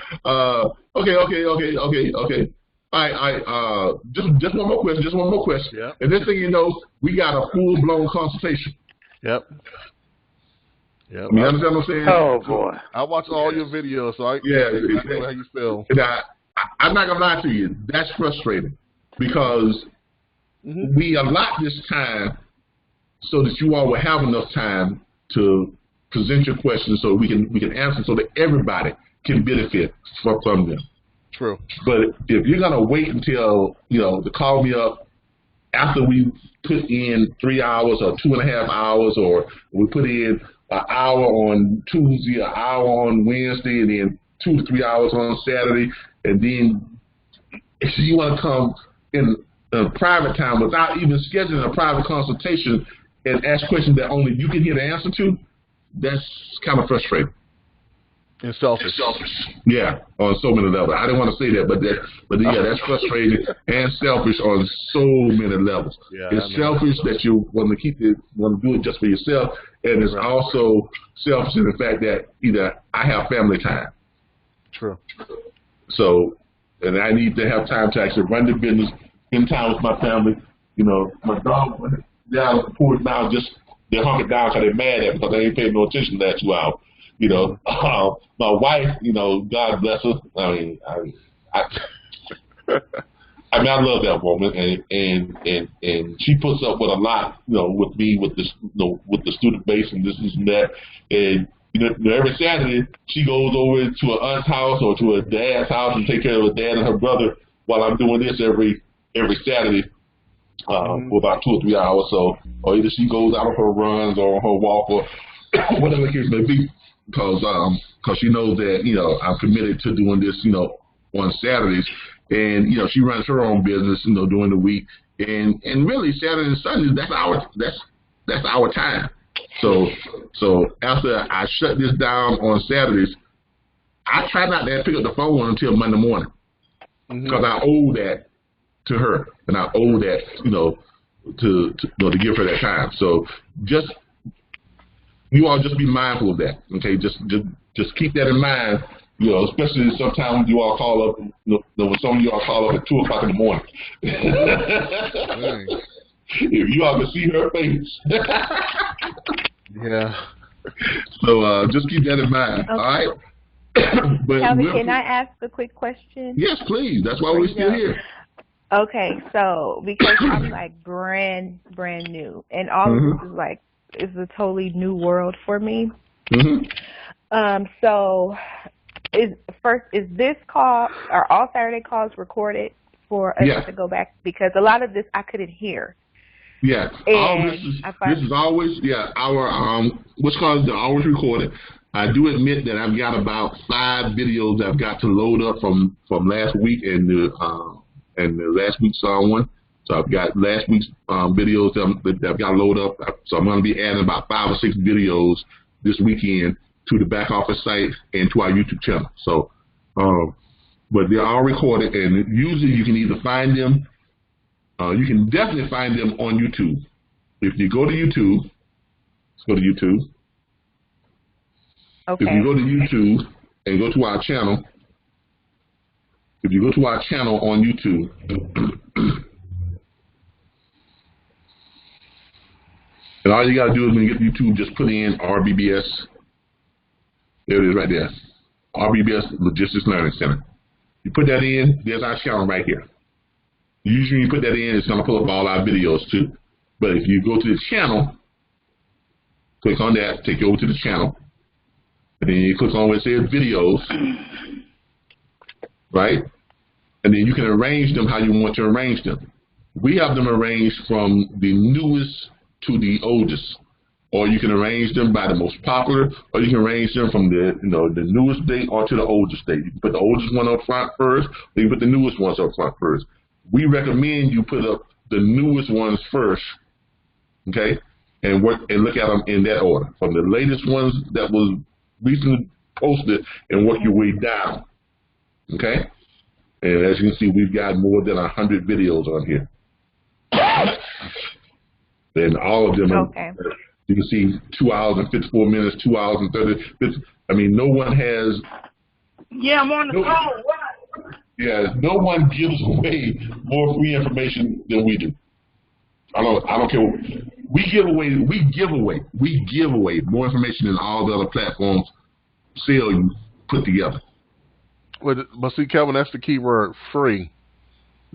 Okay. All right. Just one more question. Yeah. And next thing you know, we got a full blown consultation. Yep. Yep. You understand what I'm saying? Oh boy. I watch all your videos, so I know how you feel. And I'm not gonna lie to you. That's frustrating because we allot this time so that you all will have enough time to present your questions, so we can answer, so that everybody can benefit from them. True. But if you're gonna wait until to call me up after we put in 3 hours or 2.5 hours, or we put in an hour on Tuesday, an hour on Wednesday, and then 2 to 3 hours on Saturday, and then if you want to come in a private time without even scheduling a private consultation and ask questions that only you can hear the answer to, that's kind of frustrating. And selfish. Yeah, on so many levels. I didn't want to say that, but yeah, that's frustrating and selfish on so many levels. Yeah, it's selfish that you want to do it just for yourself, and it's also selfish in the fact that either I have family time. True. So, and I need to have time to actually run the business, spend time with my family. My dog went down the porch now, they're hunkered down because they're mad at me because they ain't paying no attention the last 2 hours. My wife, God bless her. I love that woman, and she puts up with a lot, with me, with this, with the student base and this and that. And every Saturday she goes over to her aunt's house or to her dad's house and take care of her dad and her brother while I'm doing this every Saturday for about 2 or 3 hours. So, or either she goes out on her runs or on her walk or whatever the case may be. Because she knows that I'm committed to doing this on Saturdays, and she runs her own business during the week, and really Saturday and Sunday that's our time. So after I shut this down on Saturdays, I try not to pick up the phone until Monday morning, because I owe that to her, and I owe that to give her that time. So you all just be mindful of that, okay? Just keep that in mind, especially sometimes when you all call up, when some of you all call up at 2 o'clock in the morning. If you all can see her face. Yeah. So just keep that in mind, all right? But Calvin, can I ask a quick question? Yes, please. That's why we're still here. Okay, so because I'm like brand new, and all of this is it's a totally new world for me. So is this call, are all Saturday calls recorded for us to go back? Because a lot of this I couldn't hear. Yeah. This is always our what's called are always recorded. I do admit that I've got about 5 videos I've got to load up from last week and the last week's one. So I've got last week's videos that I've got to load up. So I'm going to be adding about 5 or 6 videos this weekend to the back office site and to our YouTube channel. So, but they're all recorded, and usually you can either find them, you can definitely find them on YouTube. If you go to YouTube, let's go to YouTube. Okay. If you go to YouTube and go to our channel, if you go to our channel on YouTube, and all you got to do is when you get to YouTube, just put in RBBS. There it is right there. RBBS Logistics Learning Center. You put that in, there's our channel right here. Usually when you put that in, it's going to pull up all our videos too. But if you go to the channel, click on that, take you over to the channel. And then you click on where it says videos, right? And then you can arrange them how you want to arrange them. We have them arranged from the newest to the oldest, or you can arrange them by the most popular, or you can arrange them from the the newest date or to the oldest date. You can put the oldest one up front first, or you can put the newest ones up front first. We recommend you put up the newest ones first, okay, and work and look at them in that order, from the latest ones that was recently posted, and work your way down, okay. And as you can see, we've got more than 100 videos on here. And all of them are, you can see 2 hours and 54 minutes, 2 hours and 30 minutes. I mean, no one has. Yeah, I'm on the phone. What? Yeah, no one gives away more free information than we do. I don't care. We give away more information than all the other platforms sell you put together. But see, Kelvin, that's the key word, free.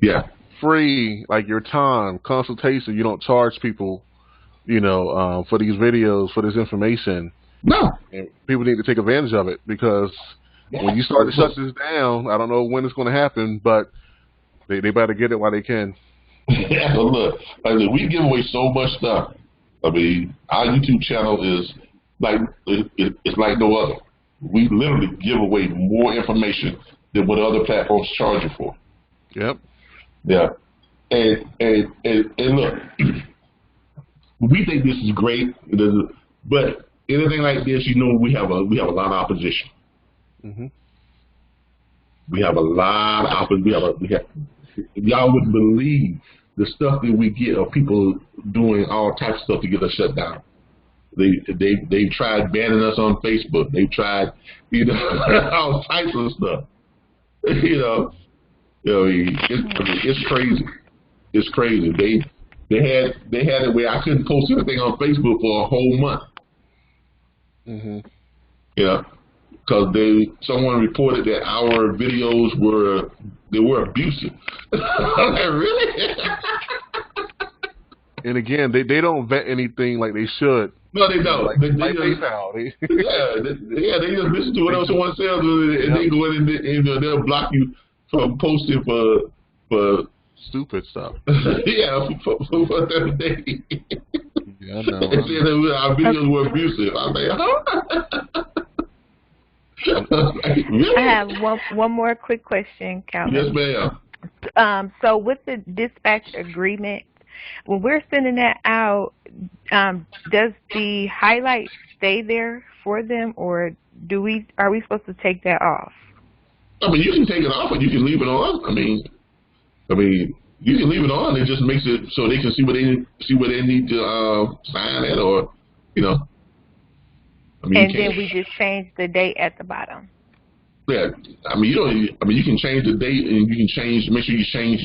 Yeah. Free, like your time, consultation. You don't charge people, for these videos, for this information. No. And people need to take advantage of it because when you start to shut this down, I don't know when it's going to happen, but they better get it while they can. Yeah, look, we give away so much stuff. I mean, our YouTube channel is like it's like no other. We literally give away more information than what other platforms charge you for. Yep. Yeah. And look, we think this is great, but anything like this, we have a lot of opposition. Mm-hmm. We have a lot of opposition. Y'all wouldn't believe the stuff that we get of people doing all types of stuff to get us shut down. They've tried banning us on Facebook. They've tried, all types of stuff. It's crazy. It's crazy. They had it where I couldn't post anything on Facebook for a whole month. Mm-hmm. Because someone reported that our videos were abusive. I'm like, really? And again, they don't vet anything like they should. No, they don't. Like PayPal. They just listen to whatever someone says, and they go in and they'll block you from posting for stupid stuff. Yeah, for 30 days. Yeah, I know. They said that our videos were abusive. I was like, huh? Really? I have one more quick question, Calvin. Yes, ma'am. So with the dispatch agreement, when we're sending that out, does the highlight stay there for them, or are we supposed to take that off? I mean, you can take it off, and you can leave it on. I mean, you can leave it on. It just makes it so they can see what they need to sign it, or I mean, and then we just change the date at the bottom. Yeah, you can change the date, and you can make sure you change,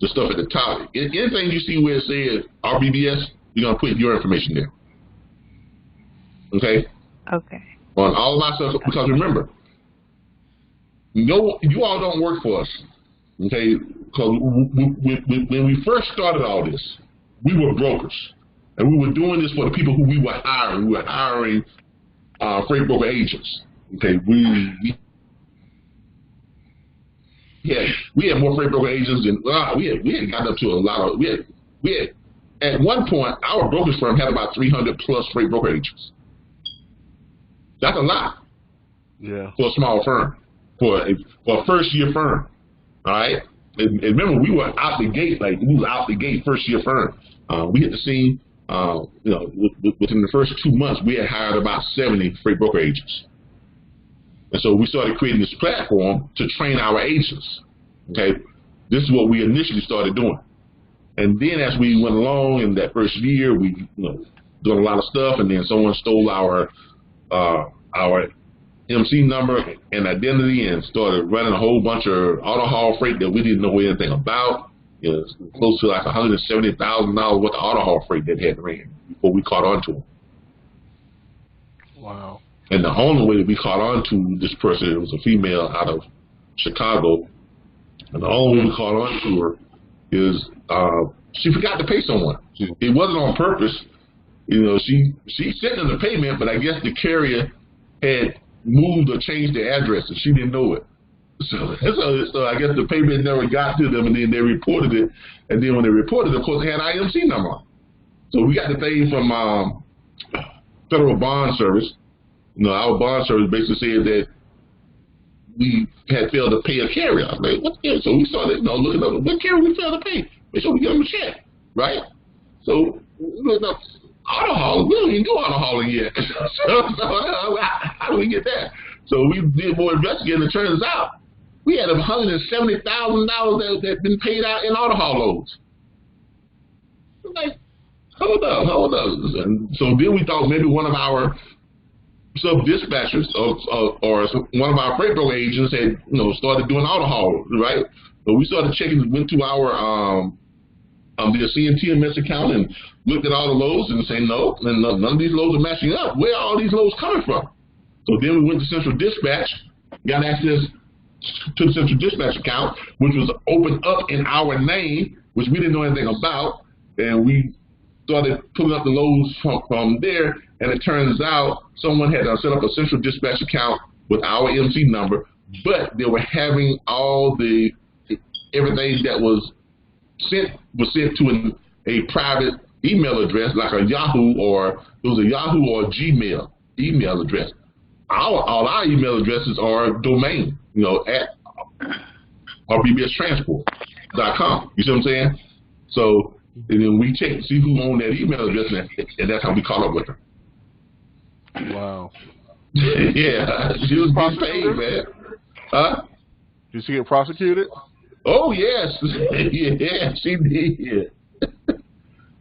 the stuff at the top. Anything you see where it says RBBS, you're gonna put your information there. Okay. Okay. On all of our stuff, because remember, you all don't work for us. Okay, because when we first started all this, we were brokers, and we were doing this for the people who we were hiring. We were hiring freight broker agents. Okay, we had more freight broker agents than we had gotten up to a lot of. We had at one point our brokerage firm had about 300 plus freight broker agents. That's a lot. Yeah. For a small firm, for a first year firm. All right. And remember, we were out the gate, first year firm. We hit the scene. Within the first 2 months, we had hired about 70 freight broker agents. And so we started creating this platform to train our agents. Okay, this is what we initially started doing. And then as we went along in that first year, we doing a lot of stuff, and then someone stole our MC number and identity and started running a whole bunch of auto haul freight that we didn't know anything about. Close to like $170,000 worth of auto haul freight that had ran before we caught on to them. Wow. And the only way that we caught on to this person, it was a female out of Chicago, and the only way we caught on to her is she forgot to pay someone. It wasn't on purpose. She sent in the payment, but I guess the carrier had moved or changed the address, and she didn't know it. So I guess the payment never got to them, and then they reported it. And then when they reported it, of course, they had an IMC number on. So we got the thing from Federal Bond Service. Our bond service basically said that we had failed to pay a carrier. I was like, what carrier? So we started, looking up, what carrier we failed to pay? Make sure we give them a check, right? So we looked up auto hauling. We don't even do auto hauling yet. so how do we get that? So we did more investigating, and it turns out we had $170,000 that had been paid out in auto haul loads. Like, hold up. And so then we thought maybe one of our sub-dispatchers or one of our freight broker agents had, started doing auto haul, right? But we started checking, went to our did a CNTMS account and looked at all the loads and say no, and none of these loads are matching up. Where are all these loads coming from? So then we went to Central Dispatch, got access to the Central Dispatch account, which was opened up in our name, which we didn't know anything about, and we started pulling up the loads from there, and it turns out someone had set up a Central Dispatch account with our MC number, but they were having all the everything that was sent to a private email address, like a Yahoo or a Gmail email address. All our email addresses are domain, at RBBSTransport.com. You see what I'm saying? So, and then we check to see who owned that email address, and that's how we caught up with her. Wow. Yeah, she was getting paid, man. Huh? Did she get prosecuted? Oh, yes. Yeah, she did.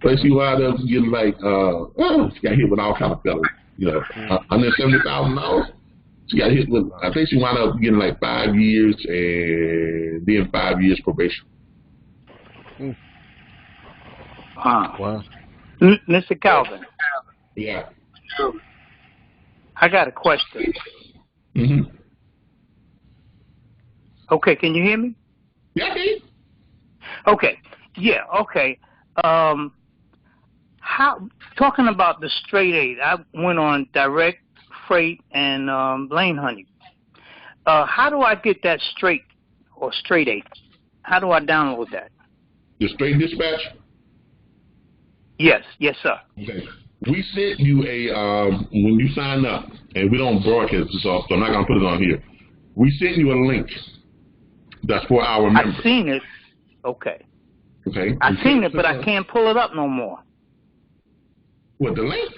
But she wound up getting she got hit with all kind of felonies. $170,000. She got hit with, I think she wound up getting 5 years and then 5 years probation. Wow. Mr. Calvin. Yeah. I got a question. Mm-hmm. Okay, can you hear me? Yeah, okay. Okay. Yeah, okay. Talking about the straight aid, I went on direct freight and lane honey. How do I get that straight aid? How do I download that? The straight dispatch? Yes, sir. Okay. We sent you when you sign up, and we don't broadcast this off, so I'm not going to put it on here. We sent you a link that's for our members. I've seen it. Okay. Okay. I've seen it, but I can't pull it up no more. What, the link?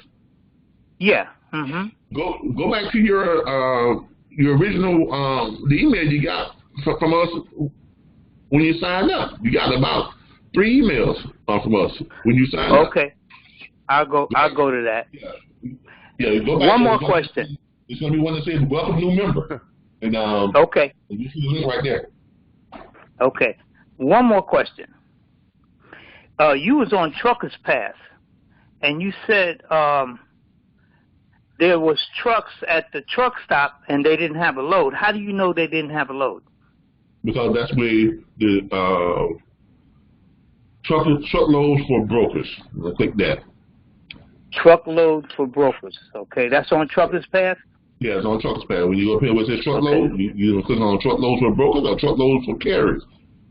Yeah. Mm-hmm. Go back to your original the email you got from us when you signed up. You got about 3 emails from us when you signed up. Okay. I'll go to that. Yeah. Go back. One more question. It's going to be one that says "Welcome new member," and okay. And you see the link right there. Okay. One more question. You was on Truckers Pass, and you said there was trucks at the truck stop and they didn't have a load. How do you know they didn't have a load? Because that's where the truckloads for brokers. Click that. Truckload for brokers. Okay, that's on Truckers Pass? Yeah, it's on Truckers Pass. When you go up here where it says truckload, okay, you click on truckloads for brokers or truckloads for carriers.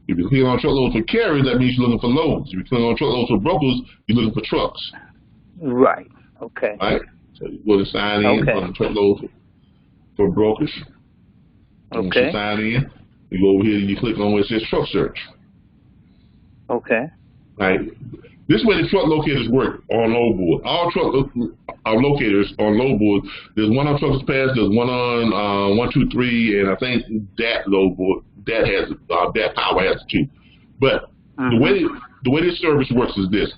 If you click on truckloads for carriers, that means you're looking for loads. If you click on truckloads for brokers, you're looking for trucks. Right. Okay. All right. So you go to sign in on truckloads for brokers. Okay. Once you sign in, you go over here and you click on where it says truck search. Okay. All right. This way the truck locators work on load board. All truck locators on load board. There's one on Truckers Pass. There's one on 123, and I think that load board that has that power has it too. But the way this service works is this.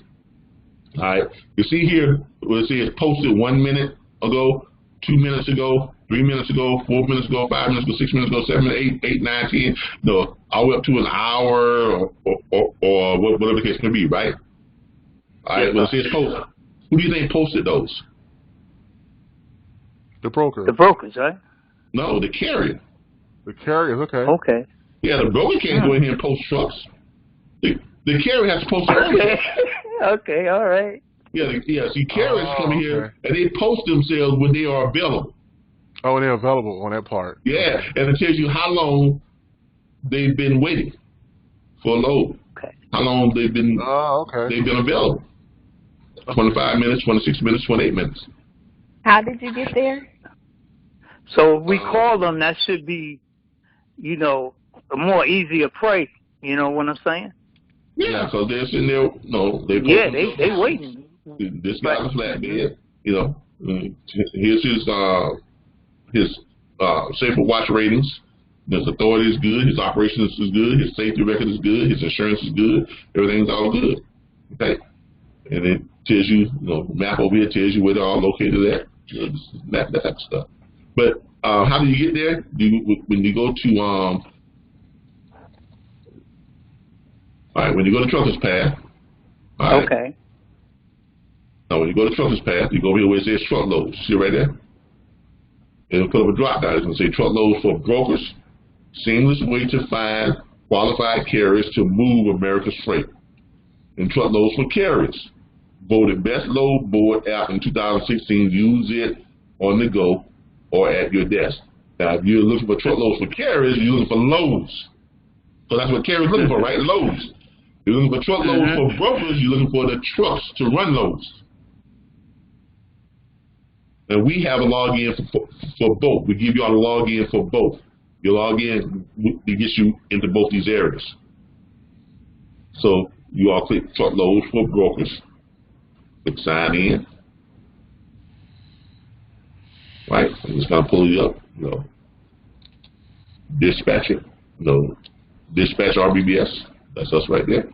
All right. You see here where it says posted 1 minute ago, 2 minutes ago, 3 minutes ago, 4 minutes ago, 5 minutes ago, 6 minutes ago, 7, 8, 9, 10. No, all the way up to an hour or whatever the case may be, right? All right, well, it says posted. Who do you think posted those? The broker. The brokers, right? No, the carrier. The carriers, okay. Okay. Yeah, the broker can't go in here and post trucks. The carrier has to post their own trucks. Okay, all right. Yeah, see, carriers come here and they post themselves when they are available. Oh, and they're available on that part. Yeah, and it tells you how long they've been waiting for a load. Okay. How long they've been available. 25 minutes, 26 minutes, 28 minutes. How did you get there? So if we call them, that should be, a more easier prey. You know what I'm saying? Yeah, because they're sitting there, they waiting. This guy's a flatbed, here's his safer watch ratings. His authority is good, his operations is good, his safety record is good, his insurance is good, everything's all good. Okay. And it tells you, map over here tells you where they're all located at, that type of stuff. But how do you get there? When you go to when you go to Truckers Path, All right. Okay. Now, when you go to truckers path, you go over here where it says truckloads. See it right there? It'll put up a drop down. It's going to say truckloads for brokers, seamless way to find qualified carriers to move America's freight. And truckloads for carriers. Voted best load board app in 2016. Use it on the go or at your desk. Now, if you're looking for truckloads for carriers, you're looking for loads. So that's what carriers looking for, right? Loads. You're looking for truckloads for brokers. You're looking for the trucks to run loads. And we have a login for both. We give you all a login for both. Your login, it gets you into both these areas. So you all click truckloads for brokers. Click sign in. Right? And it's going to pull you up. You know, dispatch it. You know, dispatch RBBS. That's us right there.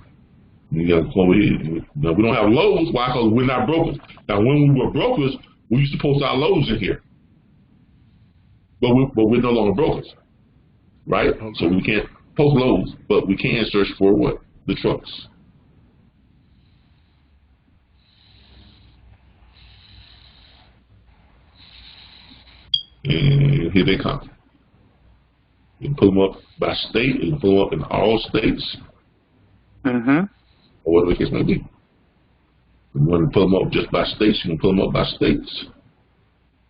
You got to come over here. Now, we don't have loads. Why? Because we're not brokers. Now, when we were brokers, we used to post our loads in here. But we're no longer brokers. Right? Okay. So we can't post loads, but we can search for what? The trucks. And here they come. You can pull them up by state. You can pull them up in all states. Or whatever the case may be. You want to pull them up just by states, you can pull them up by states.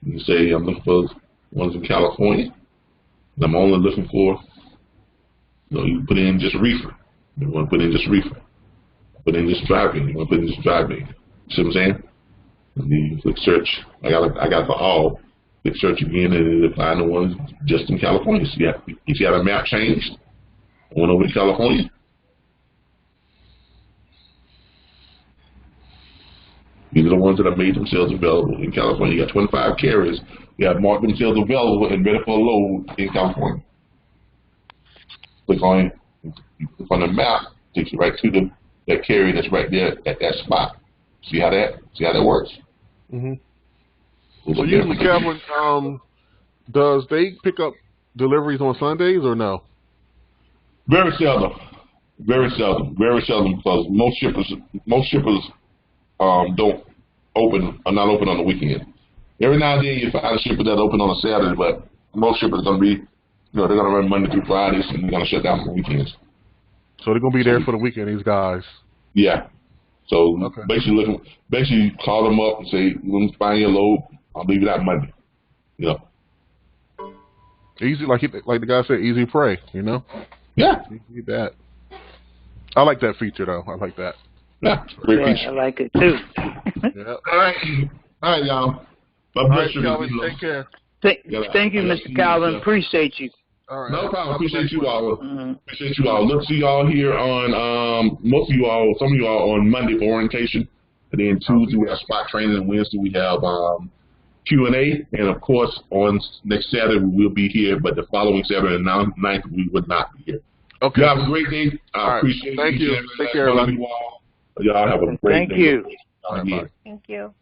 You can say, I'm looking for ones in California. And I'm only looking for, you know, you put in just reefer. You want to put in just reefer. Put in just driving. You want to put in just driving. See what I'm saying? And then you click search. I got it for all. Click search again, and it'll find the ones just in California. So if you have a map changed, went over to California. These are the ones that have made themselves available in California. You got 25 carriers that have marked themselves available and ready for a load in California. Click on the map, takes you right to that carrier that's right there at that spot. See how that works? So usually, Calvin, does they pick up deliveries on Sundays or no? Very seldom. Very seldom. Very seldom, because most shippers are not open on the weekend. Every now and then you find a shipper that open on a Saturday, but most shippers are going to be, they're going to run Monday through Fridays, and they're going to shut down for weekends. So they're going to be there for the weekend, these guys. Yeah. So basically call them up and say, let me find your load. I'll leave it out Monday. You know. Easy, like the guy said, easy prey, you know? Yeah. Easy that. I like that feature, though. I like that. Yeah, great feature. I like it, too. Yeah. All right, y'all. All right, Calvin, take care. Thank you, Mr. Calvin. Appreciate you. All right. No problem. Appreciate you all. Appreciate you all. Look, see y'all here on some of you all on Monday for orientation, and then Tuesday we have spot training, and Wednesday we have Q&A, and of course on next Saturday we will be here, but the following Saturday, the 9th, we would not be here. Okay. You have a great day. I appreciate Thank you. Take care, everybody. Y'all have a great day. Thank you. Thank you.